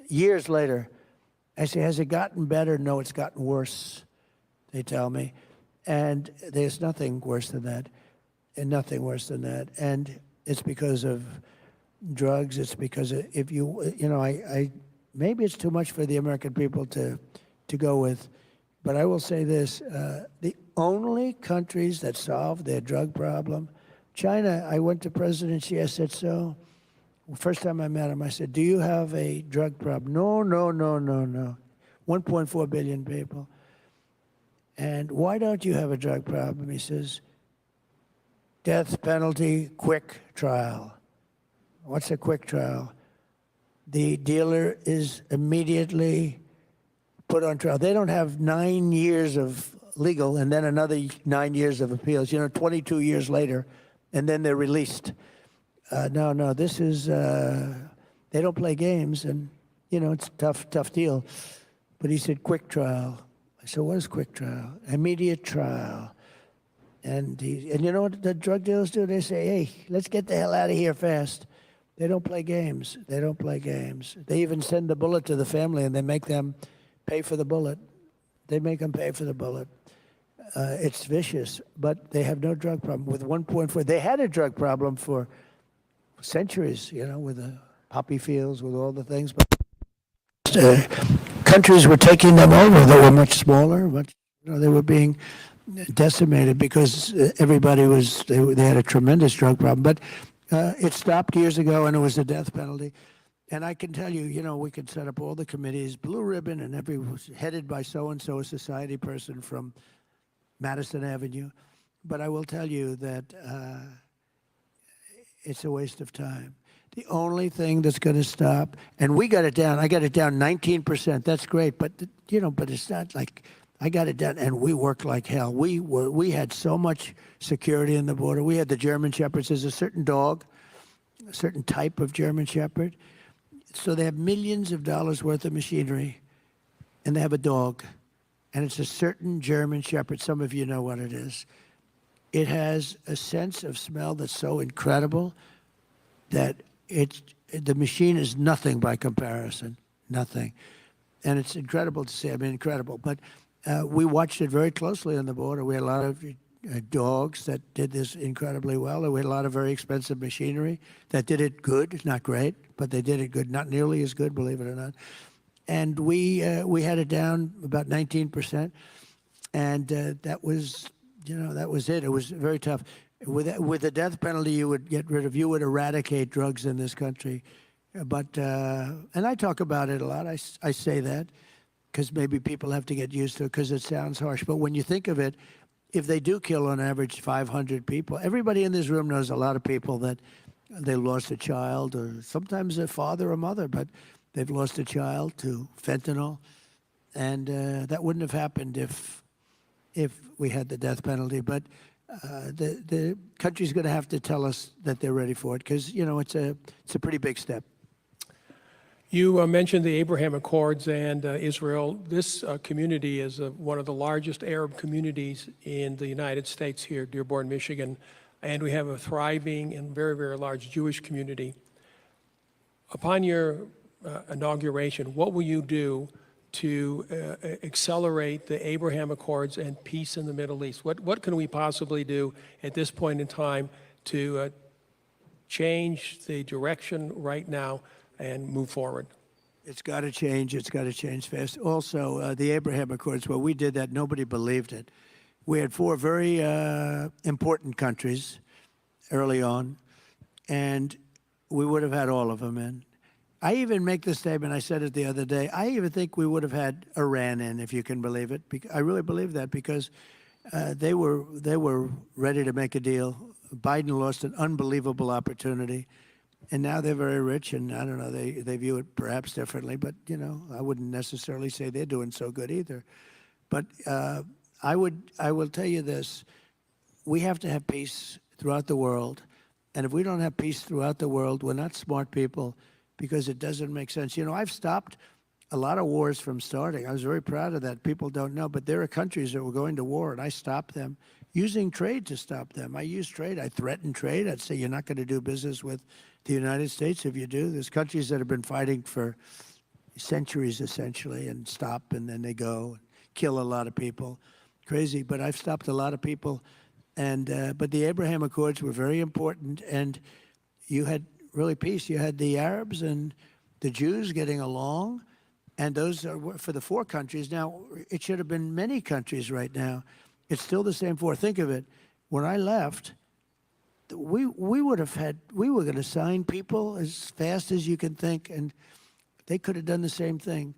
years later, I say, has it gotten better? No, it's gotten worse, they tell me. And there's nothing worse than that, and nothing worse than that. And it's because of drugs. It's because if maybe it's too much for the American people to go with, but I will say this, the only countries that solve their drug problem, China, I went to President Xi, I said, so, first time I met him, I said, do you have a drug problem? No. 1.4 billion people. And why don't you have a drug problem? He says, death penalty, quick trial. What's a quick trial? The dealer is immediately put on trial. They don't have 9 years of legal and then another 9 years of appeals, 22 years later, and then they're released. No, this is, they don't play games, and, it's a tough deal. But he said, quick trial. I said, what is quick trial? Immediate trial. And you know what the drug dealers do? They say, hey, let's get the hell out of here fast. They don't play games. They don't play games. They even send the bullet to the family, and they make them pay for the bullet. They make them pay for the bullet. It's vicious, but they have no drug problem. With 1.4, they had a drug problem for centuries, with the poppy fields, with all the things. But countries were taking them over that were much smaller. They were being decimated because everybody they had a tremendous drug problem. But it stopped years ago, and it was the death penalty. And I can tell you, we could set up all the committees, blue ribbon, and headed by so-and-so, a society person from Madison Avenue. but I will tell you that it's a waste of time. The only thing that's going to stop, and we got it down. I got it down 19%. That's great, but but it's not like I got it down, and we worked like hell. We had so much security in the border. We had the German Shepherds. There's a certain dog, a certain type of German Shepherd. So they have millions of dollars worth of machinery, and they have a dog, and it's a certain German Shepherd. Some of you know what it is. It has a sense of smell that's so incredible that the machine is nothing by comparison, nothing. And it's incredible to see. I mean, incredible. But we watched it very closely on the border. We had a lot of dogs that did this incredibly well. And we had a lot of very expensive machinery that did it good, not great, but they did it good, not nearly as good, believe it or not. And we had it down about 19%, and that was it. It was very tough. With the death penalty, you would you would eradicate drugs in this country. But and I talk about it a lot. I say that because maybe people have to get used to it because it sounds harsh. But when you think of it, if they do kill on average 500 people, everybody in this room knows a lot of people that they lost a child, or sometimes a father or mother, but they've lost a child to fentanyl, and that wouldn't have happened if we had the death penalty. But the country's going to have to tell us that they're ready for it, because it's a pretty big step. You mentioned the Abraham Accords and Israel. This community is one of the largest Arab communities in the United States here, Dearborn, Michigan, and we have a thriving and very, very large Jewish community. Upon your inauguration, what will you do to accelerate the Abraham Accords and peace in the Middle East? What can we possibly do at this point in time to change the direction right now and move forward? It's got to change. It's got to change fast. Also, the Abraham Accords, well, we did that. Nobody believed it. We had 4 very important countries early on, and we would have had all of them in. I even make the statement, I said it the other day, I even think we would have had Iran in, if you can believe it. I really believe that, because they were ready to make a deal. Biden lost an unbelievable opportunity, and now they're very rich, and I don't know, they view it perhaps differently, but I wouldn't necessarily say they're doing so good either. But I will tell you this: we have to have peace throughout the world, and if we don't have peace throughout the world, we're not smart people, because it doesn't make sense. I've stopped a lot of wars from starting. I was very proud of that. People don't know, but there are countries that were going to war, and I stopped them using trade to stop them. I used trade. I threatened trade. I'd say, you're not going to do business with the United States if you do. There's countries that have been fighting for centuries, essentially, and stop, and then they go, kill a lot of people. Crazy, but I've stopped a lot of people. And but the Abraham Accords were very important, and you had really peace. You had the Arabs and the Jews getting along, and those are for the 4 countries. Now, it should have been many countries right now. It's still the same 4. Think of it. When I left, we were going to sign people as fast as you can think, and they could have done the same thing.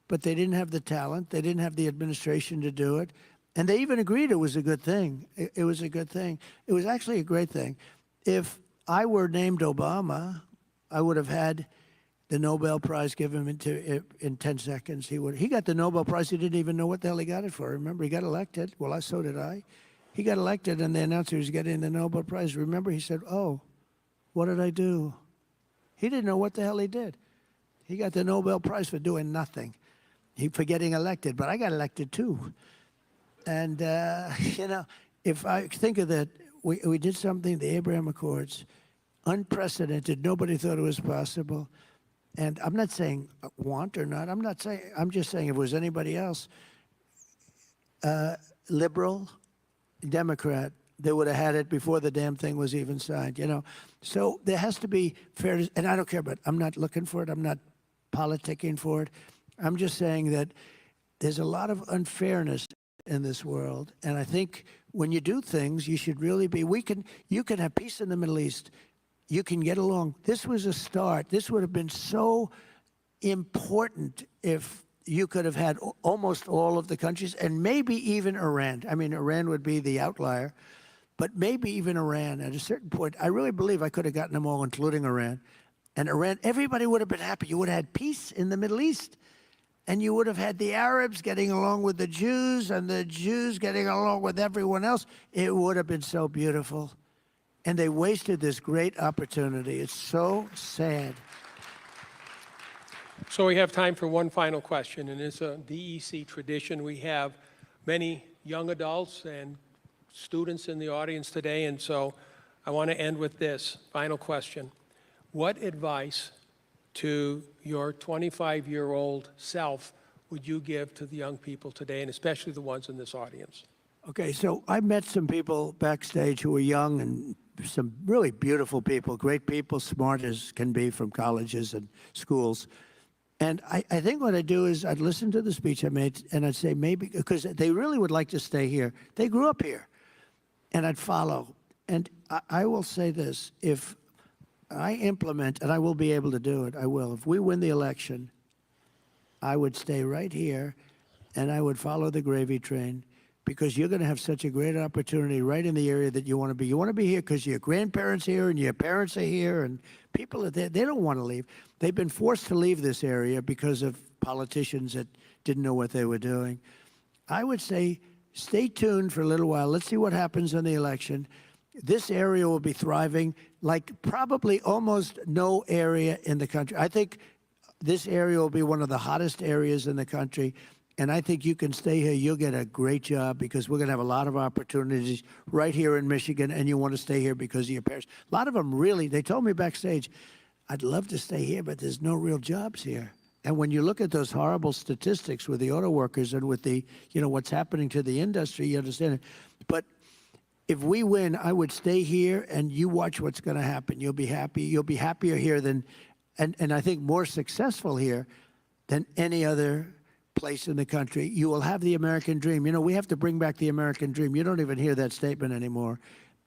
But they didn't have the talent. They didn't have the administration to do it. And they even agreed it was a good thing. It was a good thing. It was actually a great thing. If I were named Obama, I would have had the Nobel Prize given in 10 seconds. He got the Nobel Prize. He didn't even know what the hell he got it for. Remember, he got elected. Well, so did I. He got elected, and they announced he was getting the Nobel Prize. Remember, he said, "Oh, what did I do?" He didn't know what the hell he did. He got the Nobel Prize for doing nothing. For getting elected, but I got elected too. And, if I think of that, we did something, the Abraham Accords, unprecedented. Nobody thought it was possible. And I'm not saying want or not. I'm just saying if it was anybody else, liberal, Democrat, they would have had it before the damn thing was even signed, So there has to be fairness, and I don't care, but I'm not looking for it. I'm not politicking for it. I'm just saying that there's a lot of unfairness in this world, and I think when you do things, you should really be. You can have peace in the Middle East. You can get along. This was a start. This would have been so important if you could have had almost all of the countries, and maybe even Iran. I mean, Iran would be the outlier, but maybe even Iran. At a certain point, I really believe I could have gotten them all, including Iran. And Iran, everybody would have been happy. You would have had peace in the Middle East. And you would have had the Arabs getting along with the Jews and the Jews getting along with everyone else. It would have been so beautiful. And they wasted this great opportunity. It's so sad. So we have time for one final question, and it's a DEC tradition. We have many young adults and students in the audience today, and so I want to end with this final question. What advice to your 25-year-old self would you give to the young people today, and especially the ones in this audience? Okay, so I met some people backstage who were young and some really beautiful people, great people, smart as can be from colleges and schools. And I think what I'd do is I'd listen to the speech I made, and I'd say maybe, because they really would like to stay here. They grew up here. And I'd follow. And I will say this, if I implement, and I will be able to do it, I will. If we win the election, I would stay right here, and I would follow the gravy train, because you're going to have such a great opportunity right in the area that you want to be. You want to be here because your grandparents are here and your parents are here, and people are there. They don't want to leave. They've been forced to leave this area because of politicians that didn't know what they were doing. I would say stay tuned for a little while. Let's see what happens in the election. This area will be thriving like probably almost no area in the country. I think this area will be one of the hottest areas in the country. And I think you can stay here. You'll get a great job because we're going to have a lot of opportunities right here in Michigan, and you want to stay here because of your parents. A lot of them really, they told me backstage, I'd love to stay here, but there's no real jobs here. And when you look at those horrible statistics with the auto workers and with the, what's happening to the industry, you understand it. But if we win, I would stay here, and you watch what's going to happen. You'll be happy. You'll be happier here than, and I think more successful here than any other place in the country. You will have the American dream. We have to bring back the American dream. You don't even hear that statement anymore.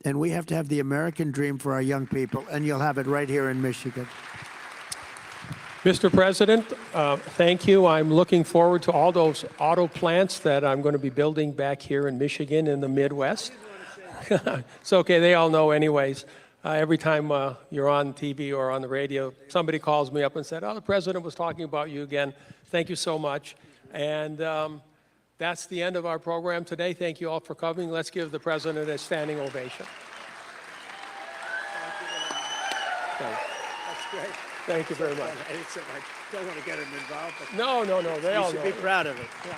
And we have to have the American dream for our young people, and you'll have it right here in Michigan. Mr. President, thank you. I'm looking forward to all those auto plants that I'm going to be building back here in Michigan in the Midwest. It's okay, they all know anyways. Every time you're on TV or on the radio, somebody calls me up and said, oh, the president was talking about you again. Thank you so much. And that's the end of our program today. Thank you all for coming. Let's give the president a standing ovation. That's great. Thank you very much. I don't want to get him involved, but No, they all know. you should be proud of it. Yeah,